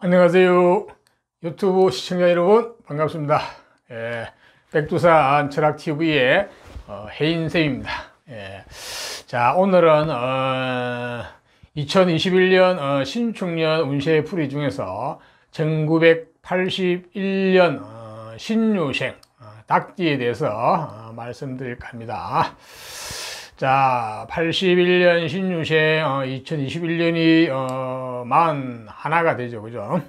안녕하세요. 유튜브 시청자 여러분 반갑습니다. 백두산 철학TV의 혜인쌤입니다. 자, 오늘은 2021년 신축년 운세풀이 중에서 1981년 신유생 닭띠에 대해서 말씀드릴까 합니다. 자, 81년 신유생 2021년이 41가 되죠. 그죠?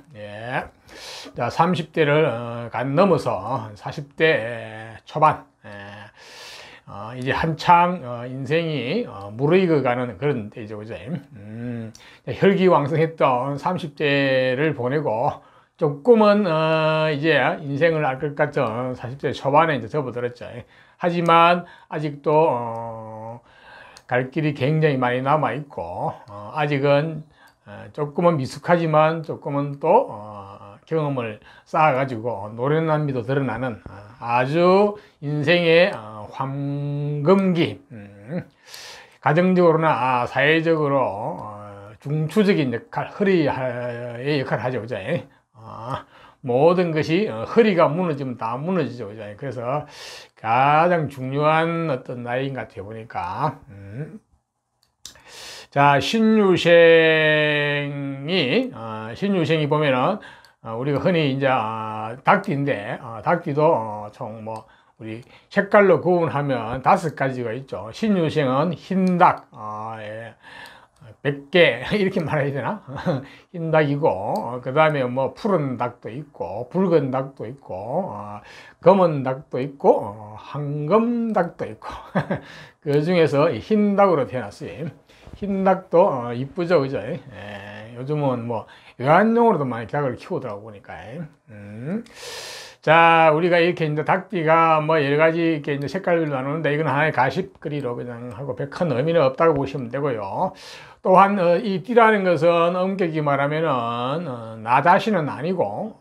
자, 30대를 넘어서 40대 초반, 이제 한창 인생이 무르익어가는 그런 때죠. 그죠? 혈기왕성했던 30대를 보내고 조금은 이제 인생을 알 것 같은 40대 초반에 이제 접어들었죠. 하지만 아직도 갈 길이 굉장히 많이 남아 있고 아직은 조금은 미숙하지만 조금은 또 경험을 쌓아가지고 노련함도 드러나는 아주 인생의 황금기, 가정적으로나 사회적으로 중추적인 역할, 허리의 역할을 하죠. 그죠? 모든 것이 허리가 무너지면 다 무너지죠. 그죠? 그래서 가장 중요한 어떤 나이인 것 같아요. 보니까. 자, 신유생이 보면은, 우리가 흔히 이제, 닭띠인데, 닭띠도 총 우리 색깔로 구분하면 5가지가 있죠. 신유생은 흰닭, 100개, 이렇게 말해야 되나? 흰닭이고, 그 다음에 푸른 닭도 있고, 붉은 닭도 있고, 검은 닭도 있고, 황금 닭도 있고, 그 중에서 흰닭으로 태어났어요. 흰닭도 이쁘죠, 그죠? 요즘은 외환용으로도 많이 닭을 키우더라고 보니까. 자, 우리가 이렇게 이제 닭띠가 여러 가지 이렇게 이제 색깔별로 나누는데 이건 하나의 가십거리로 그냥 하고 큰 의미는 없다고 보시면 되고요. 또한 이 띠라는 것은 엄격히 말하면은 나 자신은 아니고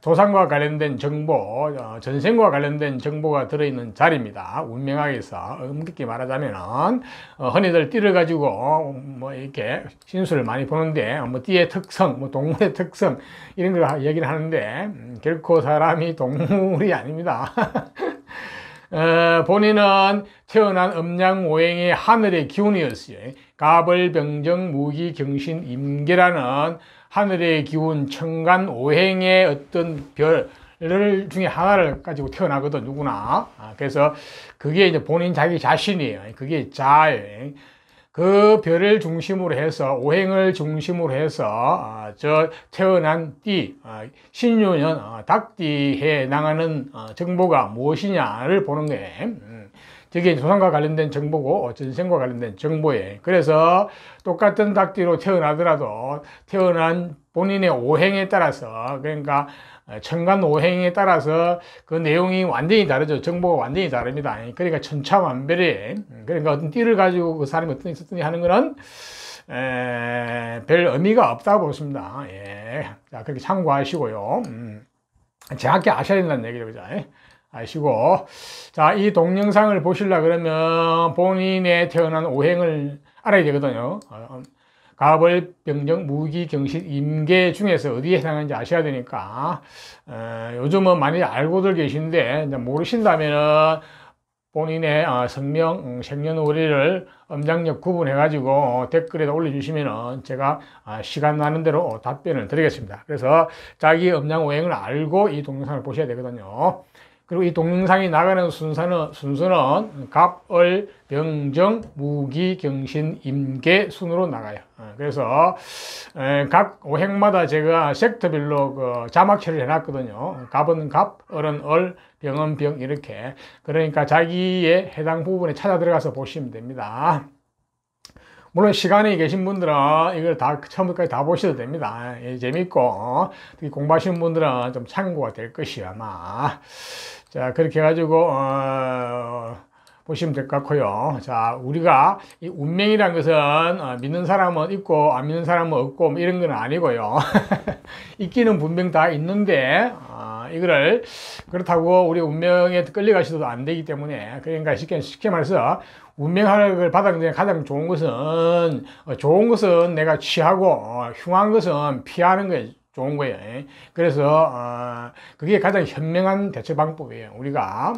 조상과 관련된 정보, 전생과 관련된 정보가 들어있는 자리입니다. 운명학에서 엄격히 말하자면은 흔히들 띠를 가지고 이렇게 신수를 많이 보는데 띠의 특성, 동물의 특성 이런 걸 얘기를 하는데 결코 사람이 동물이 아닙니다. 본인은 태어난 음양오행의 하늘의 기운이었어요. 갑을, 병정, 무기, 경신, 임계라는 하늘의 기운, 천간, 오행의 어떤 별 중에 하나를 가지고 태어나거든, 누구나. 그래서 그게 이제 본인 자기 자신이에요. 그게 자예요. 그 별을 중심으로 해서, 오행을 중심으로 해서, 저 태어난 띠, 신유년, 닭띠에 해당하는 정보가 무엇이냐를 보는 거예요. 저게 조상과 관련된 정보고, 전생과 관련된 정보예요. 그래서 똑같은 닭띠로 태어나더라도, 태어난 본인의 오행에 따라서, 그러니까, 천간 오행에 따라서 그 내용이 완전히 다르죠. 정보가 완전히 다릅니다. 그러니까 천차만별이에요. 그러니까 어떤 띠를 가지고 그 사람이 어떤 있었더니 하는 거는 별 의미가 없다고 보십니다. 자, 그렇게 참고하시고요. 정확히 아셔야 된다는 얘기죠. 그죠? 아시고. 자, 이 동영상을 보시려 그러면 본인의 태어난 오행을 알아야 되거든요. 갑을, 병정, 무기, 경신, 임계 중에서 어디에 해당하는지 아셔야 되니까 요즘은 많이 알고들 계신데 모르신다면은 본인의 성명, 생년월일을 음장력 구분해 가지고 댓글에다 올려주시면은 제가 시간 나는 대로 답변을 드리겠습니다. 그래서 자기 음양오행을 알고 이 동영상을 보셔야 되거든요. 그리고 이 동영상이 나가는 순서는 갑, 을, 병정, 무기, 경신, 임계 순으로 나가요. 그래서 각 오행마다 제가 섹터별로 그 자막 처리를 해놨거든요. 갑은 갑, 을은 을, 병은 병 이렇게. 그러니까 자기의 해당 부분에 찾아 들어가서 보시면 됩니다. 물론 시간이 계신 분들은 이걸 다 처음부터 다 보셔도 됩니다. 재밌고 특히 공부하시는 분들은 좀 참고가 될 것이요 아마. 자, 그렇게 해가지고 보시면 될 것 같고요. 자, 우리가 이 운명이란 것은 믿는 사람은 있고 안 믿는 사람은 없고 이런 건 아니고요. 있기는 분명 다 있는데 이거를 그렇다고 우리 운명에 끌려가셔도 안 되기 때문에, 그러니까 쉽게 말해서 운명학을 받아들이는 데 가장 좋은 것은 내가 취하고 흉한 것은 피하는 거예요. 좋은 거예요. 그래서 그게 가장 현명한 대처 방법이에요. 우리가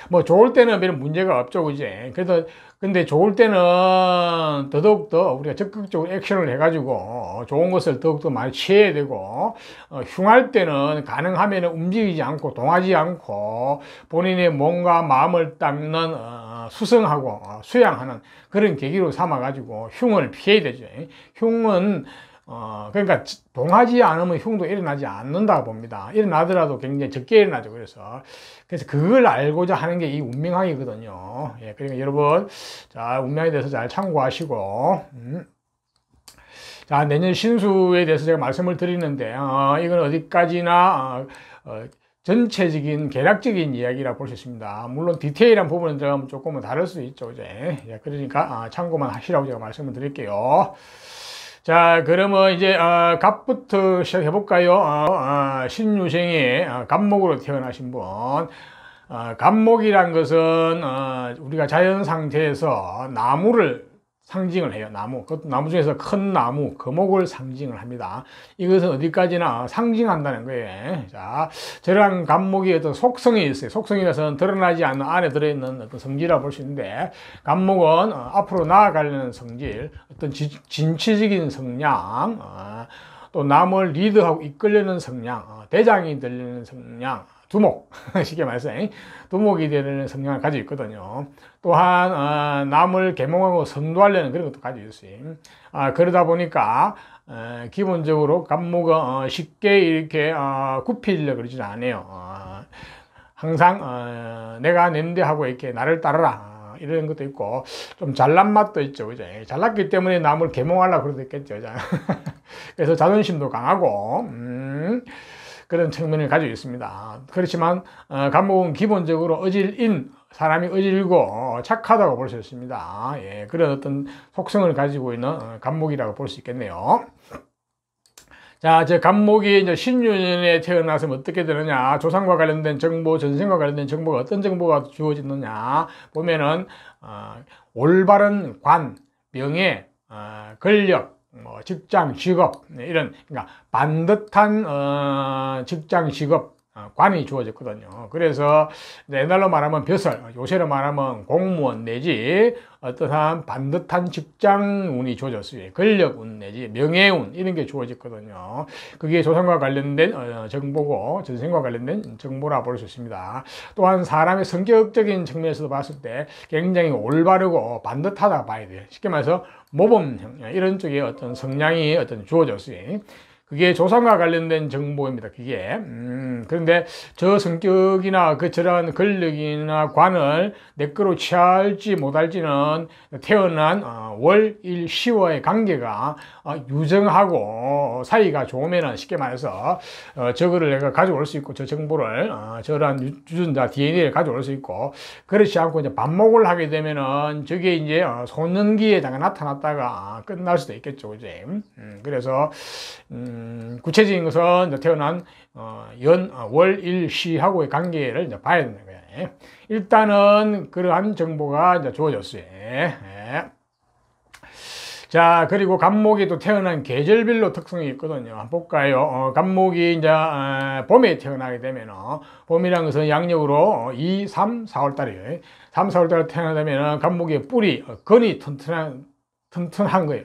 뭐 좋을 때는 별 문제가 없죠, 그지? 그래도 근데 좋을 때는 더더욱더 우리가 적극적으로 액션을 해가지고 좋은 것을 더욱더 많이 취해야 되고, 흉할 때는 가능하면 움직이지 않고 동하지 않고 본인의 몸과 마음을 닦는 수성하고 수양하는 그런 계기로 삼아가지고 흉을 피해야 되죠. 흉은 그러니까 동하지 않으면 흉도 일어나지 않는다고 봅니다. 일어나더라도 굉장히 적게 일어나죠. 그래서 그걸 알고자 하는 게 이 운명학이거든요. 예, 그러니까 여러분, 자, 운명에 대해서 잘 참고하시고, 자, 내년 신수에 대해서 제가 말씀을 드리는데, 이건 어디까지나, 전체적인 개략적인 이야기라 볼 수 있습니다. 물론 디테일한 부분은 좀 조금은 다를 수 있죠. 이제. 예, 그러니까, 참고만 하시라고 제가 말씀을 드릴게요. 자, 그러면 이제 갑부터 시작해 볼까요? 신유생에 갑목으로 태어나신 분. 갑목이란 것은 우리가 자연 상태에서 나무를 상징을 해요. 나무. 그것도 나무 중에서 큰 나무, 거목을 상징을 합니다. 이것은 어디까지나 상징한다는 거예요. 자, 저런 갑목이 어떤 속성이 있어요. 속성이라서는 드러나지 않는 안에 들어있는 어떤 성질이라고 볼 수 있는데, 갑목은 앞으로 나아가려는 성질, 어떤 진취적인 성향, 또 남을 리드하고 이끌려는 성향, 대장이 되려는 성향, 두목, 쉽게 말해서 두목이 되는 성향을 가지고 있거든요. 또한 남을 계몽하고 선도하려는 그런 것도 가지고 있어요. 그러다 보니까 기본적으로 갑목은 쉽게 이렇게 굽히려고 그러지 않아요. 항상 내가 낸데 하고 이렇게 나를 따르라, 이런 것도 있고, 좀 잘난 맛도 있죠. 그죠? 잘났기 때문에 남을 계몽하려고 그러도 있겠죠. 그래서 자존심도 강하고, 그런 측면을 가지고 있습니다. 그렇지만 갑목은 기본적으로 어질인, 사람이 어질고 착하다고 볼 수 있습니다. 예, 그런 어떤 속성을 가지고 있는 갑목이라고 볼 수 있겠네요. 자, 저 갑목이 이제 신유년에 태어나서면 어떻게 되느냐? 조상과 관련된 정보, 전생과 관련된 정보가 어떤 정보가 주어지느냐? 보면은 올바른 관, 명예, 권력, 직장, 직업, 이런, 그러니까 반듯한 직장, 직업, 관이 주어졌거든요. 그래서 옛날로 말하면 벼슬, 요새로 말하면 공무원 내지 어떠한 반듯한 직장운이 주어졌어요. 권력운 내지 명예운, 이런 게 주어졌거든요. 그게 조상과 관련된 정보고 전생과 관련된 정보라 볼 수 있습니다. 또한 사람의 성격적인 측면에서도 봤을 때 굉장히 올바르고 반듯하다 봐야 돼요. 쉽게 말해서 모범형, 이런 쪽에 어떤 성향이 어떤 주어졌어요. 그게 조상과 관련된 정보입니다. 그게. 그런데 저 성격이나 저러한 권력이나 관을 내 거로 취할지 못할지는 태어난 월, 일, 시와의 관계가 유정하고 사이가 좋으면, 쉽게 말해서 저거를 내가 가져올 수 있고, 저 정보를 저러한 유전자 DNA를 가져올 수 있고, 그렇지 않고 이제 반목을 하게 되면은 저게 이제 소년기에 나타났다가 끝날 수도 있겠죠. 이제. 그래서 구체적인 것은 태어난 월, 일, 시하고의 관계를 이제 봐야 되는 거예요. 일단은 그러한 정보가 이제 주어졌어요. 자, 그리고 갑목이 또 태어난 계절별로 특성이 있거든요. 한번 볼까요? 갑목이 이제 봄에 태어나게 되면, 봄이라는 것은 양력으로 2, 3, 4월 달이에요. 3, 4월 달에 태어나면 갑목의 뿌리,根이 튼튼한 거예요.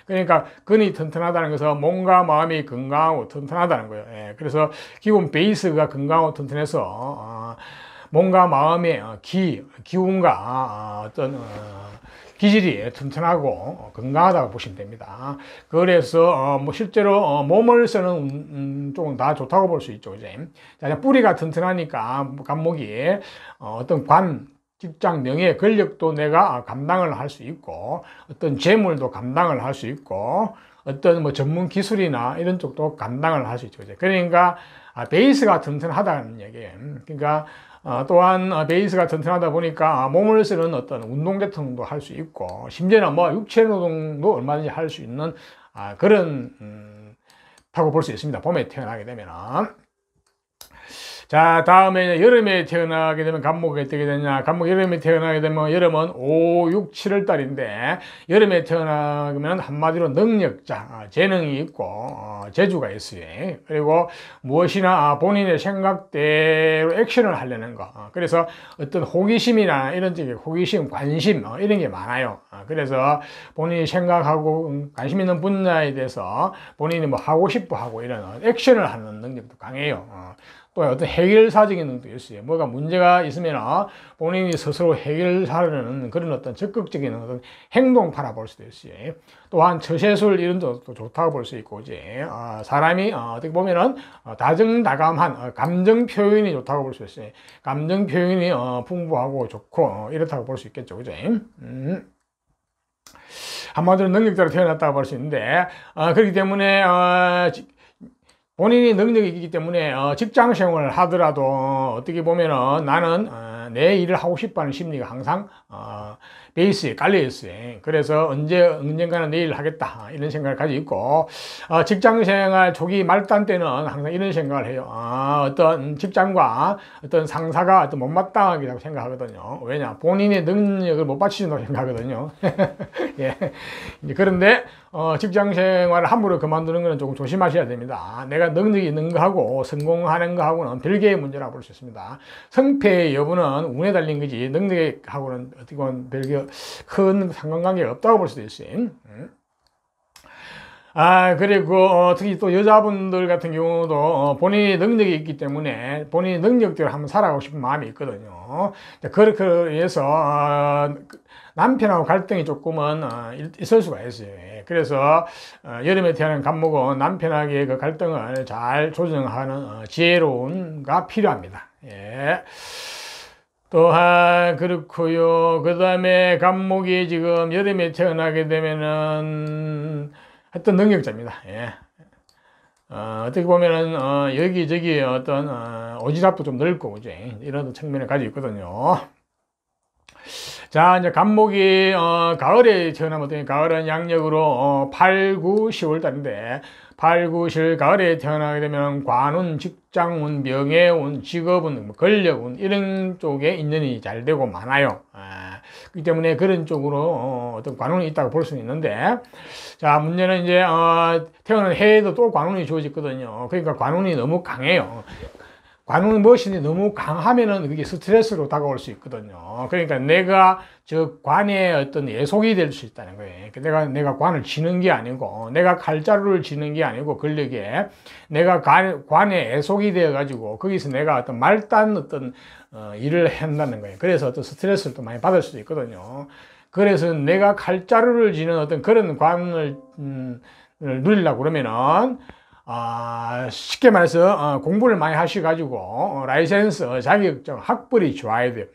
그러니까根이 튼튼하다는 것은 몸과 마음이 건강하고 튼튼하다는 거예요. 그래서 기본 베이스가 건강하고 튼튼해서 몸과 마음의 기운과 어떤 기질이 튼튼하고 건강하다고 보시면 됩니다. 그래서 뭐 실제로 몸을 쓰는 쪽은 다 좋다고 볼 수 있죠. 이제 뿌리가 튼튼하니까 갑목이 어떤 관, 직장, 명예, 권력도 내가 감당을 할 수 있고, 어떤 재물도 감당을 할 수 있고, 어떤 뭐 전문 기술이나 이런 쪽도 감당을 할 수 있죠. 그러니까 베이스가 튼튼하다는 얘기예요. 그러니까 또한 베이스가 튼튼하다 보니까 몸을 쓰는 어떤 운동 같은 것도 할 수 있고, 심지어는 뭐 육체 노동도 얼마든지 할 수 있는 그런 타고 볼 수 있습니다. 봄에 태어나게 되면은. 자, 다음에 여름에 태어나게 되면 간목이 어떻게 되냐. 간목 여름에 태어나게 되면 여름은 5, 6, 7월 달인데 여름에 태어나면 한마디로 능력자, 재능이 있고 재주가 있어요. 그리고 무엇이나 본인의 생각대로 액션을 하려는 거. 그래서 어떤 호기심이나 이런 쪽에 호기심, 관심 이런 게 많아요. 그래서 본인이 생각하고 관심 있는 분야에 대해서 본인이 뭐 하고 싶어 하고 이런 액션을 하는 능력도 강해요. 또 어떤 해결사적인 능력도 있어요. 뭐가 문제가 있으면 본인이 스스로 해결하려는 그런 어떤 적극적인 어떤 행동파라 볼 수도 있어요. 또한 처세술 이런 것도 좋다고 볼 수 있고, 이제 사람이 어떻게 보면은 다정다감한 감정 표현이 좋다고 볼 수 있어요. 감정 표현이 풍부하고 좋고 이렇다고 볼 수 있겠죠, 그죠? 한마디로 능력자로 태어났다고 볼 수 있는데 그렇기 때문에 본인이 능력이 있기 때문에 직장 생활을 하더라도 어떻게 보면은 나는 내 일을 하고 싶어하는 심리가 항상 베이스에 깔려 있어요. 그래서 언젠가는 내 일을 하겠다 이런 생각을 가지고 있고, 직장 생활 초기 말단 때는 항상 이런 생각을 해요. 어떤 직장과 어떤 상사가 어떤 못마땅하다고 생각하거든요. 왜냐, 본인의 능력을 못 받쳐준다고 생각하거든요. 예. 그런데 직장 생활을 함부로 그만두는 것은 조금 조심하셔야 됩니다. 내가 능력이 있는 거하고 성공하는 거하고는 별개의 문제라고 볼 수 있습니다. 성패의 여부는 운에 달린 거지 능력하고는 어떻게 보면 별개 큰 상관관계가 없다고 볼 수도 있어요. 그리고 특히 또 여자분들 같은 경우도 본인이 능력이 있기 때문에 본인이 능력대로 한번 살아가고 싶은 마음이 있거든요. 그렇게 해서 남편하고 갈등이 조금은 있을 수가 있어요. 그래서 여름에 태어난 간목은 남편에게 그 갈등을 잘 조정하는 지혜로운가 필요합니다. 예. 또한 그렇고요. 그 다음에 간목이 지금 여름에 태어나게 되면은 어떤 능력자입니다. 예. 어떻게 보면은 여기저기 어떤 오지랖도 좀 넓고 이제 이런 측면을 가지고 있거든요. 자, 이제 간목이 가을에 태어나면 어떠냐. 가을은 양력으로 8, 9, 10월 달인데 8, 9, 10 가을에 태어나게 되면 관운, 직장운, 명예운, 직업운, 권력운 이런 쪽에 인연이 잘 되고 많아요. 그렇기 때문에 그런 쪽으로 어떤 관운이 있다고 볼 수는 있는데, 자, 문제는 이제 태어난 해에도 또 관운이 주어졌거든요. 그러니까 관운이 너무 강해요. 관운은 무엇인지 너무 강하면은 그게 스트레스로 다가올 수 있거든요. 그러니까 내가 저 관에 어떤 예속이 될 수 있다는 거예요. 내가 관을 지는 게 아니고, 내가 칼자루를 지는 게 아니고, 권력에 내가 관에 예속이 되어 가지고 거기서 내가 어떤 말단 어떤 일을 한다는 거예요. 그래서 어떤 스트레스를 또 많이 받을 수도 있거든요. 그래서 내가 칼자루를 지는 어떤 그런 관을 누리려고 그러면은 쉽게 말해서 공부를 많이 하셔가지고 라이센스, 자격증, 학벌이 좋아야 돼요.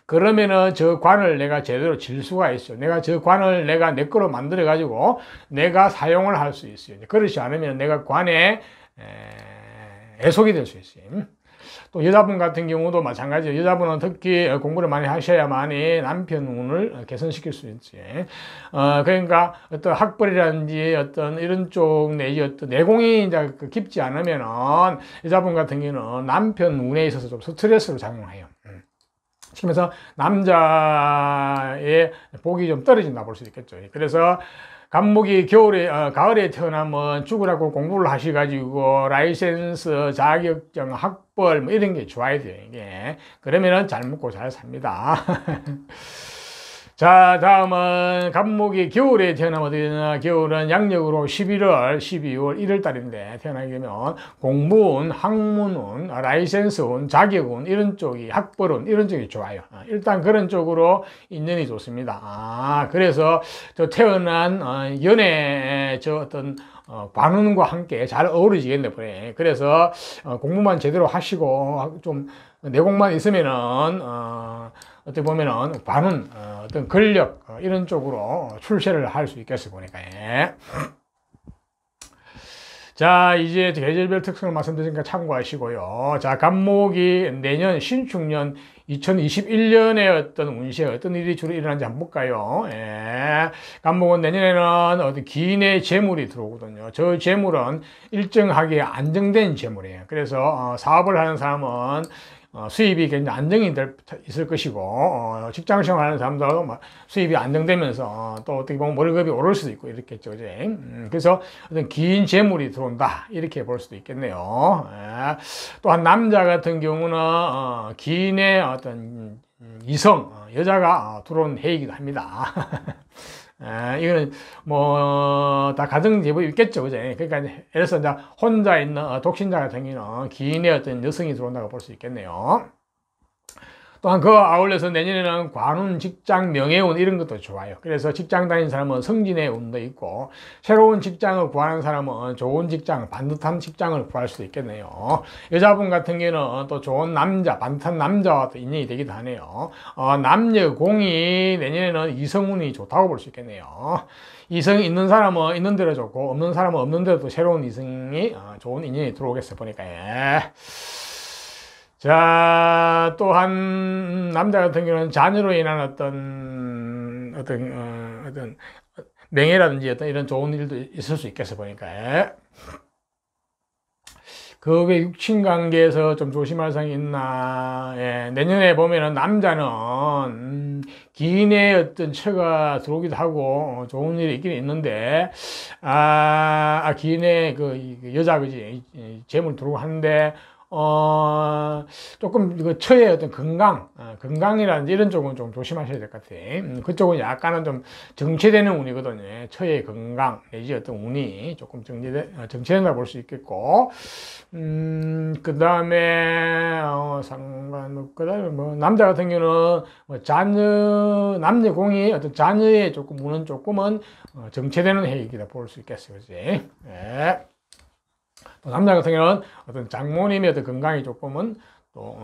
그러면은 저 관을 내가 제대로 질 수가 있어요. 내가 저 관을 내가 내 거로 만들어 가지고 내가 사용을 할 수 있어요. 그렇지 않으면 내가 관에 애속이 될 수 있어요. 또 여자분 같은 경우도 마찬가지예요. 여자분은 특히 공부를 많이 하셔야만이 남편 운을 개선시킬 수 있지. 그러니까 어떤 학벌이라든지 어떤 이런 쪽 내지 어떤 내공이 이제 깊지 않으면은 여자분 같은 경우는 남편 운에 있어서 좀 스트레스로 작용해요. 그래서 남자의 복이 좀 떨어진다 볼 수 있겠죠. 그래서 간목이 가을에 태어나면 죽으라고 공부를 하셔가지고 라이센스, 자격증, 학벌 뭐 이런 게 좋아야 돼요. 이게 그러면은 잘 먹고 잘 삽니다. 자, 다음은 간목이 겨울에 태어나면 어떻게 되나. 겨울은 양력으로 11월, 12월, 1월 달인데 태어나게 되면 공무운, 학문운, 라이센스운, 자격운 이런 쪽이, 학벌운 이런 쪽이 좋아요. 일단 그런 쪽으로 인연이 좋습니다. 그래서 저 태어난 연애 저 어떤 관운과 함께 잘 어우러지겠네 보네. 그래서 공부만 제대로 하시고 좀 내공만 있으면은 어떻게 보면은 관운, 어떤 권력 이런 쪽으로 출세를 할 수 있겠어 보니까. 예. 자, 이제 계절별 특성을 말씀드리니까 참고하시고요. 자, 간목이 내년 신축년 2021년에 어떤 운시에 어떤 일이 주로 일어나는지 한번 볼까요? 예. 간목은 내년에는 어떤 기인의 재물이 들어오거든요. 저 재물은 일정하게 안정된 재물이에요. 그래서 사업을 하는 사람은 수입이 굉장히 안정이 있을 것이고, 직장 생활하는 사람도 수입이 안정되면서 또 어떻게 보면 월급이 오를 수도 있고 이렇겠죠. 그지? 그래서 어떤 긴 재물이 들어온다. 이렇게 볼 수도 있겠네요. 예. 또한 남자 같은 경우는 기인의 어떤 이성, 여자가 들어온 해이기도 합니다. 이거는 다 가정 제법이 있겠죠, 그죠? 그러니까 예를 들어서 이제 혼자 있는 독신자 같은 경우는 기인의 어떤 여성이 들어온다고 볼 수 있겠네요. 또한 그와 아울러서 내년에는 관운, 직장, 명예운 이런 것도 좋아요. 그래서 직장 다니는 사람은 승진의 운도 있고, 새로운 직장을 구하는 사람은 좋은 직장, 반듯한 직장을 구할 수도 있겠네요. 여자분 같은 경우는 또 좋은 남자, 반듯한 남자와 또 인연이 되기도 하네요. 남녀 공이 내년에는 이성운이 좋다고 볼 수 있겠네요. 이성 있는 사람은 있는 대로 좋고, 없는 사람은 없는 대로 또 새로운 이성이 좋은 인연이 들어오겠어 보니까. 예. 자, 또한 남자 같은 경우는 자녀로 인한 어떤 명예라든지 어떤 이런 좋은 일도 있을 수 있겠어 보니까. 그 외 육친 관계에서 좀 조심할 사항이 있나? 예, 내년에 보면은 남자는 기인의 어떤 처가 들어오기도 하고 좋은 일이 있긴 있는데, 기인의 그 여자 그지 재물 들어오고 하는데. 조금 그 처의 어떤 건강이라든지 이런 쪽은 좀 조심하셔야 될 것 같아요. 그쪽은 약간은 좀 정체되는 운이거든요. 처의 건강 내지 어떤 운이 조금 정체된다 볼 수 있겠고, 그 다음에 그다음에 남자 같은 경우는 자녀 남녀 공이 어떤 자녀의 조금 운은 조금은 정체되는 해이기다 볼 수 있겠어요, 그지? 네. 또 남자 같은 경우는 어떤 장모님의 어떤 건강이 조금은 또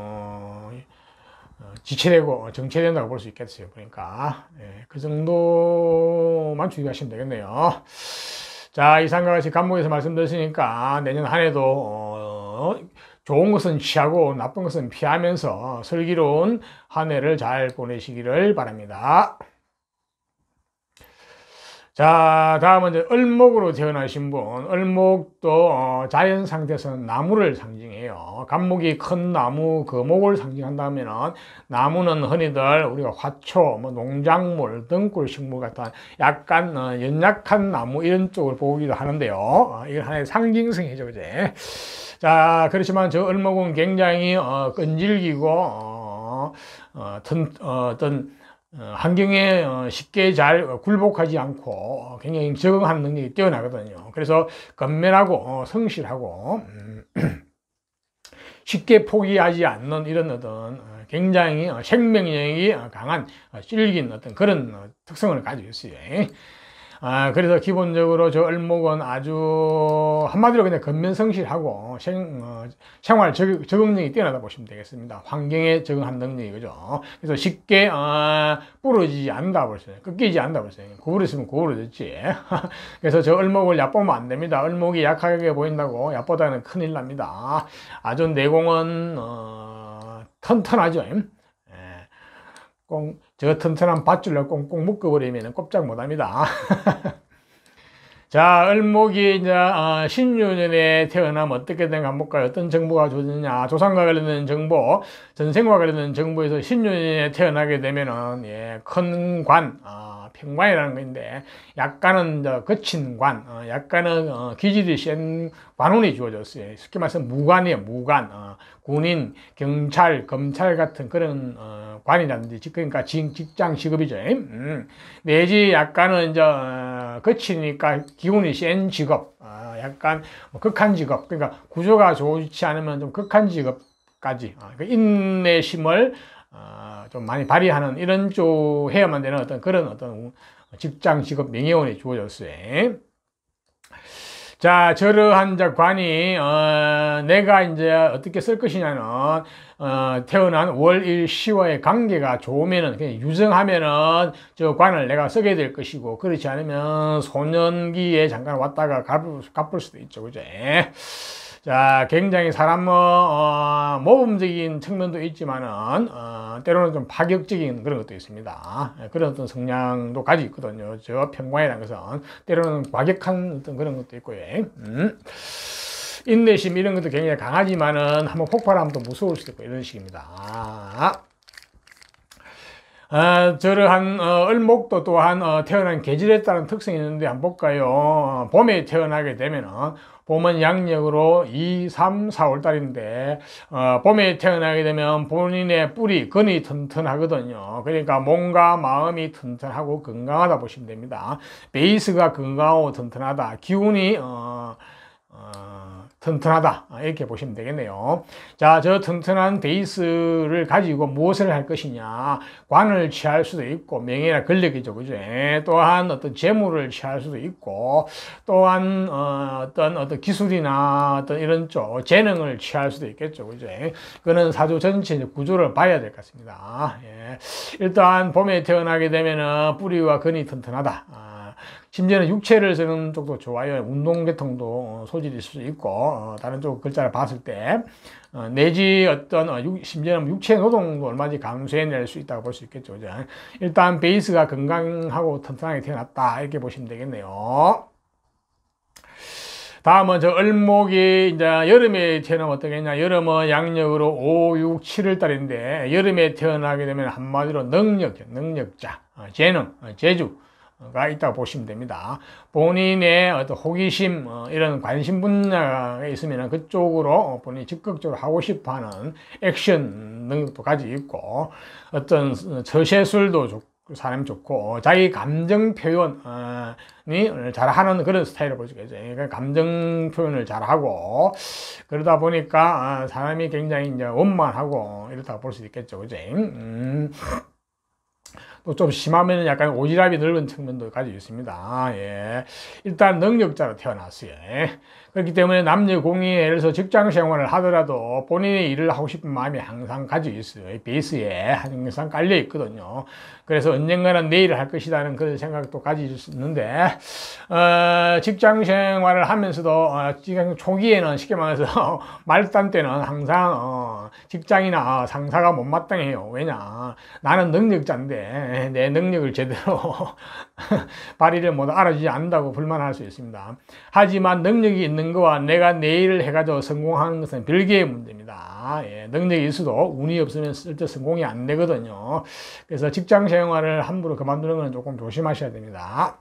지체되고 정체된다고 볼 수 있겠어요. 그러니까 그 정도만 주의하시면 되겠네요. 자, 이상과 같이 간목에서 말씀드렸으니까 내년 한 해도 좋은 것은 취하고 나쁜 것은 피하면서 슬기로운 한 해를 잘 보내시기를 바랍니다. 자, 다음은 이제 을목으로 태어나신 분. 을목도 자연 상태에서는 나무를 상징해요. 간목이 큰 나무, 거목을 상징한다면은 나무는 흔히들 우리가 화초, 농작물, 등굴 식물 같은 약간 연약한 나무 이런 쪽을 보기도 하는데요. 이건 하나의 상징성이죠, 그제? 자, 그렇지만 저 을목은 굉장히 끈질기고 어떤 환경에 쉽게 잘 굴복하지 않고 굉장히 적응하는 능력이 뛰어나거든요. 그래서 건면하고 성실하고 쉽게 포기하지 않는 이런 어떤 굉장히 생명력이 강한 질긴 어떤 그런 특성을 가지고 있어요. 그래서 기본적으로 저 을목은 아주 한마디로 그냥 건면성실하고 생활 적응력이 뛰어나다 보시면 되겠습니다. 환경에 적응한 능력이 그죠. 그래서 쉽게 부러지지 않는다 보세요. 꺾이지 않는다 보세요. 구부러지면 구부러졌지. 그래서 저 을목을 얕보면 안 됩니다. 을목이 약하게 보인다고 얕보다는 큰일 납니다. 아주 내공은 튼튼하죠. 저 튼튼한 밧줄로 꽁꽁 묶어버리면 꼼짝 못합니다. 자, 을목이 이제 신유년에 태어나면 어떻게 된가 한번 볼까요? 어떤 정보가 주어지느냐? 조상과 관련된 정보, 전생과 관련된 정보에서 신유년에 태어나게 되면은 큰 관, 평관이라는 건데 약간은 거친 관, 약간은 기질이 센 관운이 주어졌어요. 쉽게 말해서 무관이에요. 무관. 군인, 경찰, 검찰 같은 그런 관이라든지 그러니까 직장 직업이죠. 내지 약간은 이제 거치니까 기운이 센 직업, 약간 극한 직업. 그러니까 구조가 좋지 않으면 좀 극한 직업까지 그 인내심을 좀 많이 발휘하는 이런 쪽 해야만 되는 어떤 그런 어떤 직장 직업 명예운이 주어졌어요. 자, 저러한 관이 내가 이제 어떻게 쓸 것이냐는 태어난 월일 시와의 관계가 좋으면은 그냥 유정하면은 저 관을 내가 쓰게 될 것이고 그렇지 않으면 소년기에 잠깐 왔다가 갚을 수도 있죠, 그죠? 자, 굉장히 사람 모범적인 측면도 있지만은 때로는 좀 파격적인 그런 것도 있습니다. 그런 어떤 성향도 가지고 있거든요. 저 평광이라는 것은 때로는 과격한 어떤 그런 것도 있고요. 인내심 이런 것도 굉장히 강하지만은 한번 폭발하면 또 무서울 수도 있고 이런 식입니다. 저러한 을목도 또한 태어난 계절에 따른 특성이 있는데 한번 볼까요? 봄에 태어나게 되면은 봄은 양력으로 2, 3, 4월 달인데 봄에 태어나게 되면 본인의 뿌리,根이 튼튼하거든요. 그러니까 몸과 마음이 튼튼하고 건강하다 보시면 됩니다. 베이스가 건강하고 튼튼하다. 기운이 튼튼하다 이렇게 보시면 되겠네요. 자, 저 튼튼한 베이스를 가지고 무엇을 할 것이냐, 관을 취할 수도 있고 명예나 권력이죠, 그죠? 또한 어떤 재물을 취할 수도 있고 또한 어떤 기술이나 어떤 이런 쪽 재능을 취할 수도 있겠죠, 그죠? 그는 사주 전체 구조를 봐야 될 것 같습니다. 예. 일단 봄에 태어나게 되면은 뿌리와根이 튼튼하다. 심지어는 육체를 쓰는 쪽도 좋아요. 운동계통도 소질이 있을 수 있고 다른 쪽 글자를 봤을 때 내지 어떤 심지어는 육체 노동도 얼마든지 감수해낼 수 있다고 볼 수 있겠죠. 일단 베이스가 건강하고 튼튼하게 태어났다 이렇게 보시면 되겠네요. 다음은 저 을목이 이제 여름에 태어나면 어떻겠냐. 여름은 양력으로 5, 6, 7월 달인데 여름에 태어나게 되면 한마디로 능력자, 재능, 재주 가 있다고 보시면 됩니다. 본인의 어떤 호기심, 이런 관심 분야가 있으면 그쪽으로 본인이 적극적으로 하고 싶어 하는 액션 능력도 가지고 있고, 어떤 처세술도 사람이 좋고, 자기 감정 표현이 잘하는 그런 스타일을 볼 수 있겠죠. 그러니까 감정 표현을 잘하고, 그러다 보니까 사람이 굉장히 이제 원만하고 이렇다고 볼 수 있겠죠. 그죠? 또 좀 심하면 약간 오지랖이 넓은 측면도 가지고 있습니다. 예. 일단 능력자로 태어났어요. 그렇기 때문에 남녀 공이 예를 들어서 직장 생활을 하더라도 본인의 일을 하고 싶은 마음이 항상 가지고 있어요. 베이스에 항상 깔려 있거든요. 그래서 언젠가는 내 일을 할 것이라는 그런 생각도 가지고 있는데, 직장 생활을 하면서도, 직장 초기에는 쉽게 말해서 말단 때는 항상, 직장이나 상사가 못마땅해요. 왜냐? 나는 능력자인데, 내 능력을 제대로 발휘를 못 알아주지 않는다고 불만할 수 있습니다. 하지만 능력이 있는 거와 내가 내 일을 해가지고 성공하는 것은 별개의 문제입니다. 예, 능력이 있어도 운이 없으면 쓸데 성공이 안 되거든요. 그래서 직장 생활을 함부로 그만두는 건 조금 조심하셔야 됩니다.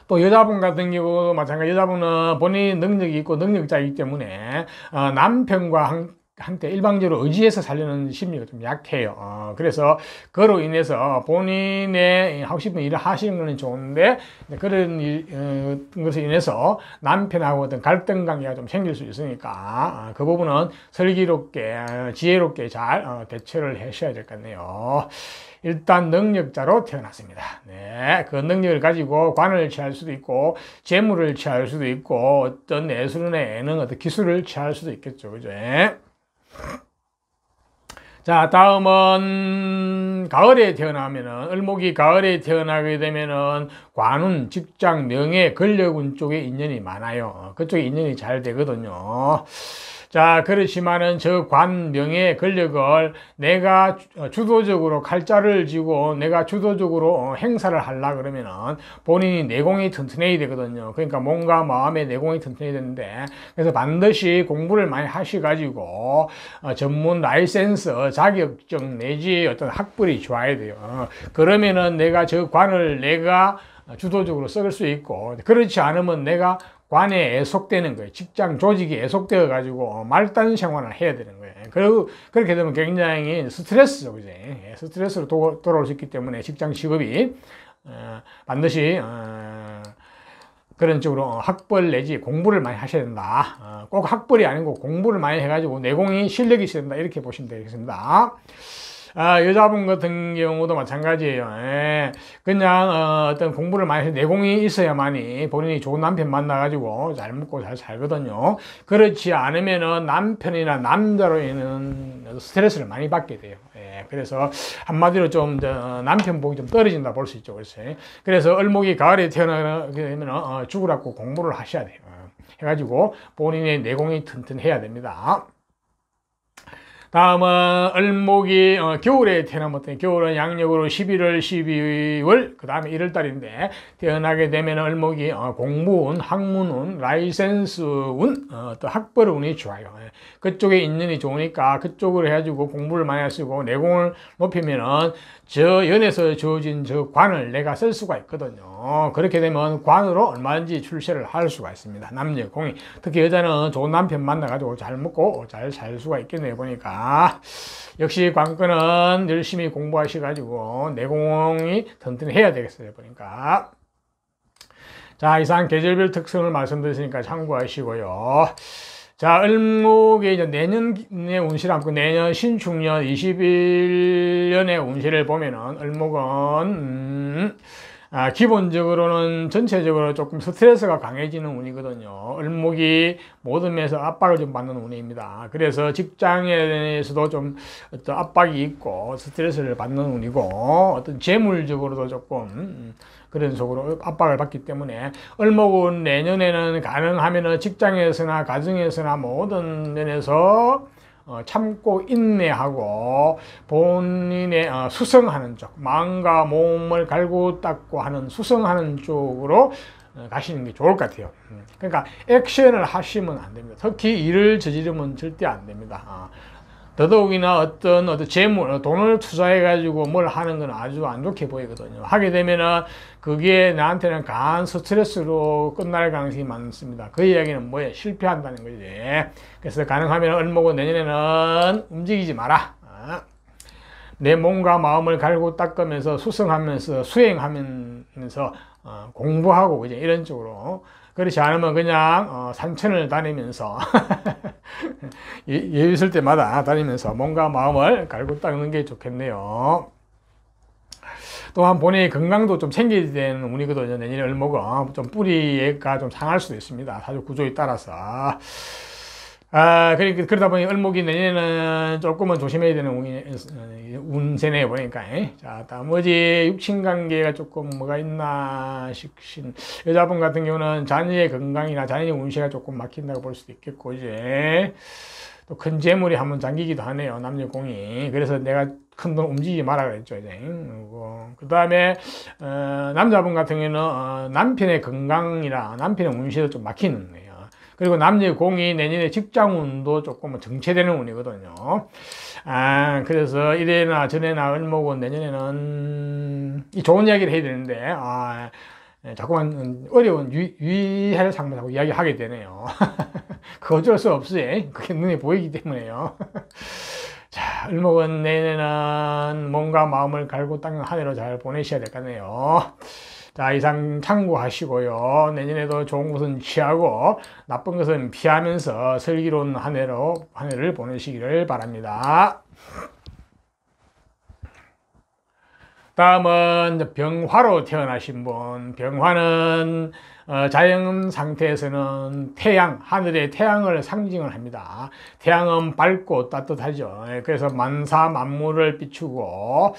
또 여자분 같은 경우도 마찬가지. 여자분은 본인이 능력이 있고 능력자이기 때문에 남편과 한때 일방적으로 의지해서 살려는 심리가 좀 약해요. 그래서 그로 인해서 본인의 하고 싶은 일을 하시는 건 좋은데 그런 것을 인해서 남편하고 어떤 갈등 관계가 좀 생길 수 있으니까 그 부분은 슬기롭게 지혜롭게 잘 대처를 하셔야 될 것 같네요. 일단 능력자로 태어났습니다. 네, 그 능력을 가지고 관을 취할 수도 있고 재물을 취할 수도 있고 어떤 예술이나 예능, 어떤 기술을 취할 수도 있겠죠, 그죠? 자, 다음은 가을에 태어나면은, 을목이 가을에 태어나게 되면은 관운, 직장, 명예, 권력운 쪽에 인연이 많아요. 그쪽에 인연이 잘 되거든요. 자, 그렇지만은 저 관, 명예, 권력을 내가 주도적으로 칼자를 쥐고 내가 주도적으로 행사를 하려 그러면은 본인이 내공이 튼튼해야 되거든요. 그러니까 몸과 마음의 내공이 튼튼해야 되는데, 그래서 반드시 공부를 많이 하셔가지고 전문 라이센스, 자격증 내지 어떤 학벌이 좋아야 돼요. 그러면은 내가 저 관을 내가 주도적으로 쓸 수 있고, 그렇지 않으면 내가 관에 애속되는 거예요. 직장 조직이 애속되어 가지고 말단 생활을 해야 되는 거예요. 그리고 그렇게 되면 굉장히 스트레스죠, 그죠? 스트레스로 돌아올 수 있기 때문에 직장 직업이 반드시 그런 쪽으로 학벌 내지 공부를 많이 하셔야 된다. 꼭 학벌이 아니고 공부를 많이 해가지고 내공이 실력이 있어야 된다. 이렇게 보시면 되겠습니다. 여자분 같은 경우도 마찬가지예요. 그냥 어떤 공부를 많이 해서 내공이 있어야만이 본인이 좋은 남편 만나가지고 잘 먹고 잘 살거든요. 그렇지 않으면은 남편이나 남자로 인한 스트레스를 많이 받게 돼요. 그래서 한마디로 좀 남편 복이 좀 떨어진다 볼 수 있죠. 그래서 을목이 가을에 태어나게 되면 죽으라고 공부를 하셔야 돼요. 해가지고 본인의 내공이 튼튼해야 됩니다. 다음은 을목이 겨울에 태어나면 어때요? 겨울은 양력으로 11월, 12월, 그 다음에 1월달인데 태어나게 되면 을목이 공무운, 학문운, 라이센스운, 또 학벌운이 좋아요. 그쪽에 인연이 좋으니까 그쪽으로 해가지고 공부를 많이 하시고 내공을 높이면은 저 연에서 주어진 저 관을 내가 쓸 수가 있거든요. 그렇게 되면 관으로 얼마든지 출세를 할 수가 있습니다. 남녀 공이. 특히 여자는 좋은 남편 만나가지고 잘 먹고 잘 살 수가 있겠네요. 보니까. 역시 관건은 열심히 공부하셔가지고 내공이 튼튼해야 되겠어요. 보니까. 자, 이상 계절별 특성을 말씀드렸으니까 참고하시고요. 자, 을목의 이제 내년의 운세를 한번 내년 신축년 21년의 운세를 보면은 을목은 기본적으로는 전체적으로 조금 스트레스가 강해지는 운이거든요. 을목이 모든 면에서 압박을 좀 받는 운입니다. 그래서 직장에서도 좀 어떤 압박이 있고 스트레스를 받는 운이고 어떤 재물적으로도 조금 그런 속으로 압박을 받기 때문에 을목은 내년에는 가능하면은 직장에서나 가정에서나 모든 면에서 참고 인내하고 본인의 수성하는 쪽, 마음과 몸을 갈고 닦고 하는 수성하는 쪽으로 가시는 게 좋을 것 같아요. 그러니까 액션을 하시면 안 됩니다. 특히 일을 저지르면 절대 안 됩니다. 더더욱이나 어떤 재물, 돈을 투자해가지고 뭘 하는 건 아주 안 좋게 보이거든요. 하게 되면은 그게 나한테는 강한 스트레스로 끝날 가능성이 많습니다. 그 이야기는 뭐예요? 실패한다는 거지. 그래서 가능하면 을목은 내년에는 움직이지 마라. 내 몸과 마음을 갈고 닦으면서 수성하면서 수행하면서 공부하고 이제 이런 쪽으로. 그렇지 않으면 그냥 산천을 다니면서 여유 있을 때마다 다니면서 몸과 마음을 갈고 닦는 게 좋겠네요. 또한 본인의 건강도 좀 챙겨야 되는 운이거든요. 내년에 을목은 좀 뿌리가 좀 상할 수도 있습니다. 사주 구조에 따라서. 그러다 보니 을목이 내년에는 조금은 조심해야 되는 운세네요, 보니까. 자, 나머지 육친관계가 조금 뭐가 있나 싶신. 여자분 같은 경우는 자녀의 건강이나 자녀의 운세가 조금 막힌다고 볼 수도 있겠고, 이제. 또 큰 재물이 한번 잠기기도 하네요, 남녀 공이. 그래서 내가 큰 돈 움직이지 마라 그랬죠, 이제. 그 다음에, 남자분 같은 경우는 남편의 건강이나 남편의 운세도 좀 막히는 거예요. 그리고 남녀 공이 내년에 직장운도 조금 정체되는 운이거든요. 그래서 이래나 저래나 을목은 내년에는 이 좋은 이야기를 해야 되는데, 자꾸만 어려운 위해를 상반하고 이야기하게 되네요. 그 어쩔 수 없어요. 그게 눈에 보이기 때문에요. 자, 을목은 내년에는 몸과 마음을 갈고 닦는 한 해로 잘 보내셔야 될 것 같네요. 자, 이상 참고하시고요. 내년에도 좋은 것은 취하고 나쁜 것은 피하면서 슬기로운 한 해를 보내시기를 바랍니다. 다음은 병화로 태어나신 분. 병화는 자연 상태에서는 태양, 하늘의 태양을 상징을 합니다. 태양은 밝고 따뜻하죠. 그래서 만사 만물을 비추고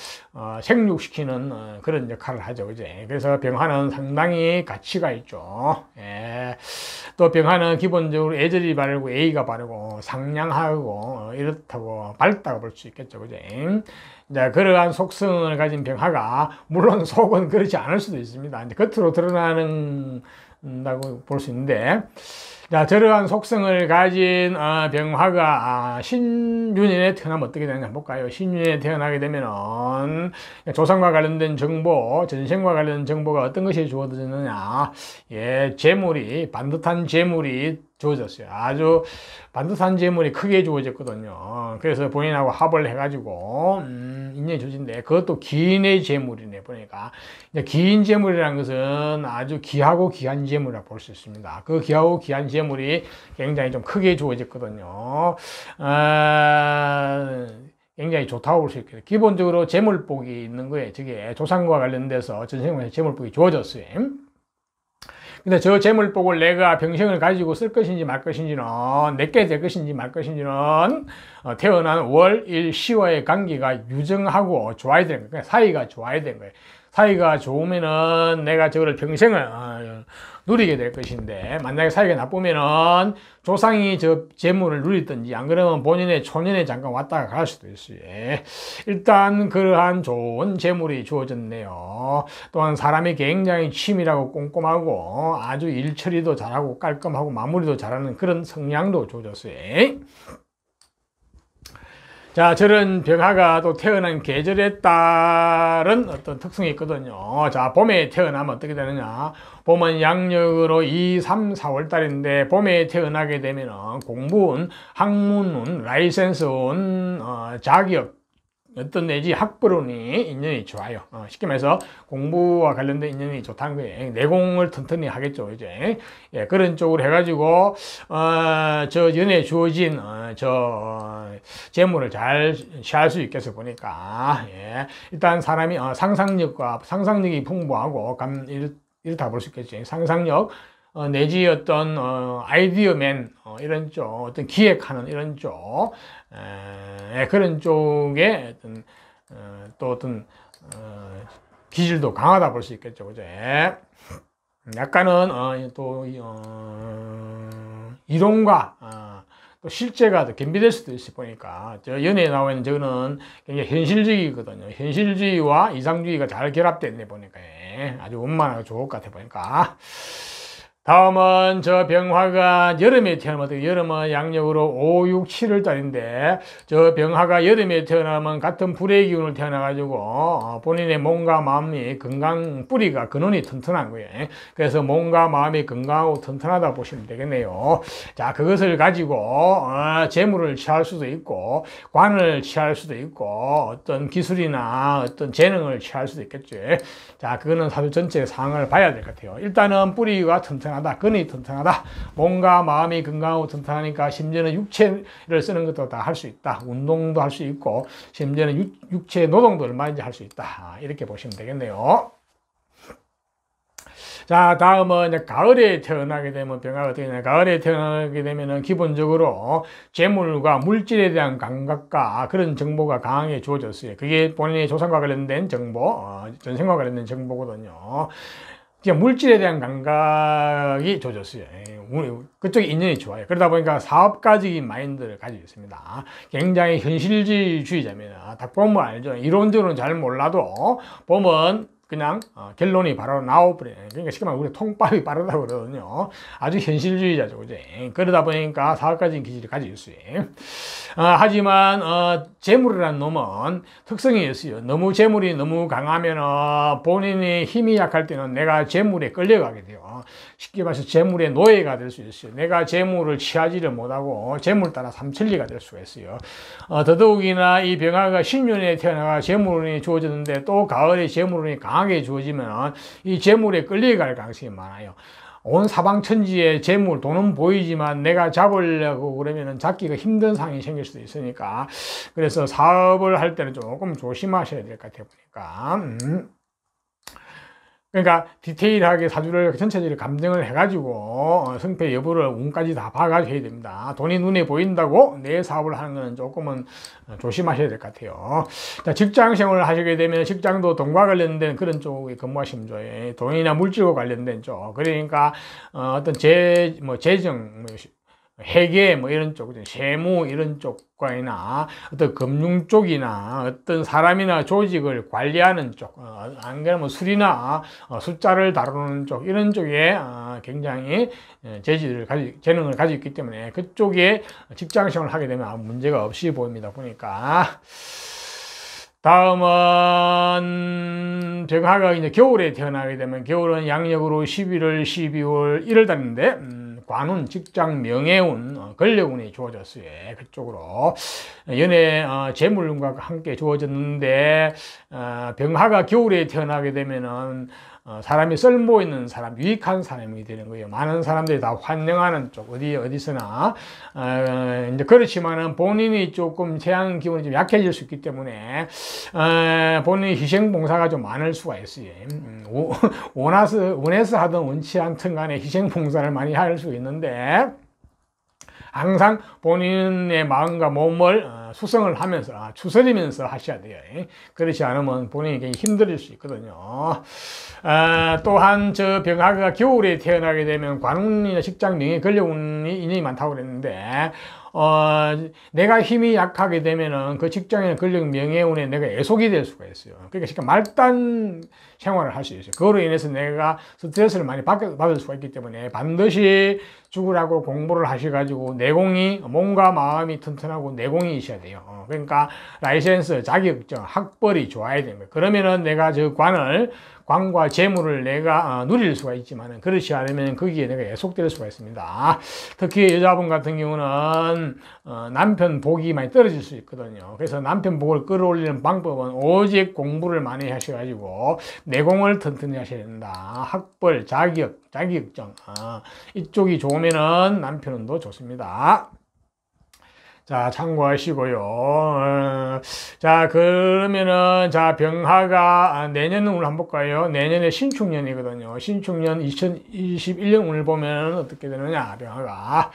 생육시키는 그런 역할을 하죠. 그제? 그래서 병화는 상당히 가치가 있죠. 또 병화는 기본적으로 애절이 바르고 예의가 바르고 상냥하고 이렇다고 밝다고 볼 수 있겠죠. 그제? 이제 그러한 속성을 가진 병화가 물론 속은 그렇지 않을 수도 있습니다. 이제 겉으로 드러나는다고 볼 수 있는데, 자, 저러한 속성을 가진 병화가 신윤년에 태어나면 어떻게 되는지 한번 볼까요? 신윤년에 태어나게 되면은 조상과 관련된 정보, 전생과 관련된 정보가 어떤 것이 주어지느냐? 재물이 반듯한 재물이 주어졌어요. 아주 반듯한 재물이 크게 주어졌거든요. 그래서 본인하고 합을 해가지고 인연이 주어진데 그것도 기인의 재물이네. 보니까 기인 재물이라는 것은 아주 귀하고 귀한 재물이라고 볼 수 있습니다. 그 귀하고 귀한 재물이 굉장히 좀 크게 주어졌거든요. 굉장히 좋다고 볼 수 있겠어요. 기본적으로 재물복이 있는 거예요. 저게 조상과 관련돼서 전생에 재물복이 주어졌어요. 근데 저 재물복을 내가 병생을 가지고 쓸 것인지 말 것인지는, 내게 될 것인지 말 것인지는 태어난 월, 일, 시와의 관계가 유정하고 좋아야 되는 거예요. 사이가 좋아야 되는 거예요. 사이가 좋으면은 내가 저거를 평생을 누리게 될 것인데, 만약에 사이가 나쁘면은 조상이 저 재물을 누리든지 안 그러면 본인의 초년에 잠깐 왔다가 갈 수도 있어요. 일단 그러한 좋은 재물이 주어졌네요. 또한 사람이 굉장히 치밀하고 꼼꼼하고 아주 일 처리도 잘하고 깔끔하고 마무리도 잘하는 그런 성향도 주어졌어요. 자, 저런 병화가 또 태어난 계절에 따른 어떤 특성이 있거든요. 자, 봄에 태어나면 어떻게 되느냐. 봄은 양력으로 2, 3, 4월 달인데 봄에 태어나게 되면 공부운, 학문운, 라이센스운, 자격, 어떤 내지 학벌운이 인연이 좋아요. 쉽게 말해서 공부와 관련된 인연이 좋다는 거예요. 내공을 튼튼히 하겠죠, 이제. 예, 그런 쪽으로 해가지고, 저 연에 주어진, 재물을 잘 취할 수 있겠어 보니까, 예. 일단 사람이, 상상력이 풍부하고, 이렇다 볼 수 있겠지. 상상력, 내지 어떤, 아이디어맨, 이런 쪽, 어떤 기획하는 이런 쪽, 그런 쪽에 어떤 기질도 강하다 볼 수 있겠죠, 그죠? 약간은 이론과 또 실제가 더 겸비될 수도 있어 보니까 저 연애에 나와 있는 저거는 굉장히 현실주의거든요. 현실주의와 이상주의가 잘 결합됐네 보니까 아주 원만하고 좋을 것 같아 보니까. 다음은 저 병화가 여름에 태어나면 여름은 양력으로 5, 6, 7월 달인데 저 병화가 여름에 태어나면 같은 불의 기운을 태어나가지고 본인의 몸과 마음이 뿌리가 근원이 튼튼한 거예요. 그래서 몸과 마음이 건강하고 튼튼하다 보시면 되겠네요. 자, 그것을 가지고 재물을 취할 수도 있고 관을 취할 수도 있고 어떤 기술이나 어떤 재능을 취할 수도 있겠죠. 자, 그거는 사주 전체 상황을 봐야 될 것 같아요. 일단은 뿌리가 튼튼하다. 근이 튼튼하다. 몸과 마음이 건강하고 튼튼하니까 심지어는 육체를 쓰는 것도 다 할 수 있다. 운동도 할 수 있고 심지어는 육체 노동도 얼마든지 할 수 있다. 이렇게 보시면 되겠네요. 자, 다음은 이제 가을에 태어나게 되면 병화가 어떻게 되냐. 가을에 태어나게 되면은 기본적으로 재물과 물질에 대한 감각과 그런 정보가 강하게 주어졌어요. 그게 본인의 조상과 관련된 정보, 전생과 관련된 정보거든요. 물질에 대한 감각이 좋아졌어요. 그쪽에 인연이 좋아요. 그러다 보니까 사업가적인 마인드를 가지고 있습니다. 굉장히 현실주의자입니다. 딱 보면 알죠. 이론적으로는 잘 몰라도 보면 그냥 결론이 바로 나와버려요. 그러니까 쉽게 말하면 우리 통밥이 빠르다고 그러거든요. 아주 현실주의자죠. 그죠? 그러다 보니까 사업가적인 기질을 가지고 있어요. 하지만 재물이라는 놈은 특성이 있어요. 너무 재물이 너무 강하면 본인이 힘이 약할 때는 내가 재물에 끌려가게 돼요. 쉽게 말해서 재물의 노예가 될 수 있어요. 내가 재물을 취하지를 못하고 재물 따라 삼천리가 될 수가 있어요. 더더욱이나 이 병화가 신년에 태어나가 재물운이 주어졌는데 또 가을에 재물운이 강하게 주어지면 이 재물에 끌려갈 가능성이 많아요. 온 사방천지에 재물, 돈은 보이지만 내가 잡으려고 그러면 잡기가 힘든 상황이 생길 수도 있으니까 그래서 사업을 할 때는 조금 조심하셔야 될 것 같아 보니까 그러니까 디테일하게 사주를 전체적으로 감정을 해가지고 성패 여부를 운까지 다 봐가지고 해야 됩니다. 돈이 눈에 보인다고 내 사업을 하는 건 조금은 조심하셔야 될 것 같아요. 자, 직장 생활을 하시게 되면 직장도 돈과 관련된 그런 쪽에 근무하시면 좋아요. 돈이나 물질과 관련된 쪽. 그러니까 어떤 재정, 회계 이런 쪽, 세무 이런 쪽과이나 어떤 금융 쪽이나 어떤 사람이나 조직을 관리하는 쪽, 안 그러면 술이나 숫자를 다루는 쪽 이런 쪽에 굉장히 재능을 가지고 있기 때문에 그쪽에 직장 생활을 하게 되면 아무 문제가 없이 보입니다. 보니까. 다음은 병화가 이제 겨울에 태어나게 되면 겨울은 양력으로 11월, 12월, 1월 달인데 관운, 직장, 명예운, 권력운이 주어졌어요. 그쪽으로 연애 재물운과 함께 주어졌는데 병화가 겨울에 태어나게 되면은 사람이 쓸모 있는 사람, 유익한 사람이 되는 거예요. 많은 사람들이 다 환영하는 쪽, 어디서나. 이제 그렇지만은 본인이 조금 태양 기운이 좀 약해질 수 있기 때문에, 본인이 희생봉사가 좀 많을 수가 있어요. 원해서 하든 원치 않든 간에 희생봉사를 많이 할 수 있는데, 항상 본인의 마음과 몸을 수성을 하면서 추스리면서 하셔야 돼요. 그렇지 않으면 본인이 굉장히 힘들 수 있거든요. 또한 저 병화가 겨울에 태어나게 되면 관운이나 직장 명예 권력운이 인연이 많다고 그랬는데 내가 힘이 약하게 되면은 그 직장의 권력 명예운에 내가 애속이 될 수가 있어요. 그러니까 말단 생활을 할 수 있어요. 그거로 인해서 내가 스트레스를 많이 받을 수가 있기 때문에 반드시 죽으라고 공부를 하셔가지고 내공이, 몸과 마음이 튼튼하고 내공이 있어야 돼요. 그러니까 라이센스, 자격증, 학벌이 좋아야 됩니다. 그러면은 내가 저 관과 재물을 내가 누릴 수가 있지만 그렇지 않으면 거기에 내가 애속될 수가 있습니다. 특히 여자분 같은 경우는 남편 복이 많이 떨어질 수 있거든요. 그래서 남편 복을 끌어올리는 방법은 오직 공부를 많이 하셔가지고 내공을 튼튼히 하셔야 된다. 학벌, 자격증 이쪽이 좋으면은 남편운도 좋습니다. 자, 참고하시고요. 자, 그러면은, 자, 병화가 내년 운을 한번 볼까요? 내년에 신축년이거든요. 신축년 2021년 운을 보면 어떻게 되느냐, 병화가.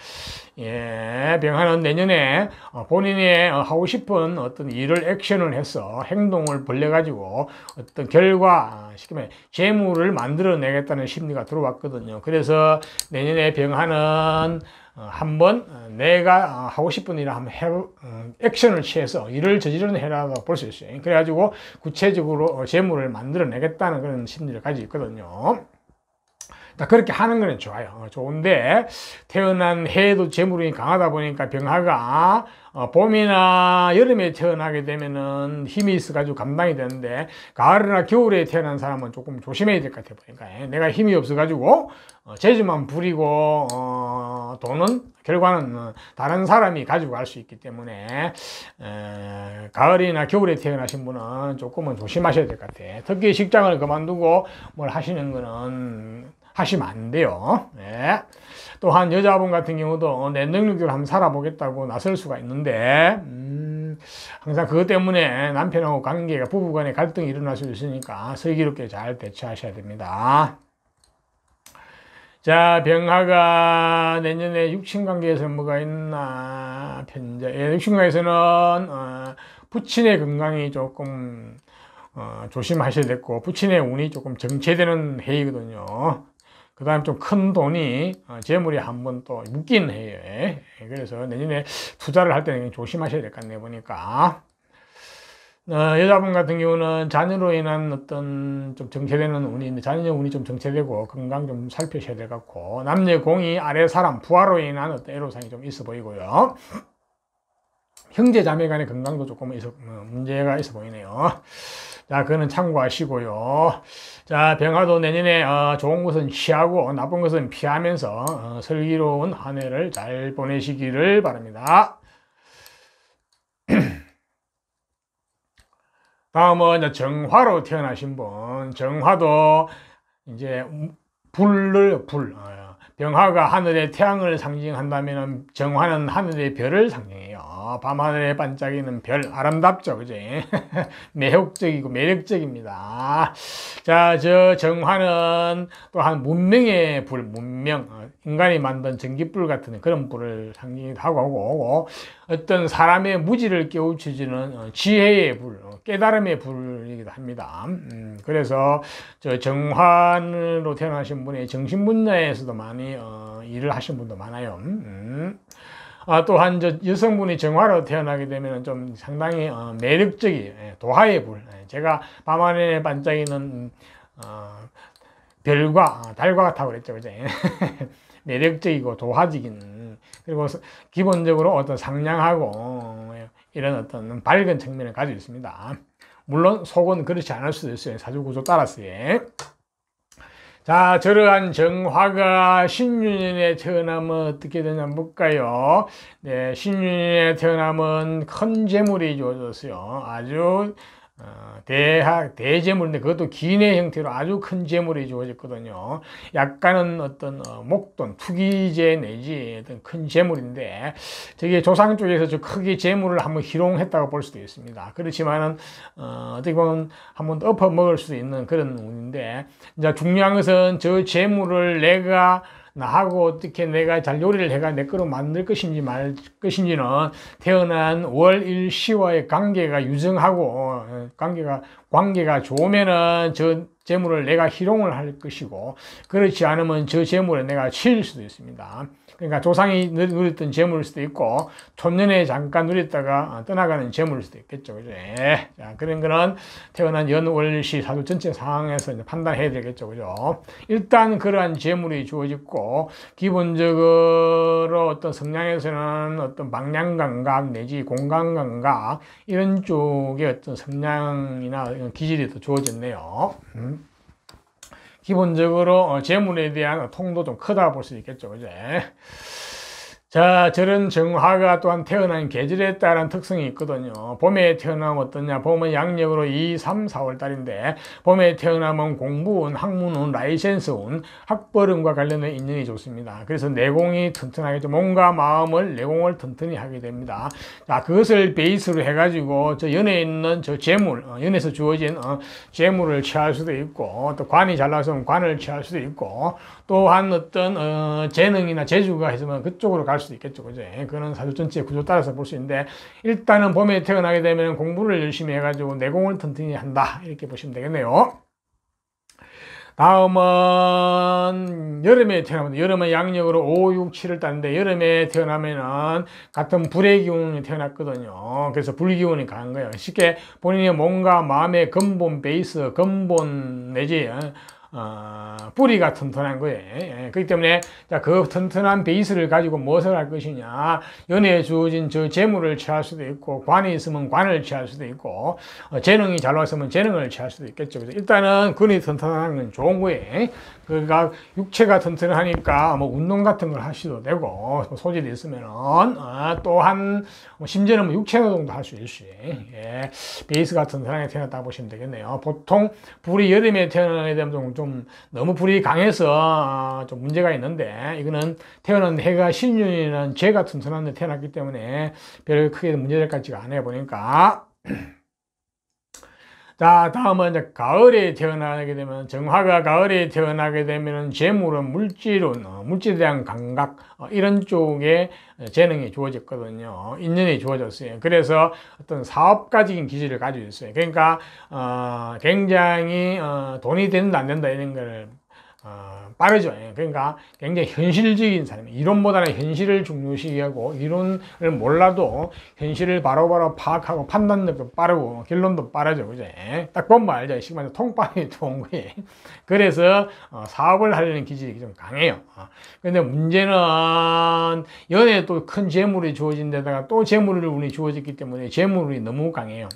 예, 병화는 내년에 본인이 하고 싶은 어떤 일을 액션을 해서 행동을 벌려가지고 어떤 결과, 쉽게 말해, 재물을 만들어내겠다는 심리가 들어왔거든요. 그래서 내년에 병화는 한번 내가 하고 싶은 일을 한번 액션을 취해서 일을 저지르는 해라고 볼 수 있어요. 그래가지고 구체적으로 재물을 만들어내겠다는 그런 심리를 가지고 있거든요. 그렇게 하는 거는 좋아요. 좋은데 태어난 해에도 재물운이 강하다 보니까 병화가 봄이나 여름에 태어나게 되면은 힘이 있어가지고 감당이 되는데 가을이나 겨울에 태어난 사람은 조금 조심해야 될 것 같아요. 보니까 내가 힘이 없어가지고 재주만 부리고 돈은 결과는 다른 사람이 가지고 갈 수 있기 때문에 가을이나 겨울에 태어나신 분은 조금은 조심하셔야 될 것 같아요. 특히 직장을 그만두고 뭘 하시는 거는 하시면 안 돼요. 네. 또한 여자분 같은 경우도 내 능력대로 한번 살아보겠다고 나설 수가 있는데 항상 그것 때문에 남편하고 관계가 부부간에 갈등이 일어날 수 있으니까 슬기롭게 잘 대처하셔야 됩니다. 자, 병화가 내년에 육친관계에서는 뭐가 있나? 육친관계에서는 부친의 건강이 조금 조심하셔야 됐고 부친의 운이 조금 정체되는 해이거든요. 그 다음 좀 큰 돈이 재물이 한번 또 묶인 해예요. 그래서 내년에 투자를 할 때는 조심하셔야 될 것 같네요. 보니까 여자분 같은 경우는 자녀로 인한 어떤 좀 정체되는 운이 있는데 자녀 운이 좀 정체되고 건강 좀 살피셔야 될 것 같고 남녀 공이 아래 사람 부하로 인한 어떤 애로사항이 좀 있어 보이고요. 형제 자매 간의 건강도 조금 문제가 있어 보이네요. 자, 그거는 참고하시고요. 자, 병화도 내년에 좋은 것은 취하고 나쁜 것은 피하면서 슬기로운 한 해를 잘 보내시기를 바랍니다. 다음은 정화로 태어나신 분. 정화도 이제 병화가 하늘의 태양을 상징한다면 정화는 하늘의 별을 상징해요. 밤하늘에 반짝이는 별, 아름답죠, 그지? 매혹적이고 매력적입니다. 자, 저 정화는 또한 문명의 불, 인간이 만든 전기불 같은 그런 불을 상징하고 하고 어떤 사람의 무지를 깨우쳐주는 지혜의 불, 깨달음의 불이기도 합니다. 그래서 저 정화로 태어나신 분이 정신 분야에서도 많이 일을 하신 분도 많아요. 또한 저 여성분이 정화로 태어나게 되면 좀 상당히 매력적인 도화의 불. 제가 밤하늘에 반짝이는 별과 달과 같다고 그랬죠, 그죠? 매력적이고 도화적인 그리고 기본적으로 어떤 상냥하고 이런 어떤 밝은 측면을 가지고 있습니다. 물론 속은 그렇지 않을 수도 있어요. 사주구조 따라서요. 자, 저러한 정화가 신유년에 태어나면 어떻게 되냐 볼까요? 네, 신유년에 태어나면 큰 재물이 주어졌어요. 아주 대재물인데 그것도 기내 형태로 아주 큰 재물이 주어졌거든요. 약간은 어떤 목돈, 투기재 내지 어떤 큰 재물인데 저게 조상 쪽에서 저 크게 재물을 한번 희롱했다고 볼 수도 있습니다. 그렇지만은 어떻게 보면 한번 엎어 먹을 수도 있는 그런 운인데 이제 중요한 것은 저 재물을 나하고 어떻게 내가 잘 요리를 해가 내 거로 만들 것인지 말 것인지는 태어난 월일시와의 관계가 유정하고 관계가 좋으면은 저 재물을 내가 희롱을 할 것이고, 그렇지 않으면 저 재물을 내가 치일 수도 있습니다. 그러니까 조상이 누렸던 재물일 수도 있고, 촌년에 잠깐 누렸다가 떠나가는 재물일 수도 있겠죠. 그죠? 자, 그런 거는 태어난 연월시 사주 전체 상황에서 이제 판단해야 되겠죠. 그죠? 일단 그러한 재물이 주어졌고, 기본적으로 어떤 성향에서는 어떤 방향 감각 내지 공간 감각 이런 쪽에 어떤 성향이나 기질이 더 주어졌네요. 기본적으로 재물에 대한 통도 좀 크다 볼 수 있겠죠. 그제? 자, 저런 정화가 또한 태어난 계절에 따른 특성이 있거든요. 봄에 태어나면 어떠냐? 봄은 양력으로 2, 3, 4월 달인데, 봄에 태어나면 공부운, 학문운, 라이센스운, 학벌운과 관련된 인연이 좋습니다. 그래서 내공이 튼튼하겠죠. 몸과 마음을, 내공을 튼튼히 하게 됩니다. 자, 그것을 베이스로 해가지고 저 연에 있는 저 재물, 연에서 주어진 재물을 취할 수도 있고, 또 관이 잘 나왔으면 관을 취할 수도 있고, 또한 어떤 재능이나 재주가 있으면 그쪽으로 갈 수도 있겠죠. 그죠? 그거는 사주 전체 구조 따라서 볼 수 있는데, 일단은 봄에 태어나게 되면 공부를 열심히 해가지고 내공을 튼튼히 한다, 이렇게 보시면 되겠네요. 다음은 여름에 태어나면, 여름은 양력으로 5, 6, 7을 따는데, 여름에 태어나면은 같은 불의 기운이 태어났거든요. 그래서 불기운이 강한 거예요. 쉽게 본인의 몸과 마음의 근본 베이스, 근본 내지 뿌리가 튼튼한 거예요. 그렇기 때문에 자, 그 튼튼한 베이스를 가지고 무엇을 할 것이냐, 연애에 주어진 저 재물을 취할 수도 있고, 관이 있으면 관을 취할 수도 있고, 재능이 잘 나왔으면 재능을 취할 수도 있겠죠. 그래서 일단은 근이 튼튼한 건 좋은 거예요. 그러니까 육체가 튼튼하니까 뭐 운동 같은 걸 하셔도 되고, 소질이 있으면은 또한 심지어는 뭐 육체 노동도 할 수 있어요. 베이스가 튼튼하게 태어났다 보시면 되겠네요. 보통 불이 여름에 태어나게 되면 좀 너무 불이 강해서 좀 문제가 있는데, 이거는 태어난 해가 신윤이라는 재가 튼튼한 데 태어났기 때문에 별 크게 문제될 것 같지가 않아요, 보니까. 자, 다음은 이제 가을에 태어나게 되면, 정화가 가을에 태어나게 되면은 재물은 물질운, 물질에 대한 감각, 이런 쪽에 재능이 주어졌거든요. 인연이 주어졌어요. 그래서 어떤 사업가적인 기질을 가지고 있어요. 그러니까, 굉장히, 돈이 된다, 안 된다, 이런 걸 빠르죠. 그러니까 굉장히 현실적인 사람이에요. 이론보다는 현실을 중요시하고, 이론을 몰라도 현실을 바로바로 파악하고 판단력도 빠르고 결론도 빠르죠. 그죠? 딱 보면 알죠. 시간에 통방이 좋은 거예요. 그래서 사업을 하려는 기질이 좀 강해요. 근데 문제는 연애에 또 큰 재물이 주어진 데다가 또 재물을 운이 주어졌기 때문에 재물이 너무 강해요.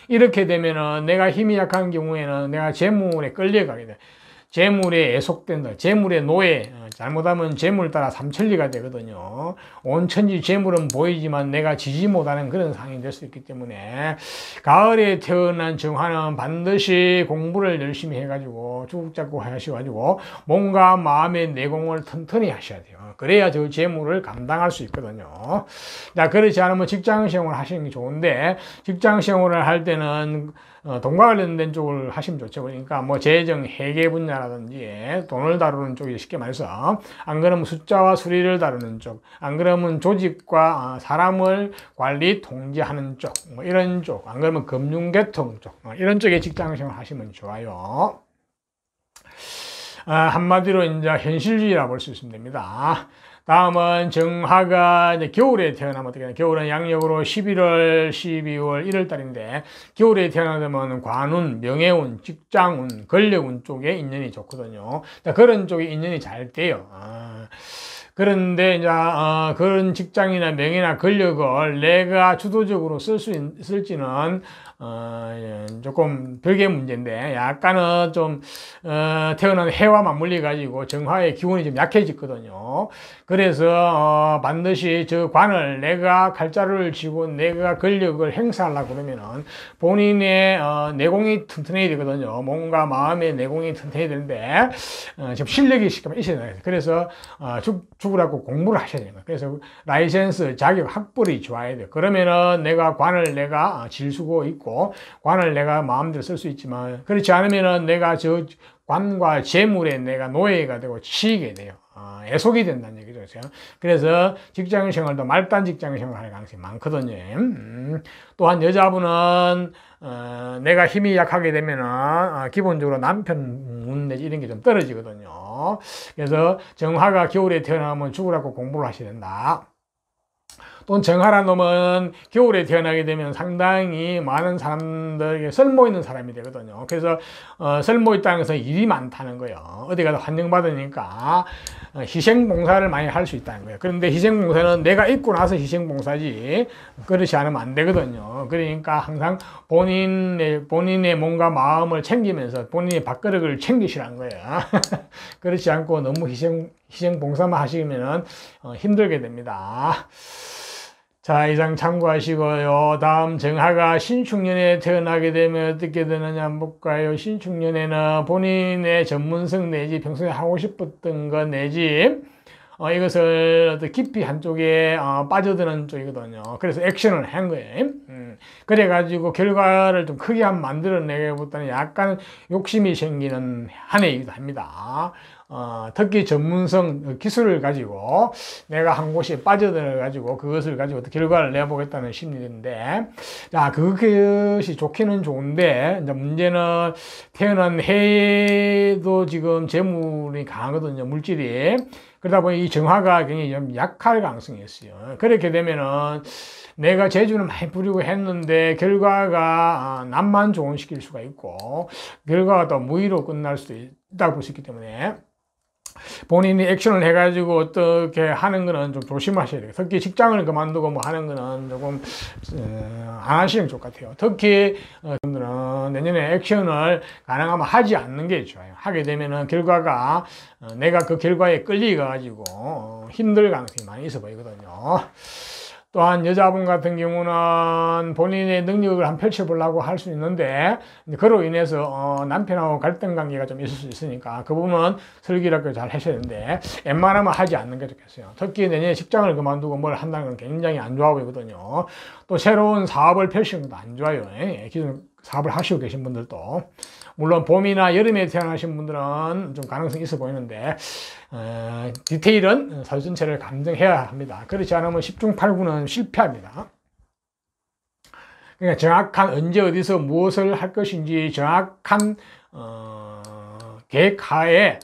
이렇게 되면은 내가 힘이 약한 경우에는 내가 재물에 끌려가게 돼. 재물에 애속된다. 재물의 노예. 잘못하면 재물 따라 삼천리가 되거든요. 온천지 재물은 보이지만 내가 지지 못하는 그런 상황이 될 수 있기 때문에, 가을에 태어난 정화는 반드시 공부를 열심히 해가지고 쭉잡고 하셔가지고 몸과 마음의 내공을 튼튼히 하셔야 돼요. 그래야 저 재물을 감당할 수 있거든요. 자, 그렇지 않으면 직장 생활을 하시는 게 좋은데, 직장 생활을 할 때는 돈과 관련된 쪽을 하시면 좋죠. 그러니까 뭐 재정, 회계 분야라든지 돈을 다루는 쪽이 쉽게 말해서, 안 그러면 숫자와 수리를 다루는 쪽, 안 그러면 조직과 사람을 관리, 통제하는 쪽, 뭐 이런 쪽, 안 그러면 금융계통 쪽, 이런 쪽에 직장 생활 하시면 좋아요. 한마디로 이제 현실주의라 볼 수 있으면 됩니다. 다음은 정화가 이제 겨울에 태어나면 어떻게 되냐. 겨울은 양력으로 11월, 12월, 1월 달인데, 겨울에 태어나면 관운, 명예운, 직장운, 권력운 쪽에 인연이 좋거든요. 자, 그런 쪽에 인연이 잘 돼요. 그런데 이제 그런 직장이나 명예나 권력을 내가 주도적으로 쓸 수 있을지는 조금 별개의 문제인데, 약간은 좀 태어난 해와 맞물려 가지고 정화의 기운이 좀 약해졌거든요. 그래서 반드시 저 관을 내가 칼자루를 쥐고 내가 권력을 행사하려고 그러면은 본인의 내공이 튼튼해야 되거든요. 몸과 마음의 내공이 튼튼해야 되는데, 지금 실력이 있어야 돼요. 그래서 죽으라고 공부를 하셔야 됩니다. 그래서 라이센스, 자격, 학벌이 좋아야 돼요. 그러면은 내가 관을 내가 질 수고 있고, 관을 내가 마음대로 쓸 수 있지만, 그렇지 않으면은 내가 저 관과 재물에 내가 노예가 되고 치이게 돼요. 애속이 된다는 얘기죠. 그래서 직장 생활도 말단 직장 생활할 가능성이 많거든요. 또한 여자분은 내가 힘이 약하게 되면은 기본적으로 남편 운 내지 이런 게 좀 떨어지거든요. 그래서 정화가 겨울에 태어나면 죽으라고 공부를 하셔야 된다. 또는 정화란 놈은 겨울에 태어나게 되면 상당히 많은 사람들에게 쓸모 있는 사람이 되거든요. 그래서 쓸모 있다는 것은 일이 많다는 거예요. 어디 가서 환영받으니까 희생봉사를 많이 할 수 있다는 거예요. 그런데 희생봉사는 내가 있고 나서 희생봉사지 그렇지 않으면 안 되거든요. 그러니까 항상 본인의 몸과 마음을 챙기면서 본인의 밥그릇을 챙기시라는 거예요. 그렇지 않고 너무 희생봉사만 하시면 힘들게 됩니다. 자, 이상 참고하시고요. 다음 정화가 신축년에 태어나게 되면 어떻게 되느냐 한번 볼까요? 신축년에는 본인의 전문성 내지 평소에 하고 싶었던 것 내지 이것을 깊이 한쪽에 빠져드는 쪽이거든요. 그래서 액션을 한 거예요. 그래가지고 결과를 좀 크게 한번 만들어내기보다는 약간 욕심이 생기는 한 해이기도 합니다. 특히 전문성 기술을 가지고 내가 한 곳에 빠져들어 가지고 그것을 가지고 결과를 내보겠다는 심리인데, 자, 그것이 좋기는 좋은데 이제 문제는 태어난 해도 지금 재물이 강하거든요, 물질이. 그러다 보니 이 정화가 굉장히 좀 약할 가능성이 있어요. 그렇게 되면은 내가 재주는 많이 부리고 했는데 결과가 남만 좋은시킬 수가 있고 결과가 또 무의로 끝날 수도 있다고 볼 수 있기 때문에 본인이 액션을 해가지고 어떻게 하는 거는 좀 조심하셔야 돼요. 특히 직장을 그만두고 뭐 하는 거는 조금 안 하시는 게 좋을 것 같아요. 특히 분들은 내년에 액션을 가능하면 하지 않는 게 좋아요. 하게 되면은 결과가 내가 그 결과에 끌리가지고 힘들 가능성이 많이 있어 보이거든요. 또한 여자분 같은 경우는 본인의 능력을 한번 펼쳐보려고 할 수 있는데 그로 인해서 남편하고 갈등 관계가 좀 있을 수 있으니까 그 부분은 슬기롭게 잘 하셔야 되는데 웬만하면 하지 않는 게 좋겠어요. 특히 내년에 직장을 그만두고 뭘 한다는 건 굉장히 안 좋아 보이거든요. 또 새로운 사업을 펼치는 것도 안 좋아요. 기존 사업을 하시고 계신 분들도 물론 봄이나 여름에 태어나신 분들은 좀 가능성이 있어 보이는데 디테일은 사주 전체를 감정해야 합니다. 그렇지 않으면 10중 8구는 실패합니다. 그러니까 정확한 언제 어디서 무엇을 할 것인지 정확한 계획하에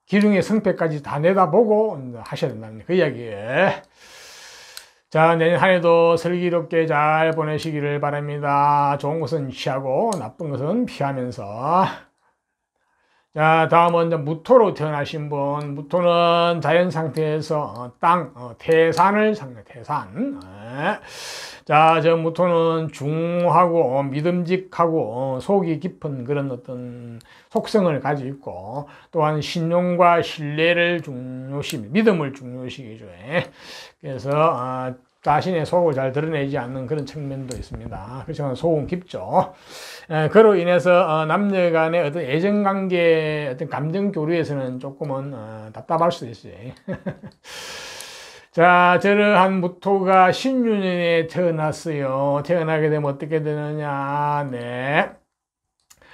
기둥의 성패까지 다 내다보고 하셔야 된다는 그 이야기예요. 자, 내년 한 해도 슬기롭게 잘 보내시기를 바랍니다. 좋은 것은 취하고 나쁜 것은 피하면서. 자, 다음은 이제 무토로 태어나신 분. 무토는 자연 상태에서 태산을 상징해요. 태산. 자, 저 무토는 중하고 믿음직하고 속이 깊은 그런 어떤 속성을 가지고 있고 또한 신용과 신뢰를 중요시, 믿음을 중요시해줘요. 그래서 자신의 속을 잘 드러내지 않는 그런 측면도 있습니다. 그렇지만 속은 깊죠. 그로 인해서 남녀 간의 어떤 애정관계, 어떤 감정 교류에서는 조금은 답답할 수도 있어요. 자, 저러한 무토가 신유년에 태어났어요. 태어나게 되면 어떻게 되느냐. 네.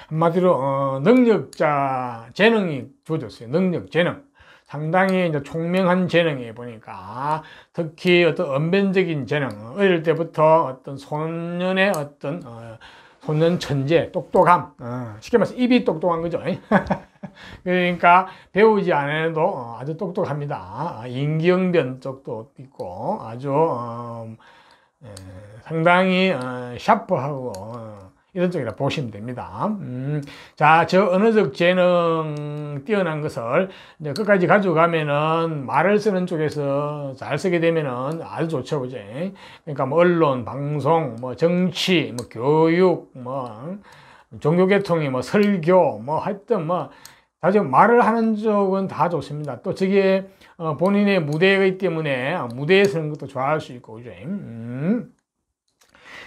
한마디로, 능력자, 재능이 주어졌어요. 능력, 재능. 상당히 이제 총명한 재능이 보니까 특히 어떤 언변적인 재능, 어릴 때부터 어떤 소년의 어떤, 소년 천재, 똑똑함, 쉽게 말해서 입이 똑똑한 거죠. 그러니까 배우지 않아도 아주 똑똑합니다. 인기응변 쪽도 있고 아주 상당히 샤프하고 이런 쪽이라 보시면 됩니다. 자, 저 언어적 재능 뛰어난 것을 이제 끝까지 가져가면은 말을 쓰는 쪽에서 잘 쓰게 되면은 아주 좋죠, 그죠? 그러니까 뭐 언론, 방송, 뭐 정치, 뭐 교육, 뭐 종교계통이 뭐 설교, 뭐 하여튼 뭐 사실 말을 하는 쪽은 다 좋습니다. 또 저게 본인의 무대이기 때문에 무대에 서는 것도 좋아할 수 있고, 그죠?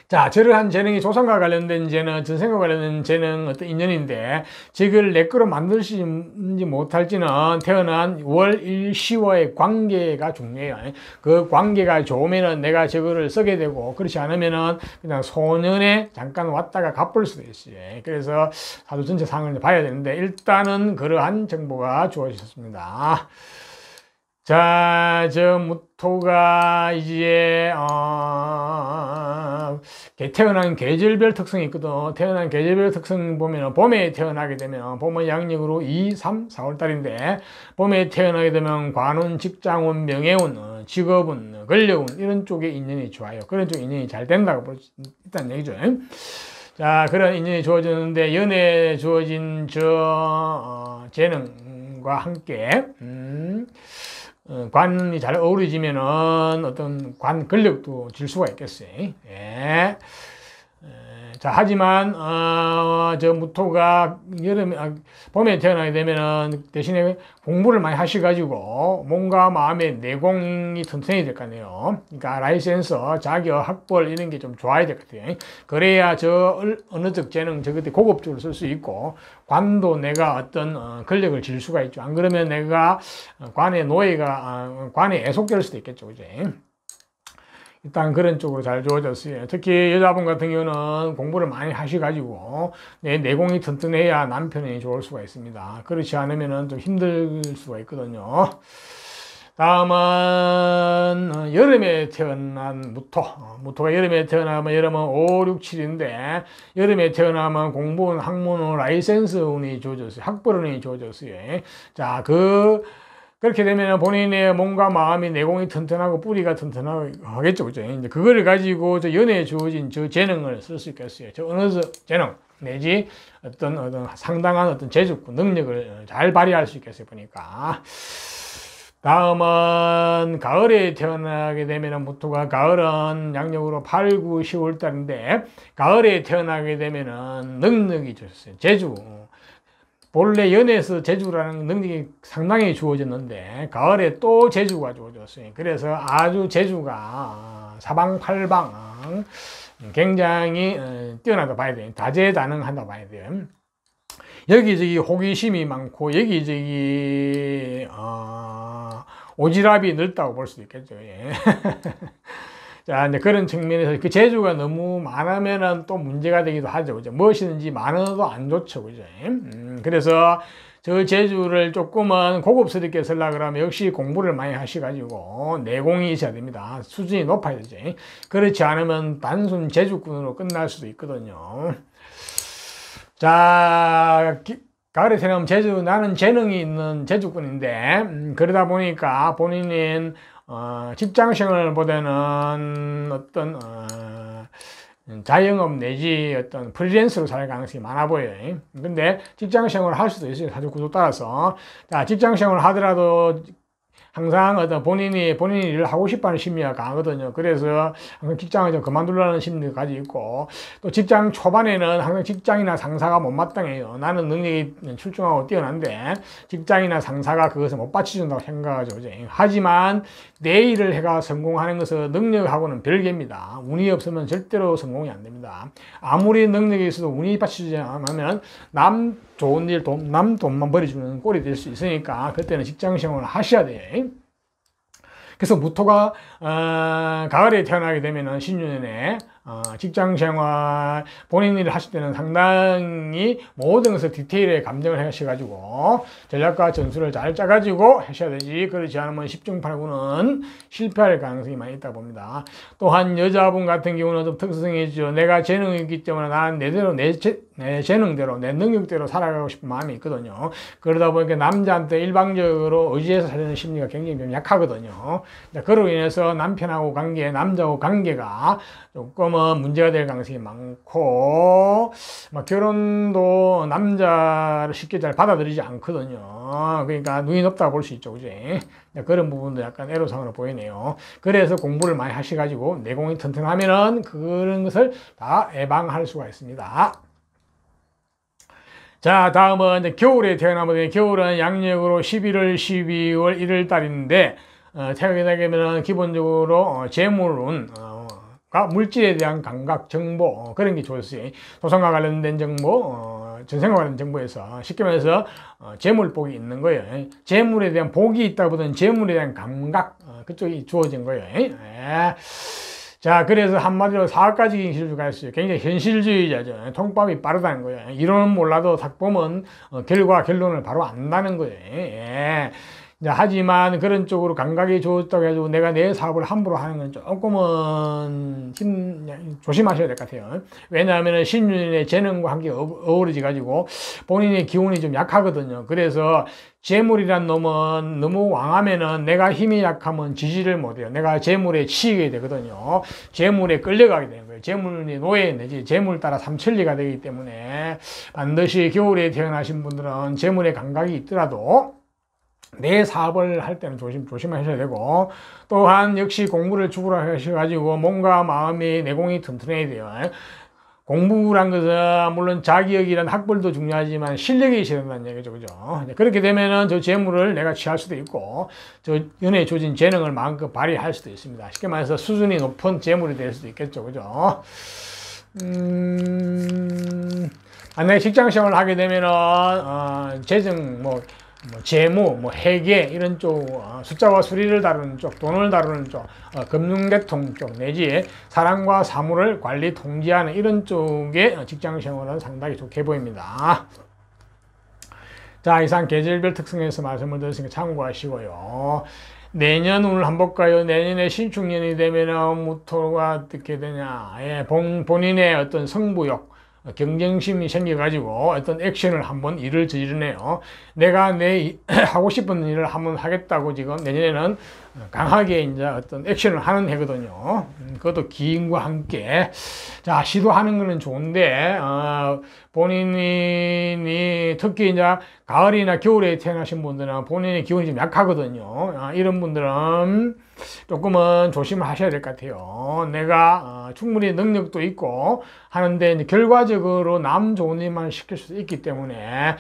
자, 저러한 재능이 조상과 관련된 재능, 전생과 관련된 재능 어떤 인연인데, 저걸 내 거로 만들지 못할지는 태어난 월, 일, 시와의 관계가 중요해요. 그 관계가 좋으면은 내가 저거를 쓰게 되고, 그렇지 않으면은 그냥 소년에 잠깐 왔다가 갚을 수도 있어요. 그래서 사주 전체 상을 봐야 되는데, 일단은 그러한 정보가 주어졌습니다. 자, 저 무토가 이제 태어난 계절별 특성이 있거든. 태어난 계절별 특성 보면 봄에 태어나게 되면 봄은 양력으로 2, 3, 4월 달인데 봄에 태어나게 되면 관운, 직장운, 명예운, 직업운, 권력운 이런 쪽에 인연이 좋아요. 그런 쪽에 인연이 잘 된다고 볼 수 있다는 얘기죠. 자, 그런 인연이 주어졌는데 연애에 주어진 저 재능과 함께 관이 잘 어우러지면은 어떤 관 권력도 질 수가 있겠어요. 예. 자, 하지만 저 무토가 봄에 태어나게 되면은 대신에 공부를 많이 하셔가지고 몸과 마음의 내공이 튼튼해야 될 거 아니에요. 그러니까 라이센스, 자격, 학벌 이런 게 좀 좋아야 될 것 같아요. 그래야 저 언어적 재능 저것들 고급적으로 쓸 수 있고 관도 내가 어떤 권력을 질 수가 있죠. 안 그러면 내가 관의 노예가 관에 애속될 수도 있겠죠, 그죠? 일단 그런 쪽으로 잘 주어졌어요. 특히 여자분 같은 경우는 공부를 많이 하셔가지고 내 내공이 튼튼해야 남편이 좋을 수가 있습니다. 그렇지 않으면 좀 힘들 수가 있거든요. 다음은 여름에 태어난 무토. 무토가 여름에 태어나면 여름은 5, 6, 7인데 여름에 태어나면 공부운, 학문운, 라이센스 운이 주어졌어요. 학벌운이 주어졌어요. 자, 그렇게 되면 본인의 몸과 마음이 내공이 튼튼하고 뿌리가 튼튼하겠죠. 그죠? 이제 그거를 가지고 저 연애에 주어진 저 재능을 쓸 수 있겠어요. 저 언어적 재능 내지 어떤 상당한 어떤 재주권, 능력을 잘 발휘할 수 있겠어요. 보니까. 다음은 가을에 태어나게 되면 무토가 가을은 양력으로 8, 9, 10월 달인데 가을에 태어나게 되면은 능력이 좋았어요. 재주. 본래 연애에서 재주라는 능력이 상당히 주어졌는데 가을에 또 재주가 주어졌어요. 그래서 아주 재주가 사방팔방 굉장히 뛰어나다 봐야 돼요. 다재다능하다 봐야 돼요. 여기저기 호기심이 많고 여기저기 오지랖이 넓다고 볼 수도 있겠죠. 예. 자, 이제 그런 측면에서 그 재주가 너무 많으면은 또 문제가 되기도 하죠. 그죠? 무엇이든지 많아도 안 좋죠. 그죠? 그래서 저 재주를 조금은 고급스럽게 쓰려고 그러면 역시 공부를 많이 하셔가지고 내공이 있어야 됩니다. 수준이 높아야 되죠. 그렇지 않으면 단순 재주꾼으로 끝날 수도 있거든요. 자, 가을에 태어나면 나는 재능이 있는 재주꾼인데, 그러다 보니까 본인은 직장생활보다는 어떤 자영업 내지 어떤 프리랜서로 살 가능성이 많아 보여요. 근데 직장생활을 할 수도 있어요. 사주 구조 따라서. 자, 직장생활을 하더라도 항상 어떤 본인이 일을 하고 싶어하는 심리가 강하거든요. 그래서 항상 직장을 좀 그만두려는 심리가 가지고 있고, 또 직장 초반에는 항상 직장이나 상사가 못마땅해요. 나는 능력이 출중하고 뛰어난데 직장이나 상사가 그것을 못 받쳐준다고 생각하죠. 하지만 내 일을 해가 성공하는 것은 능력하고는 별개입니다. 운이 없으면 절대로 성공이 안 됩니다. 아무리 능력이 있어도 운이 받쳐주지 않으면 남 좋은 일, 남 돈만 벌어주는 꼴이 될 수 있으니까 그때는 직장 생활을 하셔야 돼요. 그래서 무토가 가을에 태어나게 되면은 신유년에 직장생활 본인 일을 하실 때는 상당히 모든 것을 디테일에 감정을 하셔가지고 전략과 전술을 잘 짜가지고 하셔야 되지. 그렇지 않으면 10중8구는 실패할 가능성이 많이 있다 봅니다. 또한 여자분 같은 경우는 좀 특성이 있죠. 내가 재능이 있기 때문에 나는 내대로 내 재능대로 내 능력대로 살아가고 싶은 마음이 있거든요. 그러다 보니까 남자한테 일방적으로 의지해서 살려는 심리가 굉장히 좀 약하거든요. 그로 인해서 남편하고 남자하고 관계가 조금은 문제가 될 가능성이 많고, 결혼도 남자를 쉽게 잘 받아들이지 않거든요. 그러니까 눈이 높다고 볼 수 있죠. 그지? 그런 부분도 약간 애로사항으로 보이네요. 그래서 공부를 많이 하셔가지고 내공이 튼튼하면은 그런 것을 다 예방할 수가 있습니다. 자, 다음은 이제 겨울에 태어나면 겨울은 양력으로 11월, 12월, 1월 달인데 태어나게 되면 기본적으로 재물운 감각과 물질에 대한 감각, 정보 그런 게 주어졌어요. 도성과 관련된 정보, 전생과 관련된 정보에서 쉽게 말해서 재물복이 있는 거예요. 재물에 대한 복이 있다보다는 재물에 대한 감각 그쪽이 주어진 거예요. 자, 그래서 한마디로 사학가적인 기술주가 있어요. 굉장히 현실주의자죠. 통밥이 빠르다는 거예요. 이론은 몰라도 딱 보면 결론을 바로 안다는 거예요. 하지만 그런 쪽으로 감각이 좋았다고 해가지고 내가 내 사업을 함부로 하는 건 조금은 조심하셔야 될 것 같아요. 왜냐하면 신유인의 재능과 함께 어우러져 가지고 본인의 기운이 좀 약하거든요. 그래서 재물이란 놈은 너무 왕하면은 내가 힘이 약하면 지지를 못해요. 내가 재물에 치이게 되거든요. 재물에 끌려가게 되는 거예요. 재물이 노예 내지 재물 따라 삼천리가 되기 때문에 반드시 겨울에 태어나신 분들은 재물의 감각이 있더라도 내 사업을 할 때는 조심하셔야 되고, 또한 역시 공부를 주구로 하셔가지고 몸과 마음이 내공이 튼튼해야 돼요. 공부란 것은 물론 자기력이란 학벌도 중요하지만 실력이 있어야 된다는 얘기죠. 그죠? 그렇게 되면은 저 재물을 내가 취할 수도 있고, 저 은혜에 주어진 재능을 마음껏 발휘할 수도 있습니다. 쉽게 말해서 수준이 높은 재물이 될 수도 있겠죠. 그죠? 만약에 직장 생활을 하게 되면은, 재정, 재무, 회계 이런 쪽 숫자와 수리를 다루는 쪽, 돈을 다루는 쪽, 금융계통 쪽 내지 사람과 사물을 관리 통제하는 이런 쪽의 직장생활은 상당히 좋게 보입니다. 자, 이상 계절별 특성에서 말씀을 드렸으니까 참고하시고요. 내년 운을 한번 볼까요? 내년에 신축년이 되면 무토가 어떻게 되냐? 본인의 어떤 승부욕, 경쟁심이 생겨가지고 어떤 액션을 한번 일을 저지르네요. 내가 내 하고 싶은 일을 한번 하겠다고 지금 내년에는 강하게 이제 어떤 액션을 하는 해거든요. 그것도 기인과 함께. 자, 시도하는 거는 좋은데, 본인이 특히 이제 가을이나 겨울에 태어나신 분들은 본인의 기운이 좀 약하거든요. 이런 분들은 조금은 조심을 하셔야 될 것 같아요. 내가 충분히 능력도 있고 하는데 이제 결과적으로 남 좋은 일만 시킬 수 있기 때문에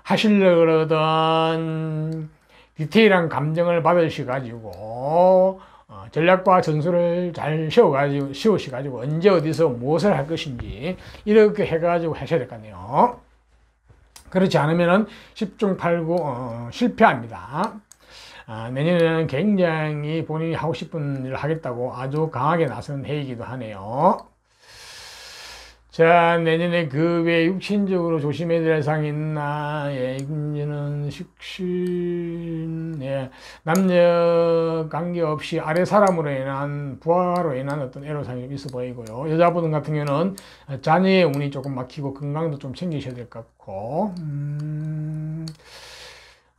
하시려고 그러던 디테일한 감정을 받으셔가지고 전략과 전술을 잘 세우셔가지고 언제 어디서 무엇을 할 것인지 이렇게 해가지고 하셔야 될 것 같네요. 그렇지 않으면은 10중 8구 실패합니다. 내년에는 굉장히 본인이 하고 싶은 일을 하겠다고 아주 강하게 나서는 해이기도 하네요. 자, 내년에 그 외 육신적으로 조심해야 될 사항이 있나? 이제는 식신, 남녀 관계없이 아래 사람으로 인한, 부하로 인한 어떤 애로사항이 있어 보이고요. 여자분 같은 경우는 자녀의 운이 조금 막히고 건강도 좀 챙기셔야 될 것 같고,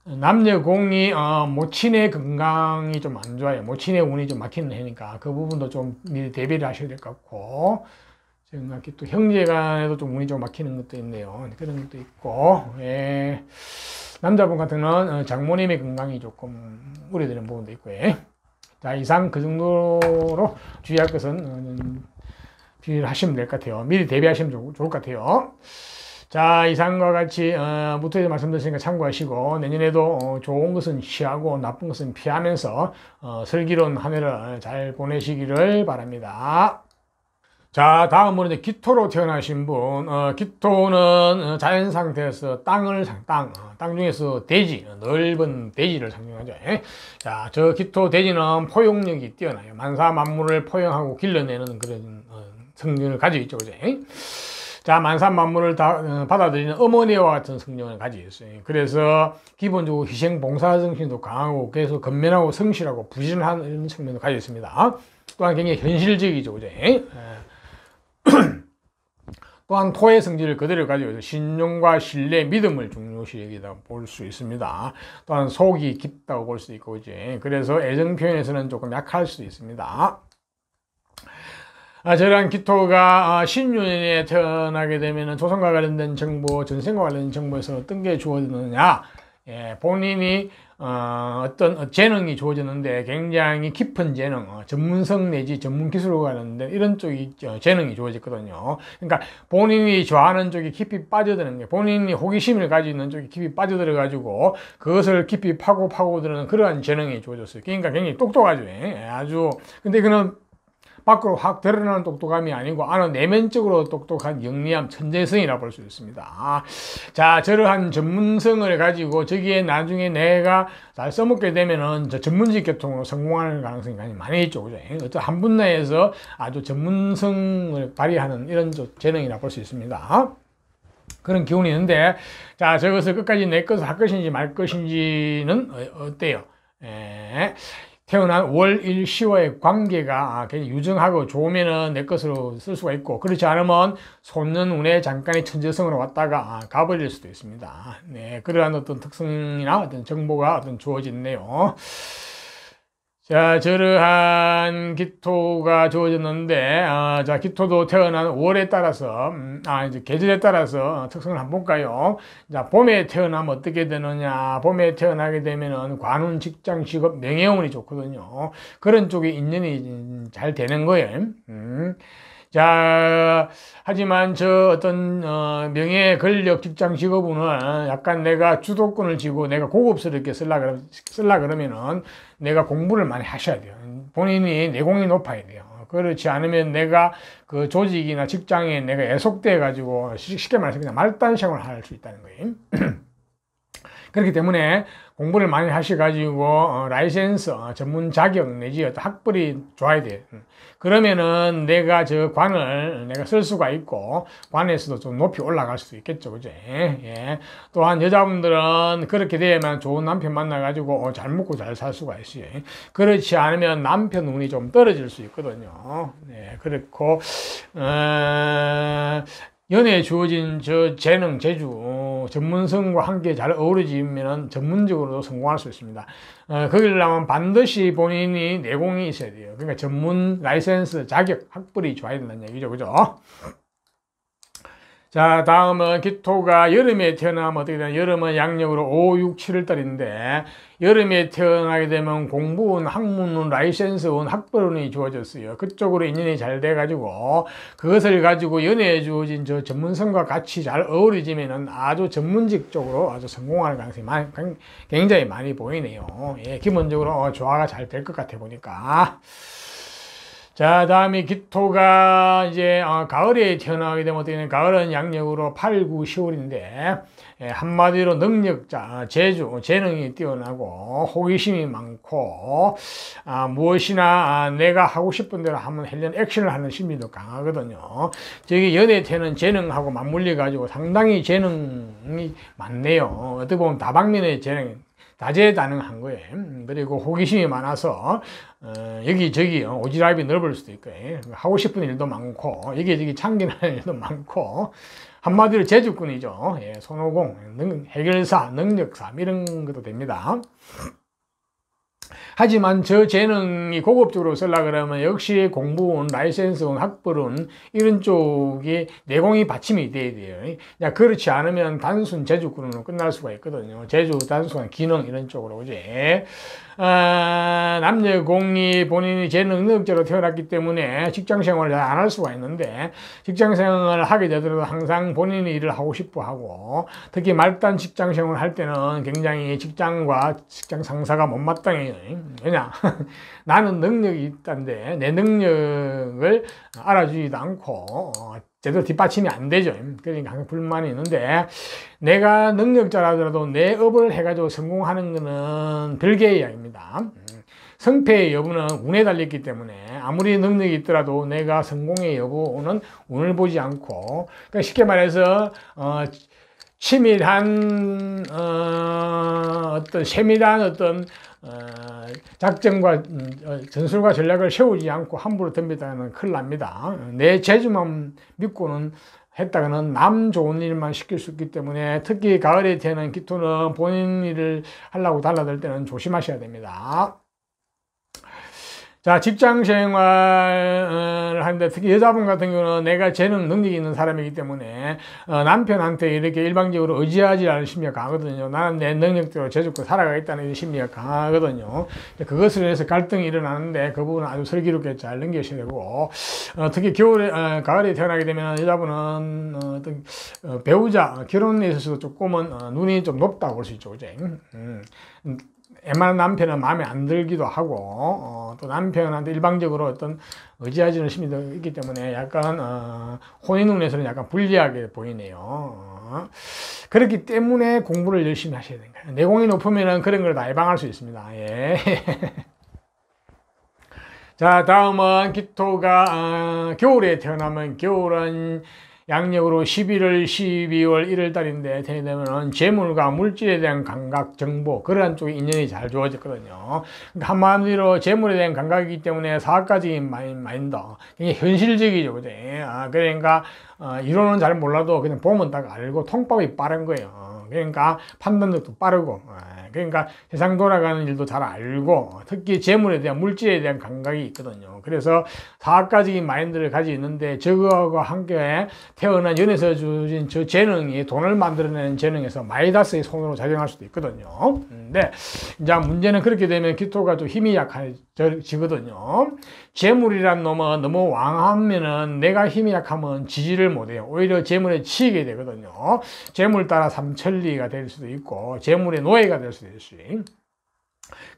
남녀 공이 모친의 건강이 좀 안 좋아요. 모친의 운이 좀 막히는 해니까 그 부분도 좀 미리 대비를 하셔야 될 것 같고, 지금 또 형제간에도 좀 운이 좀 막히는 것도 있네요. 그런 것도 있고, 남자분 같은 경우는 장모님의 건강이 조금 우려되는 부분도 있고요. 자, 이상 그 정도로 주의할 것은 주의를 하시면 될 것 같아요. 미리 대비하시면 좋을 것 같아요. 자, 이상과 같이 무토에서 말씀드렸으니까 참고하시고 내년에도 좋은 것은 취하고 나쁜 것은 피하면서 슬기로운 한 해를 잘 보내시기를 바랍니다. 자, 다음으로 이제 기토로 태어나신 분, 기토는 자연 상태에서 땅 중에서 대지, 넓은 대지를 상징하죠. 자, 저 기토 대지는 포용력이 뛰어나요. 만사 만물을 포용하고 길러내는 그런 성격을 가지고 있죠, 그죠? 자, 만사 만물을 다 받아들이는 어머니와 같은 성격을 가지고 있어요. 그래서 기본적으로 희생 봉사 정신도 강하고, 그래서 건면하고 성실하고 부지런한 이런 측면도 가지고 있습니다. 또한 굉장히 현실적이죠, 그죠? 또한 토의 성질을 그대로 가지고 있어서 신용과 신뢰, 믿음을 중요시 여기다 볼 수 있습니다. 또한 속이 깊다고 볼 수 있고, 이제 그래서 애정 표현에서는 조금 약할 수도 있습니다. 저런 기토가 신유년에 태어나게 되면 조선과 관련된 정보, 전생과 관련된 정보에서 어떤 게 주어지느냐? 본인이 어떤 재능이 주어졌는데 굉장히 깊은 재능, 전문성 내지 전문 기술과 관련된 이런 쪽이 재능이 주어졌거든요. 그러니까 본인이 좋아하는 쪽이 깊이 빠져드는 게, 본인이 호기심을 가지고 있는 쪽이 깊이 빠져들어 가지고 그것을 깊이 파고드는 그러한 재능이 주어졌어요. 그러니까 굉장히 똑똑하죠. 아주. 근데 그는 밖으로 확 드러나는 똑똑함이 아니고 안은 내면적으로 똑똑한 영리함, 천재성이라 볼 수 있습니다. 자, 저러한 전문성을 가지고 저기에 나중에 내가 잘 써먹게 되면은 저 전문직 계통으로 성공하는 가능성이 많이 있죠. 그죠? 어떤 한 분야에서 아주 전문성을 발휘하는 이런 재능이라 볼 수 있습니다. 그런 기운이 있는데, 자, 저것을 끝까지 내 것을 할 것인지 말 것인지는 어때요? 태어난 월, 일, 시와의 관계가 굉장히 유정하고 좋으면은 내 것으로 쓸 수가 있고, 그렇지 않으면 손는 운에 잠깐의 천재성으로 왔다가 가버릴 수도 있습니다. 네, 그러한 어떤 특성이나 어떤 정보가 어떤 주어졌네요. 자, 저러한 기토가 주어졌는데, 자, 기토도 태어난 월에 따라서, 이제 계절에 따라서 특성을 한번 볼까요? 자, 봄에 태어나면 어떻게 되느냐? 봄에 태어나게 되면은 관운, 직장, 직업, 명예운이 좋거든요. 그런 쪽에 인연이 잘 되는 거예요. 자, 하지만 저 어떤 명예, 권력, 직장, 직업운은 약간 내가 주도권을 쥐고 내가 고급스럽게 쓰려 그러면은 내가 공부를 많이 하셔야 돼요. 본인이 내공이 높아야 돼요. 그렇지 않으면 내가 그 조직이나 직장에 내가 애속돼 가지고 쉽게 말해서 그냥 말단 생활을 할 수 있다는 거예요. 그렇기 때문에 공부를 많이 하셔가지고 라이센스, 전문 자격 내지 어떤 학벌이 좋아야 돼요. 그러면은 내가 저 관을 내가 쓸 수가 있고 관에서도 좀 높이 올라갈 수도 있겠죠, 그죠? 예. 또한 여자분들은 그렇게 되면 좋은 남편 만나가지고 잘 먹고 잘 살 수가 있어요. 그렇지 않으면 남편 운이 좀 떨어질 수 있거든요. 네, 그렇고 연애에 주어진 저 재능, 재주, 전문성과 함께 잘 어우러지면 전문적으로도 성공할 수 있습니다. 거기려면 반드시 본인이 내공이 있어야 돼요. 그러니까 전문 라이센스, 자격, 학벌이 좋아야 된다는 얘기죠. 그죠? 자, 다음은 기토가 여름에 태어나면 어떻게 되냐? 여름은 양력으로 5, 6, 7월 달인데 여름에 태어나게 되면 공부운, 학문운, 라이센스운, 학벌운이 주어졌어요. 그쪽으로 인연이 잘 돼가지고 그것을 가지고 연애에 주어진 저 전문성과 같이 잘 어우러지면은 아주 전문직 쪽으로 아주 성공하는 가능성이 굉장히 많이 보이네요. 예, 기본적으로 조화가 잘 될 것 같아 보니까. 자, 다음에 기토가 이제 가을에 태어나게 되면 어떻게 되냐? 가을은 양력으로 8, 9, 10월인데 한마디로 능력자, 재주, 재능이 뛰어나고 호기심이 많고 무엇이나 내가 하고 싶은 대로 한번 하려는 액션을 하는 심리도 강하거든요. 저기 연애 때는 재능하고 맞물려 가지고 상당히 재능이 많네요. 어떻게 보면 다방면의 재능, 다재다능한 거예요. 그리고 호기심이 많아서 여기저기 오지랖이 넓을 수도 있고 하고 싶은 일도 많고 여기저기 참견하는 일도 많고 한마디로 재주꾼이죠. 예, 손오공, 해결사, 능력사 이런 것도 됩니다. 하지만 저 재능이 고급적으로 쓰려고 그러면 역시 공부운, 라이센스운, 학벌운 이런 쪽이 내공이 받침이 돼야 돼요. 그렇지 않으면 단순 재주꾼으로 끝날 수가 있거든요. 재주, 단순한 기능 이런 쪽으로 그지. 남녀공이 본인이 제 능력자로 태어났기 때문에 직장 생활을 잘 안 할 수가 있는데 직장 생활을 하게 되더라도 항상 본인이 일을 하고 싶어 하고 특히 말단 직장 생활을 할 때는 굉장히 직장과 직장 상사가 못마땅해요. 왜냐? 나는 능력이 있다는데 내 능력을 알아주지도 않고 제대로 뒷받침이 안 되죠. 그러니까 항상 불만이 있는데 내가 능력자라더라도 내 업을 해가지고 성공하는 것은 별개의 이야기입니다. 성패의 여부는 운에 달렸기 때문에 아무리 능력이 있더라도 내가 성공의 여부는 운을 보지 않고 그러니까 쉽게 말해서 치밀한 어떤 세밀한 어떤 작전과 전술과 전략을 세우지 않고 함부로 덤비다가는 큰일 납니다. 내 재주만 믿고는 했다가는 남 좋은 일만 시킬 수 있기 때문에 특히 가을에 태어난 기토는 본인 일을 하려고 달라들 때는 조심하셔야 됩니다. 자, 직장 생활을 하는데 특히 여자분 같은 경우는 내가 재능, 능력이 있는 사람이기 때문에 남편한테 이렇게 일방적으로 의지하지 않을 심리가 강하거든요. 나는 내 능력대로 재주껏 살아가겠다는 심리가 강하거든요. 그것을 위해서 갈등이 일어나는데 그 부분은 아주 슬기롭게 잘 넘기셔야 되고 특히 가을에 태어나게 되면 여자분은 어떤 배우자, 결혼에 있어서도 조금은 눈이 좀 높다고 볼 수 있죠. 그죠? 웬만한 남편은 마음에 안 들기도 하고, 또 남편한테 일방적으로 어떤 의지하지는 심리도 있기 때문에 약간, 혼인운에서는 약간 불리하게 보이네요. 그렇기 때문에 공부를 열심히 하셔야 됩니다. 내공이 높으면은 그런 걸 다 예방할 수 있습니다. 예. 자, 다음은 기토가 겨울에 태어나면 겨울은 양력으로 11월, 12월, 1월 달인데 되면은 재물과 물질에 대한 감각, 정보 그러한 쪽에 인연이 잘 주어졌거든요. 그러니까 한마디로 재물에 대한 감각이기 때문에 사학가적인 마인드, 굉장히 현실적이죠, 그죠? 그러니까 이론은 잘 몰라도 그냥 보면 딱 알고 통법이 빠른 거예요. 그러니까 판단력도 빠르고. 그러니까 세상 돌아가는 일도 잘 알고 특히 재물에 대한 물질에 대한 감각이 있거든요. 그래서 사학가적인 마인드를 가지고 있는데 저거하고 함께 태어난 연에서 주신 저 재능이 돈을 만들어내는 재능에서 마이다스의 손으로 작용할 수도 있거든요. 근데 이제 문제는 그렇게 되면 기토가 좀 힘이 약해지거든요. 재물이란 놈은 너무 왕하면은 내가 힘이 약하면 지지를 못해요. 오히려 재물에 치이게 되거든요. 재물 따라 삼천리가 될 수도 있고 재물의 노예가 될 수도 있어요.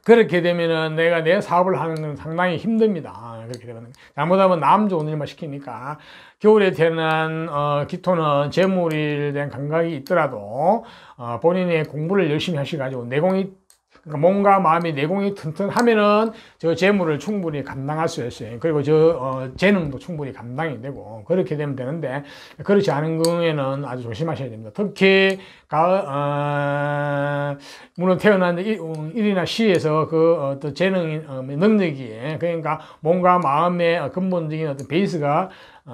그렇게 되면은 내가 내 사업을 하는 건 상당히 힘듭니다. 그렇게 되면 잘못하면 남 좋은 일만 시키니까 겨울에 태어난 기토는 재물에 대한 감각이 있더라도 본인의 공부를 열심히 하셔가지고 내공이 그러니까 몸과 마음이 내공이 튼튼하면은 저 재물을 충분히 감당할 수 있어요. 그리고 저 재능도 충분히 감당이 되고 그렇게 되면 되는데 그렇지 않은 경우에는 아주 조심하셔야 됩니다. 특히 물론 태어난 일이나 시에서 그 어떤 재능 능력이 그러니까 몸과 마음의 근본적인 어떤 베이스가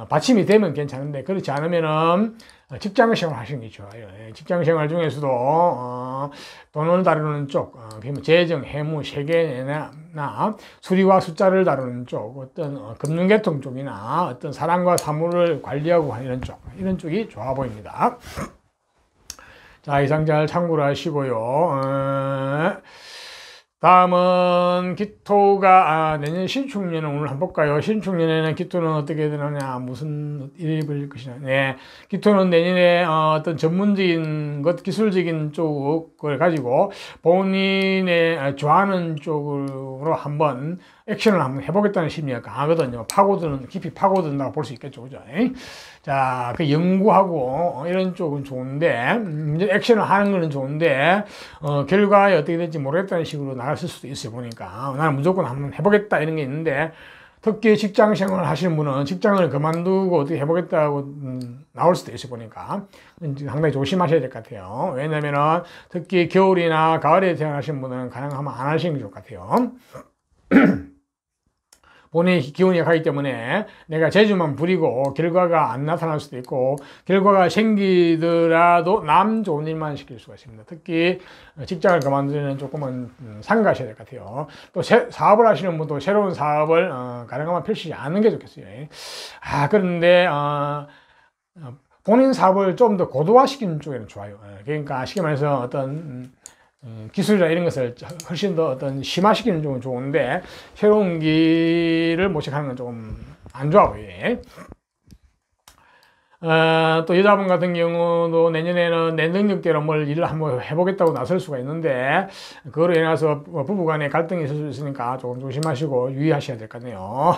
받침이 되면 괜찮은데 그렇지 않으면은 직장 생활 하시는 게 좋아요. 직장 생활 중에서도 돈을 다루는 쪽, 재정, 해무, 세계나 수리와 숫자를 다루는 쪽, 어떤 금융계통 쪽이나 어떤 사람과 사물을 관리하고 하는 이런 쪽이 좋아 보입니다. 자, 이상 잘 참고를 하시고요. 다음은 기토가 내년 신축년은 오늘 한번 볼까요? 신축년에는 기토는 어떻게 되느냐, 무슨 일이 벌릴 것이냐. 네, 기토는 내년에 어떤 전문적인 것, 기술적인 쪽을 가지고 본인의 좋아하는 쪽으로 한번 액션을 한번 해보겠다는 심리가 강하거든요. 깊이 파고든다고 볼 수 있겠죠, 그죠? 자, 그 연구하고 이런 쪽은 좋은데 이제 액션을 하는 거는 좋은데 결과에 어떻게 될지 모르겠다는 식으로 나갔을 수도 있어요. 보니까 나는 무조건 한번 해보겠다 이런 게 있는데 특히 직장 생활을 하시는 분은 직장을 그만두고 어떻게 해보겠다고 나올 수도 있어요. 보니까 상당히 조심하셔야 될 것 같아요. 왜냐면은 특히 겨울이나 가을에 태어나신 분은 가능하면 안 하시는 게 좋을 것 같아요. 본인의 기운이 약하기 때문에 내가 재주만 부리고 결과가 안 나타날 수도 있고 결과가 생기더라도 남 좋은 일만 시킬 수가 있습니다. 특히 직장을 그만두는 조금은 삼가셔야 될 것 같아요. 또 사업을 하시는 분도 새로운 사업을 가능하면 펼치지 않는 게 좋겠어요. 그런데 본인 사업을 좀 더 고도화시키는 쪽에는 좋아요. 그러니까 쉽게 말해서 어떤 기술이나 이런 것을 훨씬 더 어떤 심화시키는 쪽은 좋은데 새로운 길을 모색하는 건 조금 안 좋아 보여요. 또 여자분 같은 경우도 내년에는 내 능력대로 뭘 일을 한번 해보겠다고 나설 수가 있는데 그거로 인해서 부부간에 갈등이 있을 수 있으니까 조금 조심하시고 유의하셔야 될 것 같네요.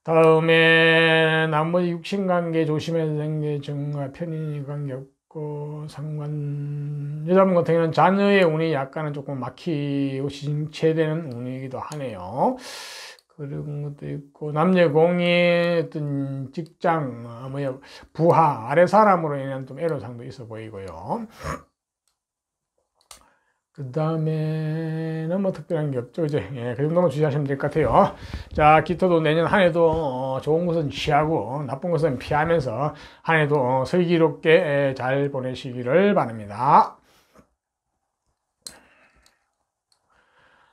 다음에 나머지 육신관계 조심해야 되는 게 정과 편인이 관계없고 상관 여자분 같은 경우는 자녀의 운이 약간은 조금 막히고 지체되는 운이기도 하네요. 그런 것도 있고 남녀공의 어떤 직장 부하 아래 사람으로 인한 좀 애로사항도 있어 보이고요. 그 다음에는 뭐 특별한 게 없죠. 이제 그 정도만 주의하시면 될 것 같아요. 자, 기토도 내년 한 해도 좋은 것은 취하고 나쁜 것은 피하면서 한 해도 슬기롭게 잘 보내시기를 바랍니다.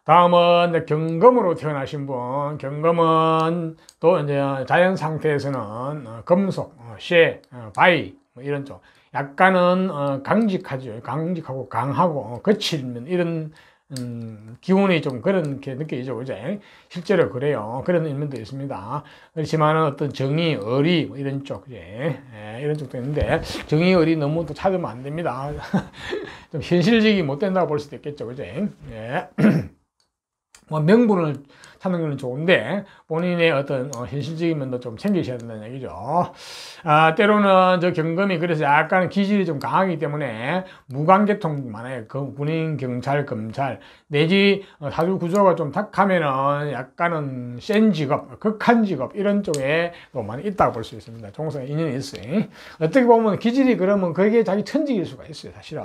다음은 경금으로 태어나신 분, 경금은 또 이제 자연 상태에서는 금속, 쇠, 바위 뭐 이런 쪽. 약간은 강직하죠. 강직하고 강하고 거칠면 이런 기운이 좀 그렇게 느껴지죠. 그죠? 실제로 그래요. 그런 일면도 있습니다. 그렇지만 어떤 정의, 의리, 뭐 이런 쪽, 그제? 이런 쪽도 있는데, 정의, 의리 너무 또 찾으면 안 됩니다. 좀 현실적이 못 된다고 볼 수도 있겠죠. 그죠? 예. 뭐 명분을 찾는 건 좋은데 본인의 어떤 현실적인 면도 좀 챙기셔야 된다는 얘기죠. 때로는 저 경금이 그래서 약간 기질이 좀 강하기 때문에 무관계통 많아요. 그 군인, 경찰, 검찰 내지 사주 구조가 좀 탁하면은 약간은 센 직업, 극한 직업 이런 쪽에 또 많이 있다고 볼 수 있습니다. 종사에 인연이 있어요. 어떻게 보면 기질이 그러면 그게 자기 천직일 수가 있어요. 사실은.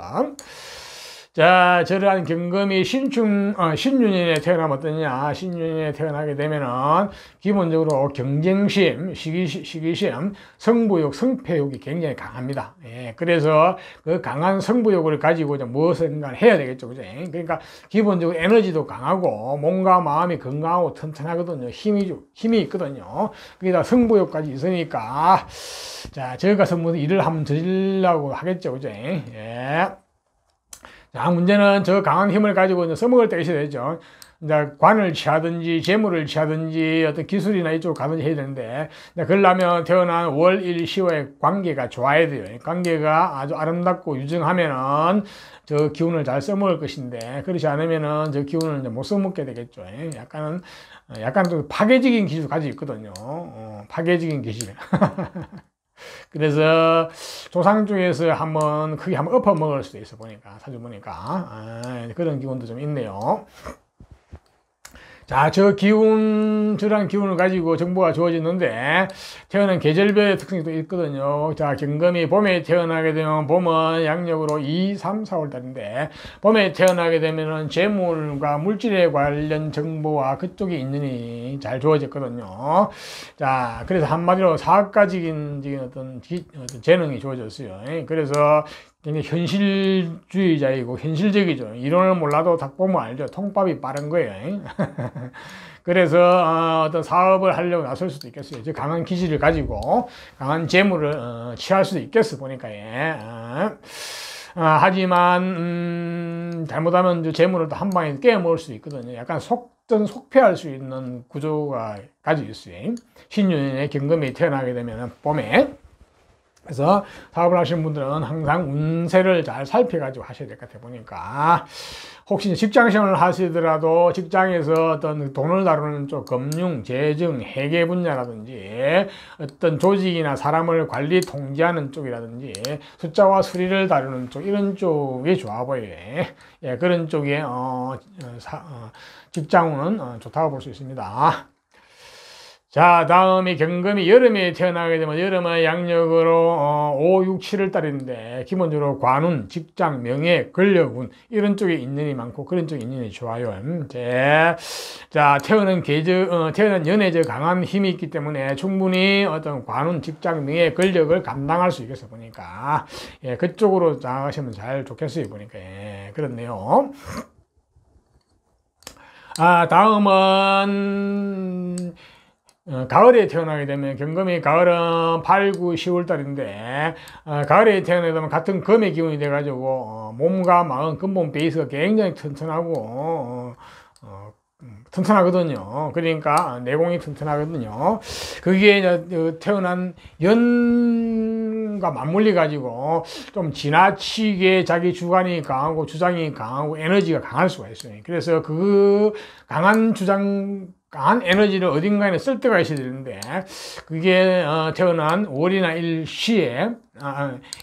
자, 저러한 경금이 신윤년에 태어나면 어떠냐? 신윤년에 태어나게 되면은 기본적으로 경쟁심, 시기심, 승부욕, 성패욕이 굉장히 강합니다. 예, 그래서 그 강한 승부욕을 가지고 무엇인가 해야 되겠죠, 그죠? 그러니까 기본적으로 에너지도 강하고 몸과 마음이 건강하고 튼튼하거든요. 힘이 있거든요. 거기다 승부욕까지 있으니까 자, 저기 가서 뭐 일을 한번 저지르려고 하겠죠, 그죠? 예. 자, 문제는 저 강한 힘을 가지고 이제 써먹을 때가 있어야 되죠. 이제 관을 취하든지 재물을 취하든지 어떤 기술이나 이쪽으로 가든지 해야 되는데, 그러려면 태어난 월, 일, 시와의 관계가 좋아야 돼요. 관계가 아주 아름답고 유정하면은 저 기운을 잘 써먹을 것인데, 그렇지 않으면은 저 기운을 이제 못 써먹게 되겠죠. 약간 또 파괴적인 기질을 가지고 있거든요. 파괴적인 기질. 그래서 조상 중에서 크게 한번 엎어 먹을 수도 있어 보니까 사주 보니까 그런 기운도 좀 있네요. 자, 저런 기운을 가지고 정보가 주어지는데, 태어난 계절별의 특성이 또 있거든요. 자, 경금이 봄에 태어나게 되면, 봄은 양력으로 2, 3, 4월 달인데, 봄에 태어나게 되면은 재물과 물질에 관련 정보와 그쪽에 인연이 잘 주어졌거든요. 자, 그래서 한마디로 사학가적인 어떤 재능이 주어졌어요. 그래서 굉장히 현실주의자이고 현실적이죠. 이론을 몰라도 딱 보면 알죠. 통밥이 빠른 거예요. 그래서 어떤 사업을 하려고 나설 수도 있겠어요. 즉 강한 기질을 가지고 강한 재물을 취할 수도 있겠어 보니까. 하지만 잘못하면 재물을 또 한 방에 깨먹을 수도 있거든요. 약간 속패할 수 있는 구조가 가지고 있어요. 신윤의 경금이 태어나게 되면 봄에. 그래서 사업을 하시는 분들은 항상 운세를 잘 살펴가지고 하셔야 될 것 같아 보니까, 혹시 직장 생활을 하시더라도 직장에서 어떤 돈을 다루는 쪽, 금융, 재정, 회계 분야라든지 어떤 조직이나 사람을 관리 통제하는 쪽이라든지 숫자와 수리를 다루는 쪽, 이런 쪽이 좋아 보여요. 예, 그런 쪽에 직장운은 좋다고 볼 수 있습니다. 자, 다음이 경금이 여름에 태어나게 되면, 여름은 양력으로 5, 6, 7월 달인데 기본적으로 관운, 직장, 명예, 권력운 이런 쪽에 인연이 많고 그런 쪽에 인연이 좋아요. 자, 태어난 연애적 강한 힘이 있기 때문에 충분히 어떤 관운, 직장, 명예, 권력을 감당할 수 있겠어 보니까, 예, 그쪽으로 나가시면 잘 좋겠어요 보니까. 예, 그렇네요. 다음은 가을에 태어나게 되면, 경금이 가을은 8, 9, 10월 달인데, 가을에 태어나게 되면 같은 금의 기운이 돼가지고 몸과 마음 근본 베이스가 굉장히 튼튼하고 튼튼하거든요. 그러니까 내공이 튼튼하거든요. 그게 이제 태어난 연과 맞물려 가지고 좀 지나치게 자기 주관이 강하고 주장이 강하고 에너지가 강할 수가 있어요. 그래서 그 강한 에너지를 어딘가에 쓸 때가 있어야 되는데, 그게 태어난 월이나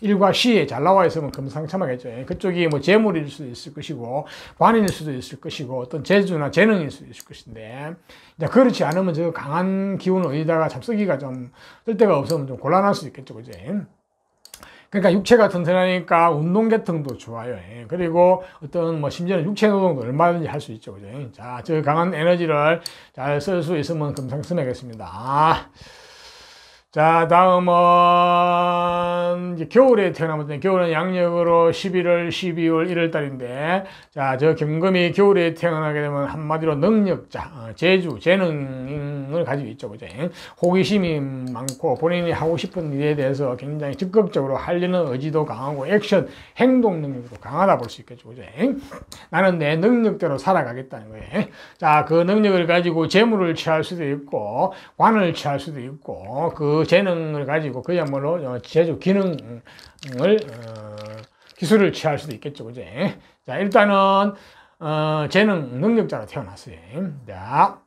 일과 시에 잘 나와 있으면 금상첨화겠죠. 그쪽이 뭐 재물일 수도 있을 것이고 관일 수도 있을 것이고 어떤 재주나 재능일 수도 있을 것인데, 그렇지 않으면 저 강한 기운을 어디다가 참 쓰기가 좀 쓸 데가 없으면 좀 곤란할 수 있겠죠. 그죠? 그러니까 육체가 튼튼하니까 운동 계통도 좋아요. 그리고 어떤 심지어는 육체 노동도 얼마든지 할 수 있죠. 그죠? 자, 저 강한 에너지를 잘 쓸 수 있으면 금상첨화겠습니다. 자, 다음은 이제 겨울에 태어나면 겨울은 양력으로 11월, 12월, 1월 달인데, 자, 저 경금이 겨울에 태어나게 되면 한마디로 능력자, 재주, 재능을 가지고 있죠. 그죠? 호기심이 많고 본인이 하고 싶은 일에 대해서 굉장히 적극적으로 하려는 의지도 강하고 액션, 행동 능력도 강하다 볼 수 있겠죠. 그죠? 나는 내 능력대로 살아가겠다는 거예요. 자, 그 능력을 가지고 재물을 취할 수도 있고, 관을 취할 수도 있고, 그 재능을 가지고 그야말로 제조 기능을 기술을 취할 수도 있겠죠. 그죠? 자, 일단은 재능 능력자로 태어났어요. 자,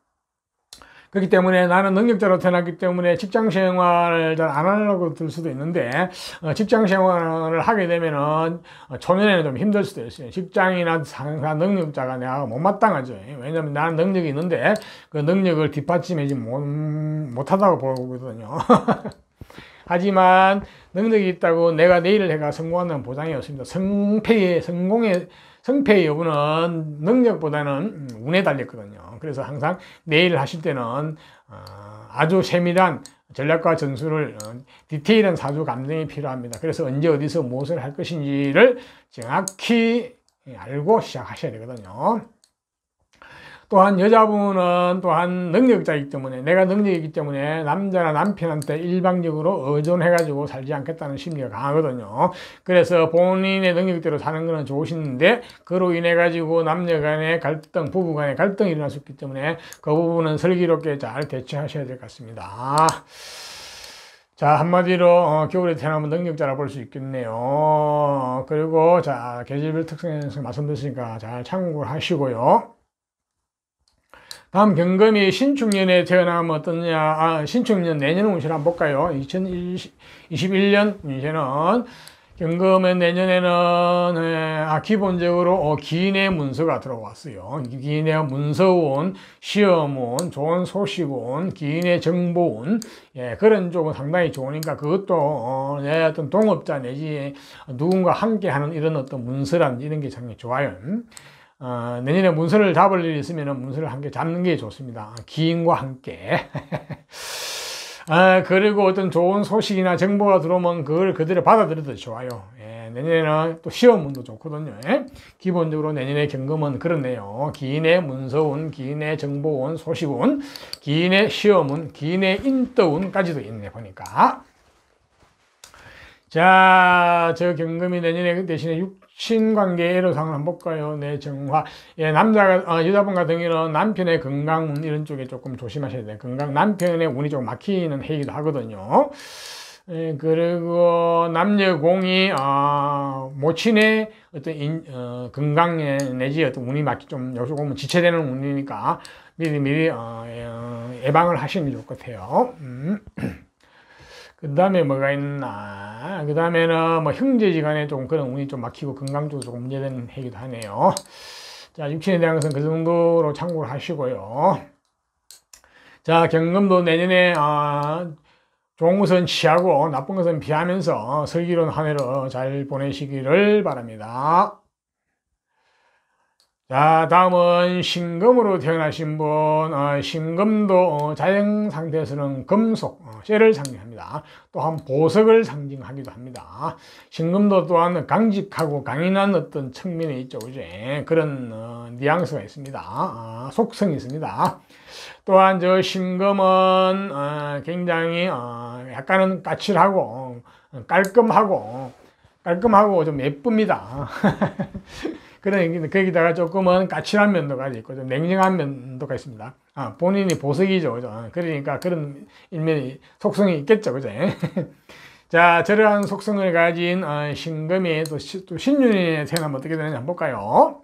그렇기 때문에 나는 능력자로 태어났기 때문에 직장 생활을 잘 안 하려고 들 수도 있는데, 직장 생활을 하게 되면은 초년에는 좀 힘들 수도 있어요. 직장이나 상사 능력자가 내가 못마땅하죠. 왜냐면 나는 능력이 있는데 그 능력을 뒷받침하지 못하다고 보거든요. 하지만 능력이 있다고 내가 내 일을 해가 성공하는 보장이 없습니다. 성패의 여부는 능력보다는 운에 달렸거든요. 그래서 항상 내 일을 하실 때는 아주 세밀한 전략과 전술을, 디테일한 사주 감정이 필요합니다. 그래서 언제 어디서 무엇을 할 것인지를 정확히 알고 시작하셔야 되거든요. 또한 여자분은 또한 능력자이기 때문에, 내가 능력이기 때문에 남자나 남편한테 일방적으로 의존해가지고 살지 않겠다는 심리가 강하거든요. 그래서 본인의 능력대로 사는 것은 좋으신데, 그로 인해가지고 남녀 간의 갈등, 부부 간의 갈등이 일어날 수 있기 때문에 그 부분은 슬기롭게 잘 대처하셔야 될 것 같습니다. 자, 한마디로 겨울에 태어나면 능력자라 볼 수 있겠네요. 그리고 자, 계절별 특성에서 말씀드렸으니까 잘 참고를 하시고요. 다음 경금이 신축년에 태어나면 어떠냐. 신축년 내년 운세를 한번 볼까요? 2021년 운세는 경금은 내년에는 기본적으로 기인의 문서가 들어왔어요. 기인의 문서운, 시험운, 좋은 소식운, 기인의 정보운, 그런 쪽은 상당히 좋으니까 그것도 내 어떤 동업자 내지 누군가 함께하는 이런 어떤 문서란 이런 게 상당히 좋아요. 내년에 문서를 잡을 일이 있으면 문서를 함께 잡는 게 좋습니다. 기인과 함께. 그리고 어떤 좋은 소식이나 정보가 들어오면 그걸 그대로 받아들여도 좋아요. 내년에는 또 시험운도 좋거든요. 기본적으로 내년에 경금은 그렇네요. 기인의 문서운, 기인의 정보운, 소식운, 기인의 시험운, 기인의 인덕운까지도 있네, 보니까. 자, 저 경금이 내년에 대신에 육친관계 애로상을 한번 볼까요? 네, 정화. 여자분 같은 경우는 남편의 건강 이런 쪽에 조금 조심하셔야 돼요. 남편의 운이 좀 막히는 해이기도 하거든요. 그리고 남녀 공이, 모친의 어떤 건강에 내지 어떤 운이 좀 여기서 보면 지체되는 운이니까 미리 예방을 하시는 게 좋을 것 같아요. 그 다음에 뭐가 있나? 그 다음에는 뭐 형제지간에 좀 그런 운이 좀 막히고 건강 쪽으로 조금 문제되는 해기도 하네요. 자, 육친에 대한 것은 그 정도로 참고를 하시고요. 자, 경금도 내년에 좋은 것은 취하고 나쁜 것은 피하면서 슬기로운 한 해를 잘 보내시기를 바랍니다. 자, 다음은 신금으로 태어나신 분, 신금도 자연 상태에서는 금속, 쇠를 상징합니다. 또한 보석을 상징하기도 합니다. 신금도 또한 강직하고 강인한 어떤 측면이 있죠. 그죠? 그런 뉘앙스가 있습니다. 속성이 있습니다. 또한 저 신금은 굉장히 약간은 까칠하고 깔끔하고 좀 예쁩니다. 거기다가 조금은 까칠한 면도가 있고 좀 냉정한 면도가 있습니다. 본인이 보석이죠. 그죠? 그러니까 그런 일면이 속성이 있겠죠. 그죠? 자, 저러한 속성을 가진 신금이 또 신윤에 태어나면 어떻게 되는지 한번 볼까요?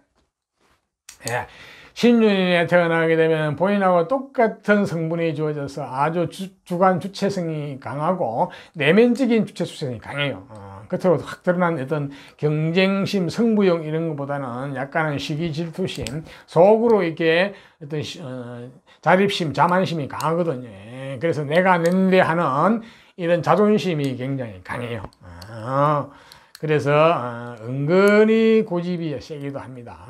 신윤에 태어나게 되면 본인하고 똑같은 성분이 주어져서 아주 주관 주체성이 강하고 내면적인 주체성이 강해요. 겉으로 확 드러난 어떤 경쟁심, 승부욕 이런 것보다는 약간은 시기 질투심, 속으로 이렇게 어떤 자립심, 자만심이 강하거든요. 그래서 내가 낸데 하는 이런 자존심이 굉장히 강해요. 그래서 은근히 고집이 세기도 합니다.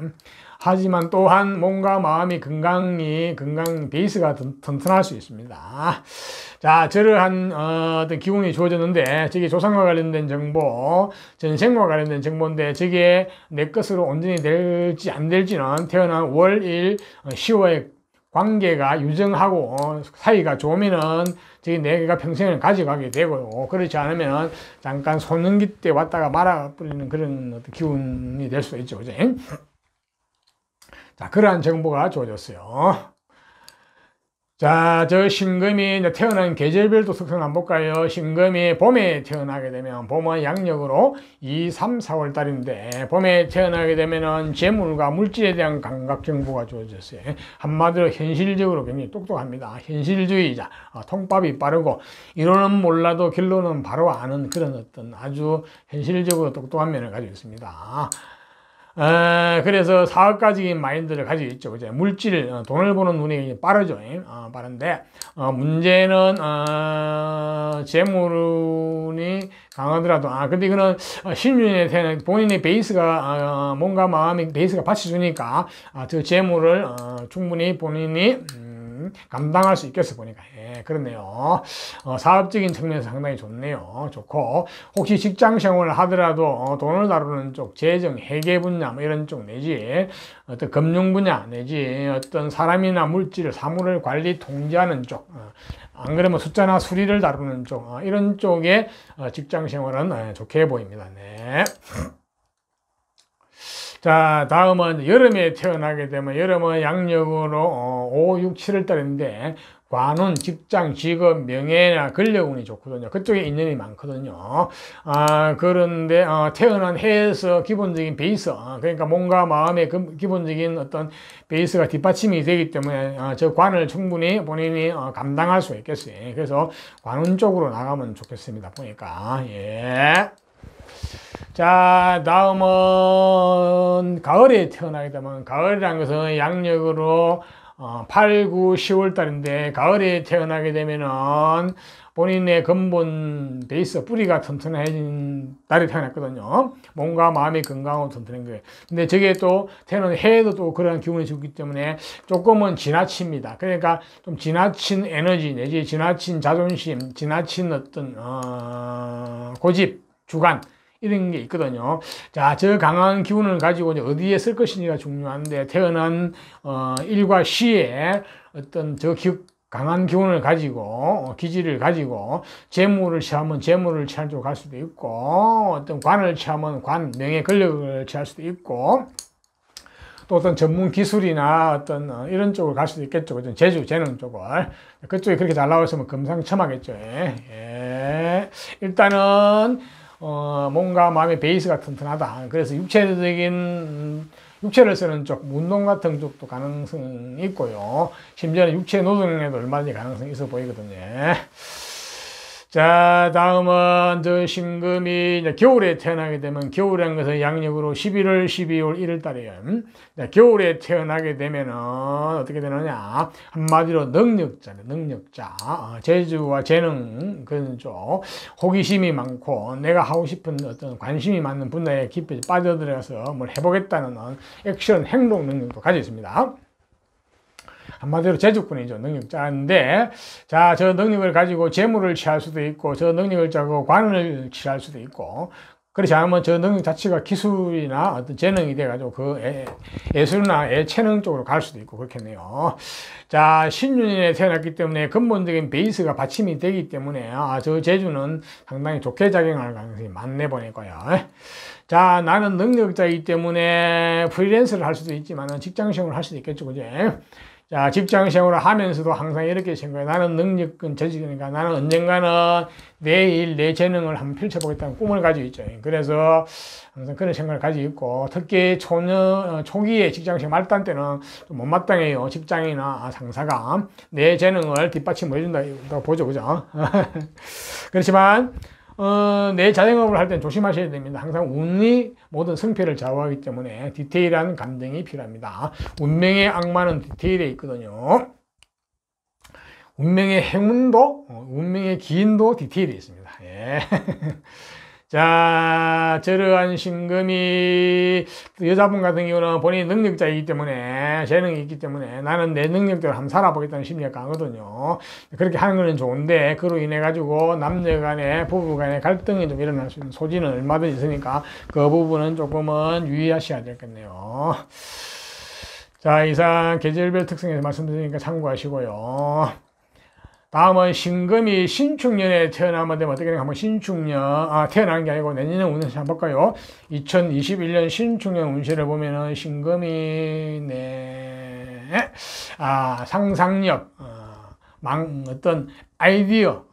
하지만 또한 몸과 마음이 건강 베이스가 튼튼할 수 있습니다. 자, 저러한 어떤 기운이 주어졌는데 저게 조상과 관련된 정보, 전생과 관련된 정보인데 저게 내 것으로 온전히 될지 안 될지는 태어난 월, 일, 10월의 관계가 유정하고 사이가 좋으면은 저기 내가 평생을 가져가게 되고, 그렇지 않으면 잠깐 소년기 때 왔다가 말아버리는 그런 어떤 기운이 될 수도 있죠. 그죠? 자, 그러한 정보가 주어졌어요. 자, 저 신금이 이제 태어난 계절별도 특성 한번 볼까요? 신금이 봄에 태어나게 되면, 봄은 양력으로 2, 3, 4월 달인데, 봄에 태어나게 되면은 재물과 물질에 대한 감각 정보가 주어졌어요. 한마디로 현실적으로 굉장히 똑똑합니다. 현실주의자, 통밥이 빠르고, 이론은 몰라도 결론은 바로 아는 그런 어떤 아주 현실적으로 똑똑한 면을 가지고 있습니다. 그래서 사업가적인 마인드를 가지고 있죠. 그죠? 물질, 돈을 버는 눈이 빠르죠. 빠른데, 문제는, 재물운이 강하더라도, 근데 이거는 신윤에 태어난 본인의 베이스가, 몸과 마음의 베이스가 받쳐주니까, 저 재물을, 충분히 본인이, 감당할 수 있겠어 보니까. 예, 그렇네요. 사업적인 측면에서 상당히 좋네요. 좋고, 혹시 직장 생활을 하더라도 돈을 다루는 쪽, 재정, 회계 분야 뭐 이런 쪽 내지 어떤 금융 분야 내지 어떤 사람이나 물질, 사물을 관리 통제하는 쪽, 안 그러면 숫자나 수리를 다루는 쪽, 이런 쪽에 직장 생활은 좋게 보입니다. 네. 자, 다음은 여름에 태어나게 되면, 여름은 양력으로 5, 6, 7월 달인데 관운, 직장, 직업, 명예나 권력운이 좋거든요. 그쪽에 인연이 많거든요. 그런데 태어난 해에서 기본적인 베이스, 그러니까 몸과 마음의 기본적인 어떤 베이스가 뒷받침이 되기 때문에 저 관을 충분히 본인이 감당할 수 있겠어요. 그래서 관운 쪽으로 나가면 좋겠습니다. 보니까. 예. 자, 다음은 가을에 태어나게 되면, 가을이라는 것은 양력으로 8, 9, 10월 달인데, 가을에 태어나게 되면은 본인의 근본 베이스, 뿌리가 튼튼해진 달에 태어났거든요. 몸과 마음이 건강하고 튼튼한 거예요. 근데 저게 또 태어난 해에도 또 그런 기운이 주기 때문에 조금은 지나칩니다. 그러니까 좀 지나친 에너지 내지 지나친 자존심, 지나친 어떤 고집, 주관, 이런 게 있거든요. 자, 저 강한 기운을 가지고 이제 어디에 쓸 것인지가 중요한데, 태어난 일과 시에 어떤 강한 기운을 가지고, 기질을 가지고, 재물을 취하면 재물을 취할 쪽으로 갈 수도 있고, 어떤 관을 취하면 관, 명예, 권력을 취할 수도 있고, 또 어떤 전문 기술이나 어떤 이런 쪽으로 갈 수도 있겠죠. 재주, 재능 쪽을. 그쪽이 그렇게 잘 나왔으면 금상첨화겠죠. 예. 일단은, 몸과 마음의 베이스가 튼튼하다. 그래서 육체를 쓰는 쪽, 운동 같은 쪽도 가능성이 있고요. 심지어는 육체 노동에도 얼마든지 가능성이 있어 보이거든요. 자, 다음은 저 신금이 이제 겨울에 태어나게 되면, 겨울이라는 것은 양력으로 11월, 12월, 1월 달이에요. 겨울에 태어나게 되면은 어떻게 되느냐? 한마디로 능력자, 재주와 재능 그런 쪽, 호기심이 많고 내가 하고 싶은 어떤 관심이 많은 분야에 깊이 빠져들어서 뭘 해보겠다는 액션, 행동 능력도 가지고 있습니다. 한마디로 재주꾼이죠. 능력자인데, 자, 저 능력을 가지고 재물을 취할 수도 있고, 저 능력을 가지고 관을 취할 수도 있고, 그렇지 않으면 저 능력 자체가 기술이나 어떤 재능이 돼가지고 그 예술이나 예체능 쪽으로 갈 수도 있고 그렇겠네요. 자, 신윤에 태어났기 때문에 근본적인 베이스가 받침이 되기 때문에 저 재주는 상당히 좋게 작용할 가능성이 많네 보니까요. 자, 나는 능력자이기 때문에 프리랜서를 할 수도 있지만 직장생활을 할 수도 있겠죠. 그죠? 자, 직장 생활을 하면서도 항상 이렇게 생각해요. 나는 능력은 재직이니까 나는 언젠가는 내 일, 내 재능을 한번 펼쳐보겠다는 꿈을 가지고 있죠. 그래서 항상 그런 생각을 가지고 있고, 특히 초기에 직장 생활 말단 때는 좀 못마땅해요. 직장이나 상사가 내 재능을 뒷받침해 준다고 보죠. 그죠? 그렇지만, 내 자영업을 할 땐 조심하셔야 됩니다. 항상 운이 모든 승패를 좌우하기 때문에 디테일한 감정이 필요합니다. 운명의 악마는 디테일에 있거든요. 운명의 행운도, 운명의 기인도 디테일에 있습니다. 예. 자, 저러한 신금이 여자분 같은 경우는 본인이 능력자이기 때문에 재능이 있기 때문에 나는 내 능력대로 한번 살아보겠다는 심리가 강하거든요. 그렇게 하는 거는 좋은데 그로 인해 가지고 남녀 간에 부부 간에 갈등이 좀 일어날 수 있는 소지는 얼마든지 있으니까 그 부분은 조금은 유의하셔야 되겠네요. 자, 이상 계절별 특성에서 말씀드리니까 참고하시고요. 다음은 신금이 신축년에 태어나면 되면 어떻게 되나 한번 신축년, 태어나는 게 아니고 내년에 운세 한번 볼까요? 2021년 신축년 운세를 보면은 신금이, 상상력, 어떤 아이디어,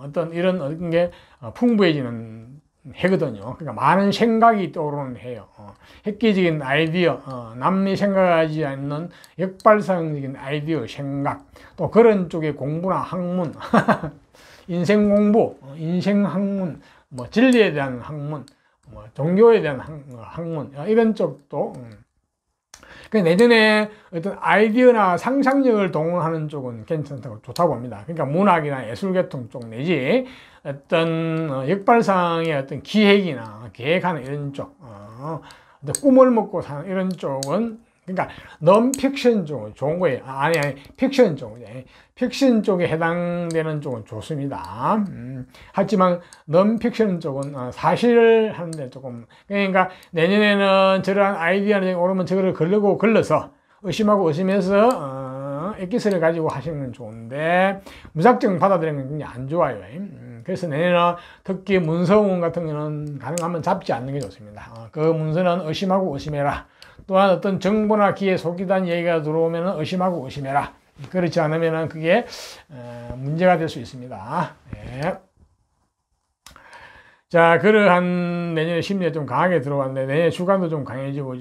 어떤 이런 게 풍부해지는 해거든요. 그러니까 많은 생각이 떠오르는 해요. 획기적인 아이디어, 남이 생각하지 않는 역발상적인 아이디어, 생각, 또 그런 쪽의 공부나 학문, 인생 공부, 인생 학문, 뭐 진리에 대한 학문, 뭐 종교에 대한 학문, 이런 쪽도 내년에 어떤 아이디어나 상상력을 동원하는 쪽은 괜찮다고 좋다고 봅니다. 그러니까 문학이나 예술계통 쪽 내지 어떤 역발상의 어떤 기획이나 계획하는 이런 쪽, 어떤 꿈을 먹고 사는 이런 쪽은 그러니까 넌픽션 쪽은 좋은 거예요. 아니 픽션 쪽은 픽션 쪽에 해당되는 쪽은 좋습니다. 하지만 넌픽션 쪽은 사실을 하는데 조금 그러니까 내년에는 저러한 아이디어를 오르면 저거를 걸러서 의심하고 의심해서 엑기스를 가지고 하시는 건 좋은데 무작정 받아들이는 건 굉장히 안 좋아요. 그래서 내년에는 특히 문서운 같은 경우는 가능하면 잡지 않는 게 좋습니다. 그 문서는 의심하고 의심해라. 또한 어떤 정보나 기에 속이다는 얘기가 들어오면 의심하고 의심해라. 그렇지 않으면 그게 문제가 될 수 있습니다. 예. 자, 그러한 내년에 심리가 좀 강하게 들어왔는데 내년에 주간도 좀 강해지고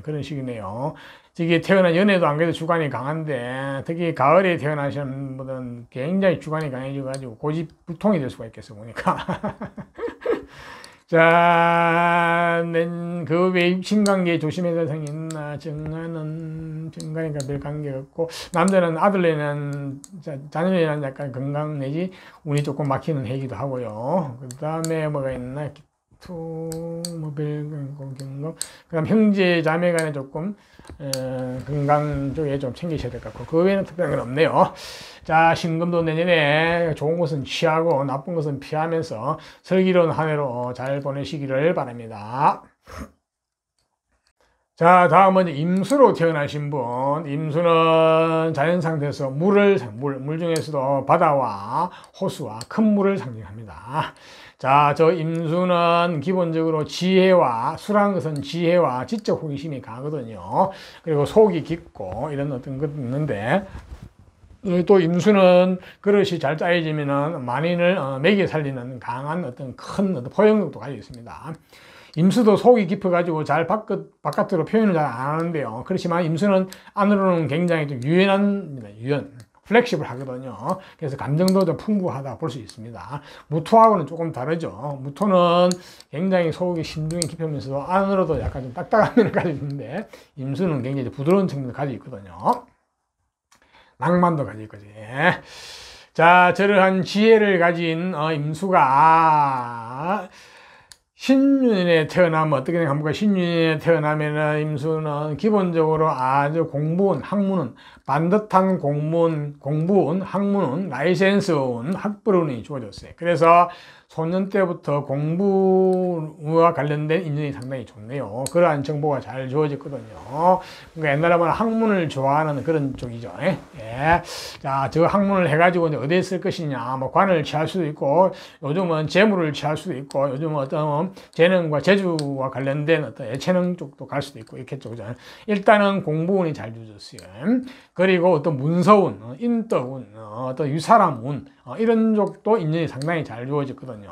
그런 식이네요. 저기 태어난 연애도 안 그래도 주간이 강한데 특히 가을에 태어나시는 분들은 굉장히 주간이 강해져가지고 고집불통이 될 수가 있겠어 보니까. 자, 그 외에 입신관계에 조심해야 될 사항이 있나? 정관이니까 별 관계가 없고, 남자는 아들내는, 자녀에는 약간 건강 내지 운이 조금 막히는 해이기도 하고요. 그 다음에 뭐가 있나? 경금. 그 다음 형제 자매 간에 조금, 건강 쪽에 좀 챙기셔야 될 것 같고, 그 외에는 특별한 건 없네요. 자, 신금도 내년에 좋은 것은 취하고 나쁜 것은 피하면서 슬기로운 한 해로 잘 보내시기를 바랍니다. 자, 다음은 임수로 태어나신 분. 임수는 자연 상태에서 물 중에서도 바다와 호수와 큰 물을 상징합니다. 자, 저 임수는 기본적으로 지혜와, 술한 것은 지혜와 지적 호기심이 강하거든요. 그리고 속이 깊고 이런 어떤 것도 있는데, 또 임수는 그릇이 잘 짜여지면은 만인을 먹여 살리는 강한 어떤 큰 어떤 포용력도 가지고 있습니다. 임수도 속이 깊어가지고 잘 바깥으로 표현을 잘 안 하는데요. 그렇지만 임수는 안으로는 굉장히 좀 유연합니다. 플렉시블 하거든요. 그래서 감정도 좀 풍부하다 볼 수 있습니다. 무토하고는 조금 다르죠. 무토는 굉장히 속이 신중히 깊으면서도 안으로도 약간 좀 딱딱한 면을 가지고 있는데 임수는 굉장히 부드러운 측면을 가지고 있거든요. 낭만도 가지고 있거지. 자, 저러한 지혜를 가진 임수가 신윤에 태어나면 어떻게 생각합니까? 신윤에 태어나면은 임수는 기본적으로 아주 공부운, 학문은 반듯한 공부운, 학문은 라이센스운, 학벌운이 주어졌어요. 그래서 소년 때부터 공부와 관련된 인연이 상당히 좋네요. 그러한 정보가 잘 주어졌거든요. 그러니까 옛날에 보면 학문을 좋아하는 그런 쪽이죠. 예. 자, 저 학문을 해가지고 이제 어디에 쓸 것이냐, 뭐 관을 취할 수도 있고, 요즘은 재물을 취할 수도 있고, 요즘은 어떤 재능과 재주와 관련된 어떤 예체능 쪽도 갈 수도 있고, 이렇게 쪽이죠. 일단은 공부운이 잘 주어졌어요. 그리고 어떤 문서운, 인덕운, 어떤 유사람운, 이런 쪽도 인연이 상당히 잘 주어졌거든요.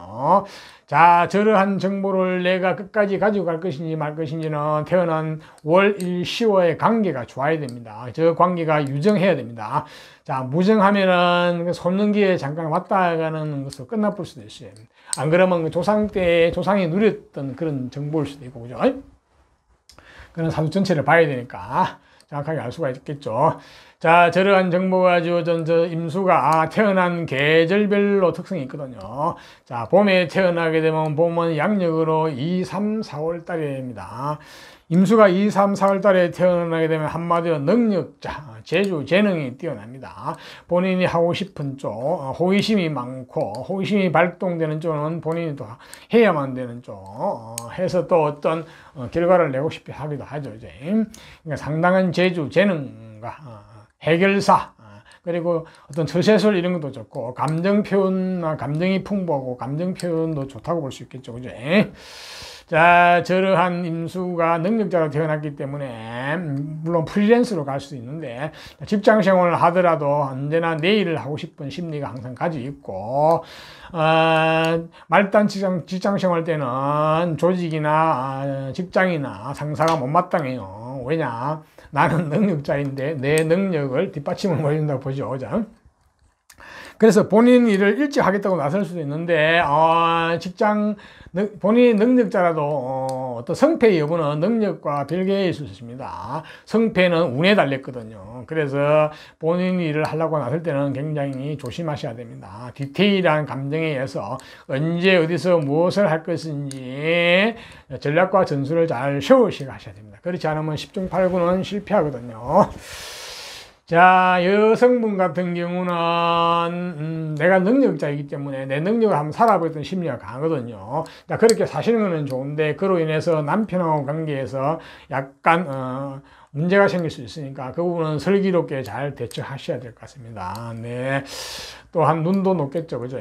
자, 저러한 정보를 내가 끝까지 가지고 갈 것인지 말 것인지는 태어난 월, 일, 10월의 관계가 좋아야 됩니다. 저 관계가 유정해야 됩니다. 자, 무정하면은 손넘기에 잠깐 왔다 가는 것으로 끝나볼 수도 있어요. 안 그러면 조상 때 조상이 누렸던 그런 정보일 수도 있고, 그죠? 그런 사주 전체를 봐야 되니까 정확하게 알 수가 있겠죠. 자, 저러한 정보가 가지고 저 임수가 태어난 계절별로 특성이 있거든요. 자, 봄에 태어나게 되면 봄은 양력으로 2, 3, 4월 달입니다. 임수가 2, 3, 4월 달에 태어나게 되면 한마디로 능력자, 재주, 재능이 뛰어납니다. 본인이 하고 싶은 쪽, 호기심이 많고, 호기심이 발동되는 쪽은 본인이 또 해야만 되는 쪽, 해서 또 어떤 결과를 내고 싶어 하기도 하죠. 이제. 그러니까 상당한 재주, 재능과 해결사, 그리고 어떤 처세술 이런 것도 좋고, 감정 표현, 감정이 풍부하고, 감정 표현도 좋다고 볼 수 있겠죠. 그죠? 자, 저러한 임수가 능력자로 태어났기 때문에 물론 프리랜서로 갈 수도 있는데 직장 생활을 하더라도 언제나 내 일을 하고 싶은 심리가 항상 가지고 있고 말단 직장 생활 때는 조직이나 직장이나 상사가 못마땅해요. 왜냐? 나는 능력자인데 내 능력을 뒷받침을 못 해준다고 보죠. 그죠? 그래서 본인 일을 일찍 하겠다고 나설 수도 있는데 본인이 능력자라도 어떤 성패 여부는 능력과 별개의 있을 수 있습니다. 성패는 운에 달렸거든요. 그래서 본인 일을 하려고 나설 때는 굉장히 조심하셔야 됩니다. 디테일한 감정에 의해서 언제 어디서 무엇을 할 것인지 전략과 전술을 잘 세우시고 하셔야 됩니다. 그렇지 않으면 10중 8구는 실패하거든요. 자, 여성분 같은 경우는 내가 능력자이기 때문에 내 능력을 한번 살아보겠다는 심리가 강하거든요. 자, 그렇게 사시는 거는 좋은데 그로 인해서 남편하고 관계에서 약간 문제가 생길 수 있으니까 그 부분은 슬기롭게 잘 대처하셔야 될 것 같습니다. 네, 또한 눈도 높겠죠, 그죠?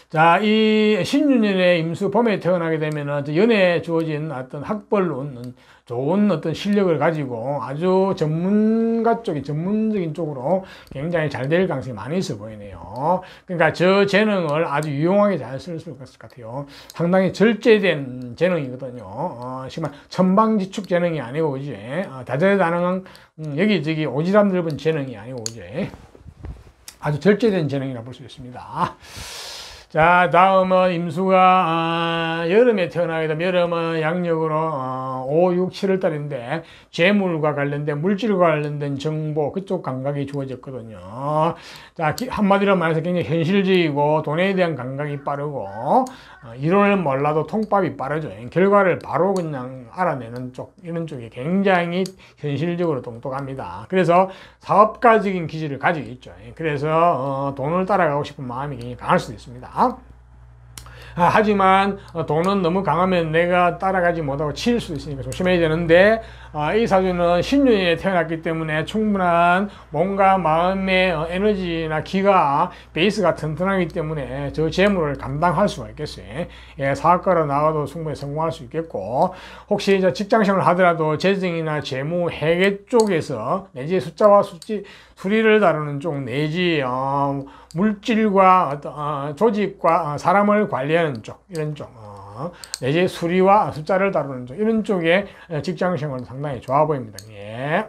자, 이 신유년의 임수 봄에 태어나게 되면은 연애에 주어진 어떤 학벌론, 좋은 어떤 실력을 가지고 아주 전문적인 쪽으로 굉장히 잘 될 가능성이 많이 있어 보이네요. 그러니까 저 재능을 아주 유용하게 잘 쓸 수 있을 것 같아요. 상당히 절제된 재능이거든요. 정말 천방지축 재능이 아니고, 그지? 다재다능한, 여기저기 오지랖 넓은 재능이 아니고, 그지? 아주 절제된 재능이라고 볼 수 있습니다. 자, 다음은 임수가 여름에 태어나게 되면 여름은 양력으로 5, 6, 7월 달인데 재물과 관련된 물질과 관련된 정보 그쪽 감각이 주어졌거든요. 자, 한마디로 말해서 굉장히 현실적이고 돈에 대한 감각이 빠르고 이론을 몰라도 통밥이 빠르죠. 결과를 바로 그냥 알아내는 쪽 이런 쪽이 굉장히 현실적으로 똑똑합니다. 그래서 사업가적인 기질을 가지고 있죠. 그래서 돈을 따라가고 싶은 마음이 굉장히 강할 수도 있습니다. 하지만 돈은 너무 강하면 내가 따라가지 못하고 치일 수도 있으니까 조심해야 되는데 이 사주는 신유년에 태어났기 때문에 충분한 몸과 마음의 에너지나 기가 베이스가 튼튼하기 때문에 저 재물을 감당할 수가 있겠어요. 예, 사업가로 나가도 충분히 성공할 수 있겠고 혹시 이제 직장생활을 하더라도 재정이나 재무 회계 쪽에서 내지 숫자와 수리를 다루는 쪽 내지 물질과 어떤 조직과 사람을 관리하는 쪽 이런 쪽 내지 수리와 숫자를 다루는 쪽 이런 쪽에 직장 생활은 상당히 좋아 보입니다. 예.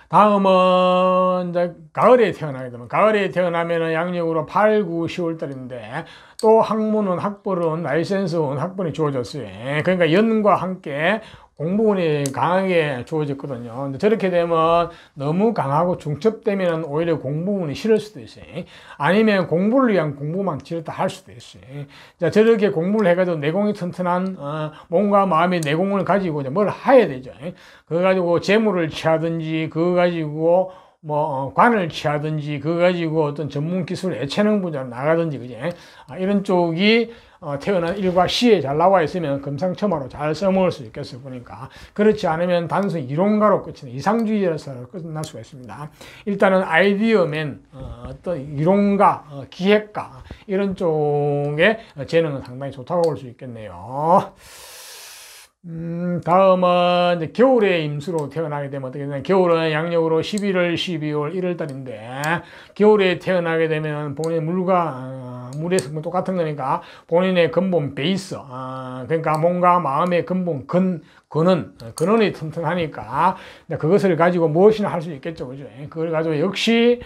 다음은 이제 가을에 태어나게 되면 가을에 태어나면은 양력으로 8, 9, 10월 달인데 또 학문은 학벌은 라이센스는 학번이 주어졌어요. 그러니까 연과 함께 공부운이 강하게 주어졌거든요. 근데 저렇게 되면 너무 강하고 중첩되면 오히려 공부운이 싫을 수도 있어요. 아니면 공부를 위한 공부만 지렸다 할 수도 있어요. 자, 저렇게 공부를 해가지고 내공이 튼튼한 몸과 마음의 내공을 가지고 뭘 해야 되죠. 그거 가지고 재물을 취하든지 그거 가지고 관을 취하든지 그거 가지고 어떤 전문 기술 예체능 분야로 나가든지 그지? 이런 쪽이 태어난 일과 시에 잘 나와 있으면 금상첨화로 잘 써먹을 수 있겠어요. 보니까 그렇지 않으면 단순히 이론가로 끝이는 이상주의자로 끝날 수가 있습니다. 일단은 아이디어맨, 어떤 이론가, 기획가 이런 쪽의 재능은 상당히 좋다고 볼 수 있겠네요. 다음은 이제 겨울에 임수로 태어나게 되면 어떻게 되냐. 겨울은 양력으로 11월, 12월, 1월 달인데, 겨울에 태어나게 되면 본인의 물의 성분 똑같은 거니까 본인의 근본 베이스, 그러니까 몸과 마음의 근본 근원이 튼튼하니까 그것을 가지고 무엇이나 할 수 있겠죠. 그죠? 그걸 가지고 역시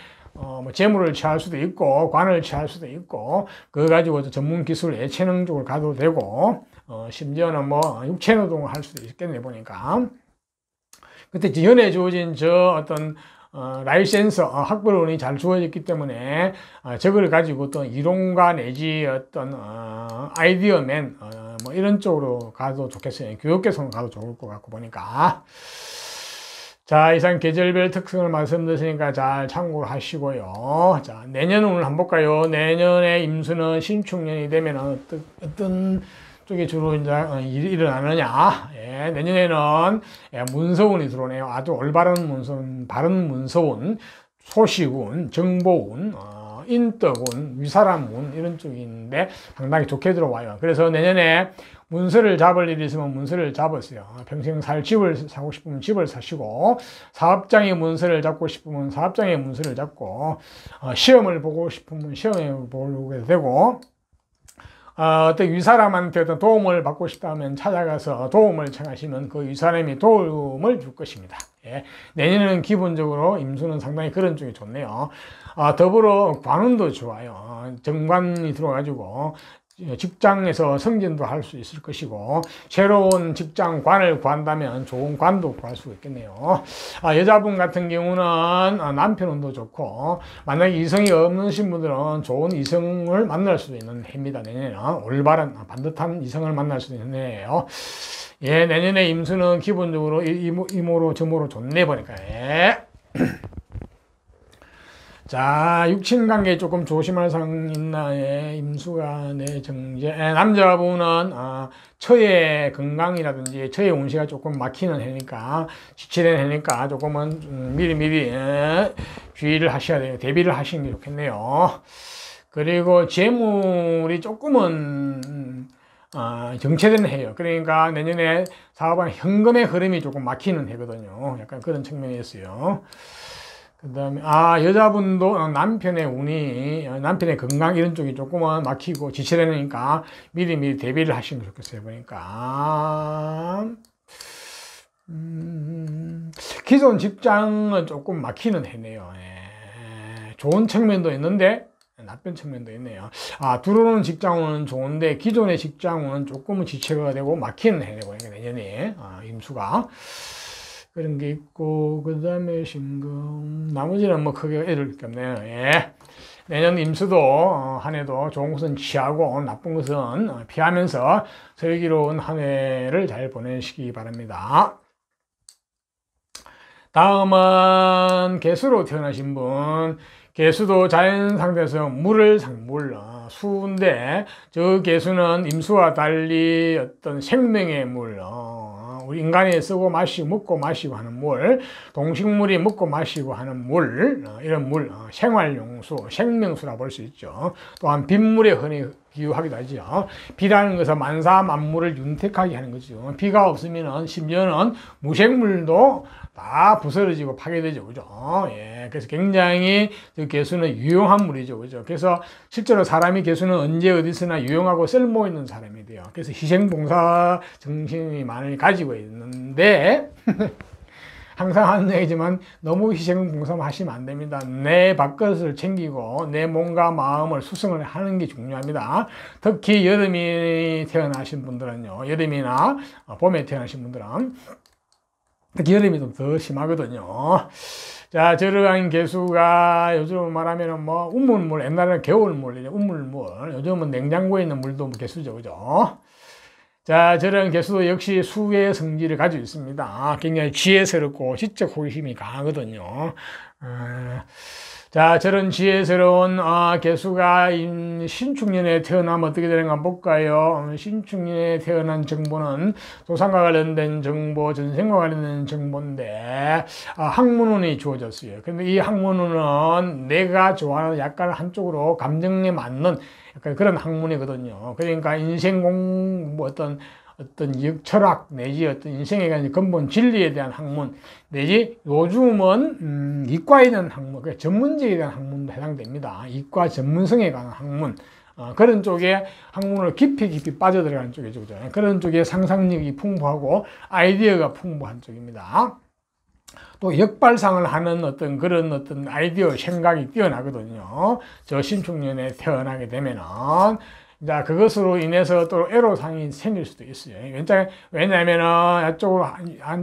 재물을 취할 수도 있고, 관을 취할 수도 있고, 그거 가지고 전문 기술 예체능 쪽을 가도 되고, 심지어는 육체노동을 할 수도 있겠네, 보니까. 그때 지연에 주어진 저 어떤 라이센스 학벌원이 잘 주어졌기 때문에 저걸 가지고 어떤 이론가 내지 어떤 아이디어맨 뭐 이런 쪽으로 가도 좋겠어요. 교육계통으로 가도 좋을 것 같고 보니까. 자, 이상 계절별 특성을 말씀드렸으니까 잘 참고를 하시고요. 자, 내년 운을 한번 볼까요? 내년에 임수는 신축년이 되면 어떤 쪽에 주로 이제 일이 일어나느냐. 예, 내년에는 문서운이 들어오네요. 아주 올바른 문서운, 바른 문서운, 소식운, 정보운, 인덕운, 위사람운 이런 쪽이 있는데 상당히 좋게 들어와요. 그래서 내년에 문서를 잡을 일이 있으면 문서를 잡으세요. 평생 살 집을 사고 싶으면 집을 사시고, 사업장의 문서를 잡고 싶으면 사업장의 문서를 잡고, 시험을 보고 싶으면 시험을 보게 되고, 어떤 위사람한테 어떤 도움을 받고 싶다면 찾아가서 도움을 청하시면 그 위사람이 도움을 줄 것입니다. 예. 내년에는 기본적으로 임수는 상당히 그런 쪽이 좋네요. 더불어 관운도 좋아요. 정관이 들어가지고 직장에서 승진도 할 수 있을 것이고, 새로운 직장관을 구한다면 좋은 관도 구할 수 있겠네요. 여자분 같은 경우는 남편운도 좋고, 만약에 이성이 없으신 분들은 좋은 이성을 만날 수도 있는 해입니다. 내년에는 올바른 반듯한 이성을 만날 수도 있는 해예요. 예, 내년에 임수는 기본적으로 이모로 저모로 좋네 보니까. 예. 자, 육친관계 조금 조심할 사항 있나? 예, 임수가 내 정제. 남자분은 처의 건강이라든지 처의 운시가 조금 막히는 해니까, 지체된 해니까 조금은 미리미리 주의를 하셔야 돼요. 대비를 하시는 게 좋겠네요. 그리고 재물이 조금은 정체된 해요. 그러니까 내년에 사업은 현금의 흐름이 조금 막히는 해거든요. 약간 그런 측면이 있어요. 그 다음에, 여자분도 남편의 운이, 남편의 건강 이런 쪽이 조금은 막히고 지체되니까 미리미리 대비를 하시는 게 좋겠어요. 보니까. 기존 직장은 조금 막히는 해네요. 예. 좋은 측면도 있는데, 나쁜 측면도 있네요. 들어오는 직장은 좋은데, 기존의 직장은 조금은 지체가 되고 막히는 해네요. 보니까 내년에, 임수가. 그런 게 있고, 그 다음에 신금, 나머지는 뭐 크게 애를 게 없네요. 예. 내년 임수도 한 해도 좋은 것은 취하고 나쁜 것은 피하면서 슬기로운 한 해를 잘 보내시기 바랍니다. 다음은 개수로 태어나신 분. 개수도 자연 상태에서 물, 수인데, 저 개수는 임수와 달리 어떤 생명의 물, 우리 인간이 쓰고 마시고 먹고 마시고 하는 물, 동식물이 먹고 마시고 하는 물, 이런 물, 생활용수, 생명수라 볼 수 있죠. 또한 빗물에 흔히 비유하기도 하죠. 비라는 것은 만사 만물을 윤택하게 하는 거죠. 비가 없으면 심지어는 무생물도 다 부스러지고 파괴되죠. 그죠? 예. 그래서 굉장히 그 개수는 유용한 물이죠. 그죠? 그래서 실제로 사람이 개수는 언제 어디서나 유용하고 쓸모 있는 사람이 돼요. 그래서 희생봉사 정신이 많이 가지고 있는데, 항상 하는 얘기지만 너무 희생봉사만 하시면 안 됩니다. 내 밥그릇을 챙기고 내 몸과 마음을 수성을 하는 게 중요합니다. 특히 여름이 태어나신 분들은요, 여름이나 봄에 태어나신 분들은 특히 여름이 좀 더 심하거든요. 자, 저러한 개수가 요즘 말하면 뭐 우물물, 옛날에는 겨울물, 우물물, 요즘은 냉장고에 있는 물도 개수죠. 그죠? 자, 저런 개수도 역시 수의 성질을 가지고 있습니다. 굉장히 지혜스럽고 지적 호기심이 강하거든요. 자, 저런 지혜스러운 개수가 신축년에 태어나면 어떻게 되는가 볼까요? 신축년에 태어난 정보는 조상과 관련된 정보, 전생과 관련된 정보인데 학문운이 주어졌어요. 근데 이 학문운은 내가 좋아하는 약간 한쪽으로 감정에 맞는 약간 그런 학문이거든요. 그러니까 인생 공부 어떤 철학 내지 어떤 인생에 관한 근본 진리에 대한 학문 내지 요즘은 이과에 대한 학문, 그러니까 전문직에 대한 학문도 해당됩니다. 이과 전문성에 관한 학문, 그런 쪽에 학문을 깊이 빠져들어가는 쪽이죠. 그죠? 그런 쪽에 상상력이 풍부하고 아이디어가 풍부한 쪽입니다. 또 역발상을 하는 그런 아이디어 생각이 뛰어나거든요. 저 신축년에 태어나게 되면은 자, 그것으로 인해서 또 애로사항이 생길 수도 있어요. 왜냐하면은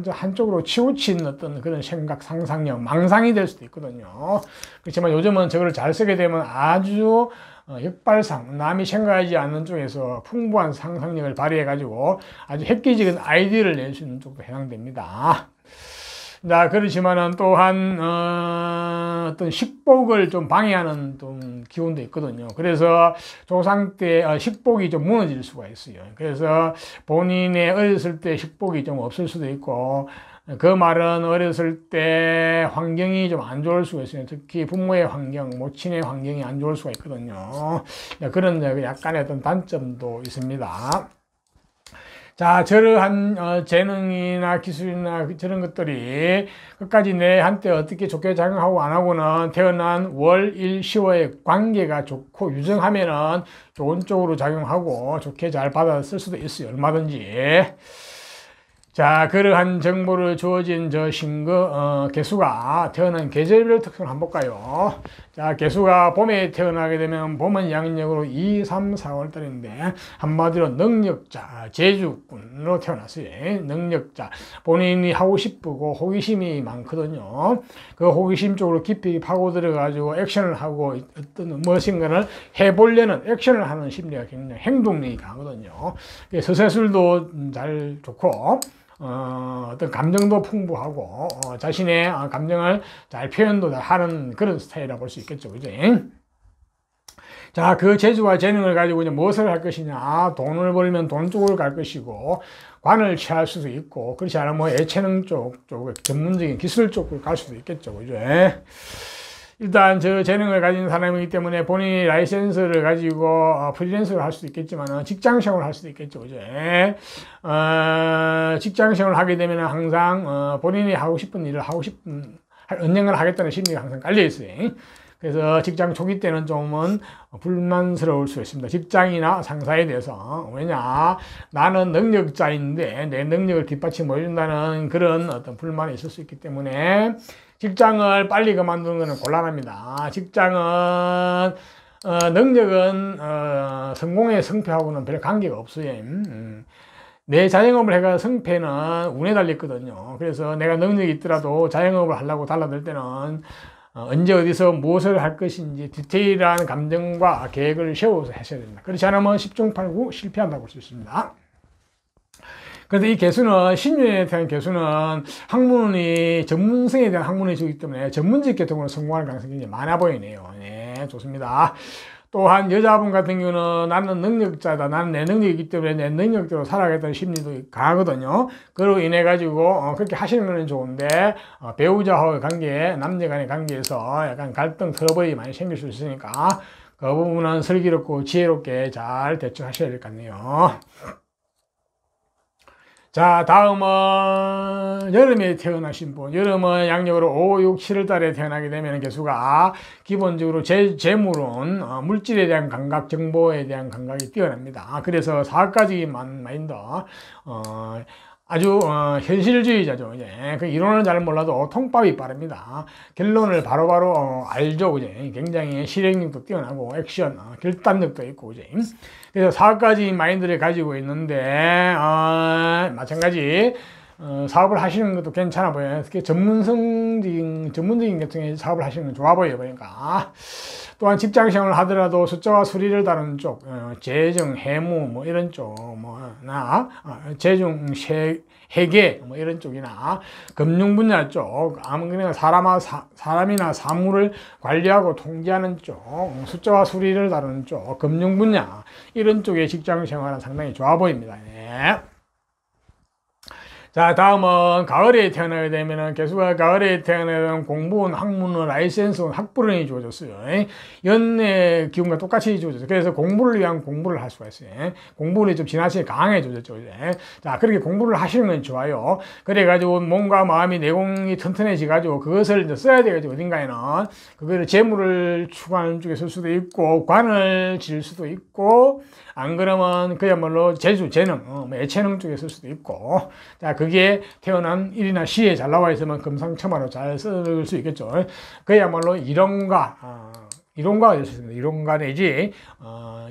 한쪽으로 치우친 어떤 그런 생각, 상상력, 망상이 될 수도 있거든요. 그렇지만 요즘은 저걸 잘 쓰게 되면 아주 역발상, 남이 생각하지 않는 쪽에서 풍부한 상상력을 발휘해가지고 아주 획기적인 아이디어를 낼 수 있는 쪽도 해당됩니다. 자, 그렇지만은 또한, 어떤 식복을 좀 방해하는 좀 기운도 있거든요. 그래서 조상 때 식복이 좀 무너질 수가 있어요. 그래서 본인의 어렸을 때 식복이 좀 없을 수도 있고, 그 말은 어렸을 때 환경이 좀 안 좋을 수가 있어요. 특히 부모의 환경, 모친의 환경이 안 좋을 수가 있거든요. 그런 약간의 어떤 단점도 있습니다. 자, 저러한 재능이나 기술이나 저런 것들이 끝까지 내한테 어떻게 좋게 작용하고 안 하고는 태어난 월, 일, 시와의 관계가 좋고 유정하면은 좋은 쪽으로 작용하고 좋게 잘 받아 쓸 수도 있어요. 얼마든지. 자, 그러한 정보를 주어진 저 개수가 태어난 계절별 특성을 한번 볼까요? 자, 개수가 봄에 태어나게 되면 봄은 양력으로 2, 3, 4월 달인데 한마디로 능력자, 재주꾼으로 태어났어요. 능력자. 본인이 하고 싶고 호기심이 많거든요. 그 호기심 쪽으로 깊이 파고들어가지고 액션을 하고 어떤 무엇인가를 해보려는 액션을 하는 심리가 굉장히 행동력이 강하거든요. 서세술도 잘 좋고 어떤 감정도 풍부하고 자신의 감정을 잘 표현도 잘 하는 그런 스타일이라고 볼 수 있겠죠. 그죠? 자, 그 재주와 재능을 가지고 이제 무엇을 할 것이냐. 돈을 벌면 돈 쪽으로 갈 것이고, 관을 취할 수도 있고, 그렇지 않으면 뭐 예체능 쪽, 전문적인 기술 쪽으로 갈 수도 있겠죠. 그죠? 일단 저 재능을 가진 사람이기 때문에 본인이 라이센스를 가지고 프리랜서를 할 수도 있겠지만 직장 생활을 할 수도 있겠죠. 그죠? 직장 생활을 하게 되면 항상 본인이 하고 싶은 일을 언젠가는 하겠다는 심리가 항상 깔려 있어요. 그래서 직장 초기 때는 좀은 불만스러울 수 있습니다. 직장이나 상사에 대해서. 왜냐, 나는 능력자인데 내 능력을 뒷받침 못 해준다는 그런 어떤 불만이 있을 수 있기 때문에 직장을 빨리 그만두는 것은 곤란합니다. 직장은 능력은 성공의 성패하고는 별 관계가 없어요. 내 자영업을 해가 성패는 운에 달렸거든요. 그래서 내가 능력이 있더라도 자영업을 하려고 달라들 때는 언제 어디서 무엇을 할 것인지 디테일한 감정과 계획을 세워서 하셔야 됩니다. 그렇지 않으면 10중 8구 실패한다고 볼 수 있습니다. 그런데 이 개수는 신유에 대한 개수는 학문이 전문성에 대한 학문이 주기 때문에 전문직 계통으로 성공할 가능성이 굉장히 많아 보이네요. 네, 좋습니다. 또한 여자분 같은 경우는 나는 능력자다. 나는 내 능력이기 때문에 내 능력대로 살아가겠다는 심리도 강하거든요. 그로 인해 가지고 그렇게 하시는 건 좋은데 배우자와의 관계, 남녀 간의 관계에서 약간 갈등, 트러블이 많이 생길 수 있으니까 그 부분은 슬기롭고 지혜롭게 잘 대처하셔야 될 것 같네요. 자, 다음은 여름에 태어나신 분. 여름은 양력으로 5, 6, 7월 달에 태어나게 되면 개수가 기본적으로 재물은 물질에 대한 감각, 정보에 대한 감각이 뛰어납니다. 그래서 사업가적인 마인드, 아주 현실주의자죠. 이제 그 이론을 잘 몰라도 통밥이 빠릅니다. 결론을 바로바로 알죠. 그제 굉장히 실행력도 뛰어나고 액션, 결단력도 있고 그제. 그래서 사업가적인 마인드를 가지고 있는데 마찬가지 사업을 하시는 것도 괜찮아 보여요. 특히 전문적인 계통의 사업을 하시는 건 좋아 보여 보니까. 또한 직장 생활을 하더라도 숫자와 수리를 다루는 쪽, 재정, 해무 뭐 이런 쪽, 재정, 회계 뭐 이런 쪽이나 금융 분야 쪽, 아무거나 사람이나 사물을 관리하고 통제하는 쪽, 숫자와 수리를 다루는 쪽, 금융 분야 이런 쪽의 직장 생활은 상당히 좋아 보입니다. 네. 자, 다음은 가을에 태어나게 되면은 개수가 가을에 태어나면 공부원, 학문원, 라이센스원, 학부론이 주어졌어요. 연애 기운과 똑같이 주어졌어요. 그래서 공부를 위한 공부를 할 수가 있어요. 공부를 좀 지나치게 강해져졌죠. 자, 그렇게 공부를 하시는 건 좋아요. 그래가지고 몸과 마음이 내공이 튼튼해지가지고 그것을 이제 써야 돼가지고 어딘가에는 그거를 재물을 추구하는 쪽에 쓸 수도 있고 관을 질 수도 있고 안 그러면 그야말로 재주, 재능, 예체능 쪽에 쓸 수도 있고 자, 그게 태어난 일이나 시에 잘 나와 있으면 금상첨화로 잘 쓸 수 있겠죠. 그야말로 이론과 이론가가 될 수 있습니다. 이론가 내지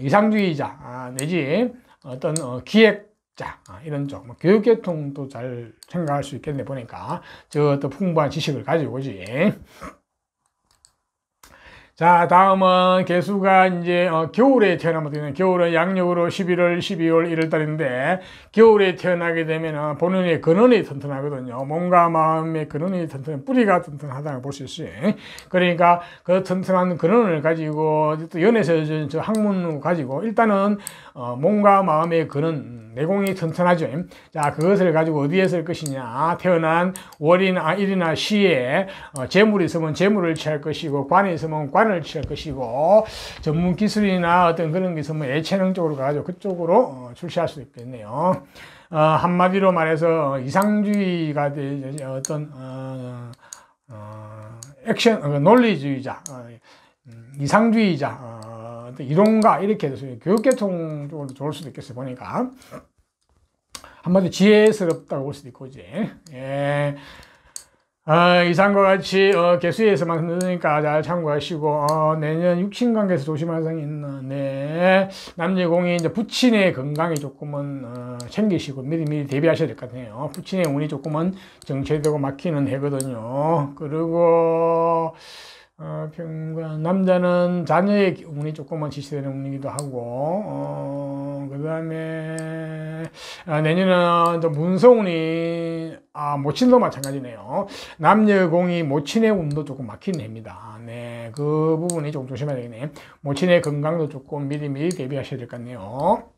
이상주의자 내지 어떤 기획자 이런 쪽 교육계통도 잘 생각할 수 있겠네 보니까 저 또 풍부한 지식을 가지고 오지. 자, 다음은 개수가 이제 겨울에 태어나면 겨울은 양력으로 11월, 12월, 1월 달인데 겨울에 태어나게 되면 본인의 근원이 튼튼하거든요. 몸과 마음의 근원이 튼튼해, 뿌리가 튼튼하다고 볼 수 있어요. 그러니까 그 튼튼한 근원을 가지고 또 연에서 저 학문을 가지고 일단은 몸과 마음의 근원, 내공이 튼튼하죠. 자, 그것을 가지고 어디에 쓸 것이냐. 태어난 월이나 일이나 시에 재물이 있으면 재물을 취할 것이고 관이 있으면 관을 취할 것이고 전문 기술이나 어떤 그런 게 있으면 예체능 쪽으로 가가지고 그쪽으로 출시할 수 있겠네요. 한마디로 말해서 이상주의가 어떤 액션 논리주의자, 이상주의자, 이론가 이렇게 해서 교육계통 쪽으로 좋을 수도 있겠어요. 보니까 한마디로 지혜스럽다고 볼 수도 있고, 이제. 예. 이상과 같이 개수에서 말씀드리니까 잘 참고하시고 내년 육신관계에서 조심할 사항이 있나. 네. 남녀공이 이제 부친의 건강이 조금은 챙기시고 미리 대비하셔야 될 것 같네요. 부친의 운이 조금은 정체되고 막히는 해거든요. 그리고 평가 남자는 자녀의 운이 조금은 지시되는 운이기도 하고 그 다음에 내년은 또 문서운이 모친도 마찬가지네요. 남녀공이 모친의 운도 조금 막히는 해입니다. 네, 그 부분이 조금 조심해야 되겠네요. 모친의 건강도 조금 미리 대비하셔야 될 것 같네요.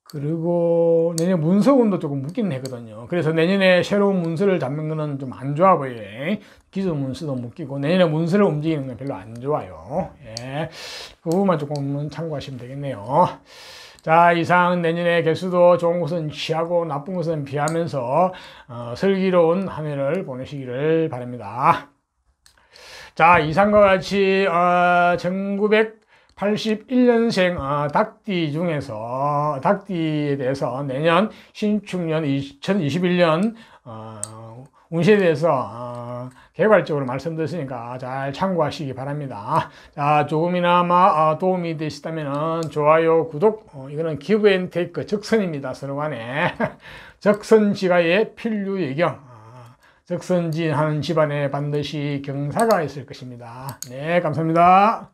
그리고 내년 문서운도 조금 묶이는 해거든요. 그래서 내년에 새로운 문서를 잡는 거는 좀 안 좋아 보여요. 기존 문서도 묶이고 내년에 문서를 움직이는 건 별로 안 좋아요. 예, 그 부분만 조금 참고하시면 되겠네요. 자, 이상 내년에 개수도 좋은 것은 취하고 나쁜 것은 피하면서 슬기로운 한 해를 보내시기를 바랍니다. 자, 이상과 같이 1981년생 닭띠 중에서 닭띠에 대해서 내년 신축년 2021년 운세에 대해서 개괄적으로 말씀드렸으니까 잘 참고하시기 바랍니다. 자, 조금이나마 도움이 되시다면 좋아요, 구독, 이거는 기브 앤 테이크 적선입니다. 서로 간에 적선지가의 필류 예경. 적선지하는 집안에 반드시 경사가 있을 것입니다. 네, 감사합니다.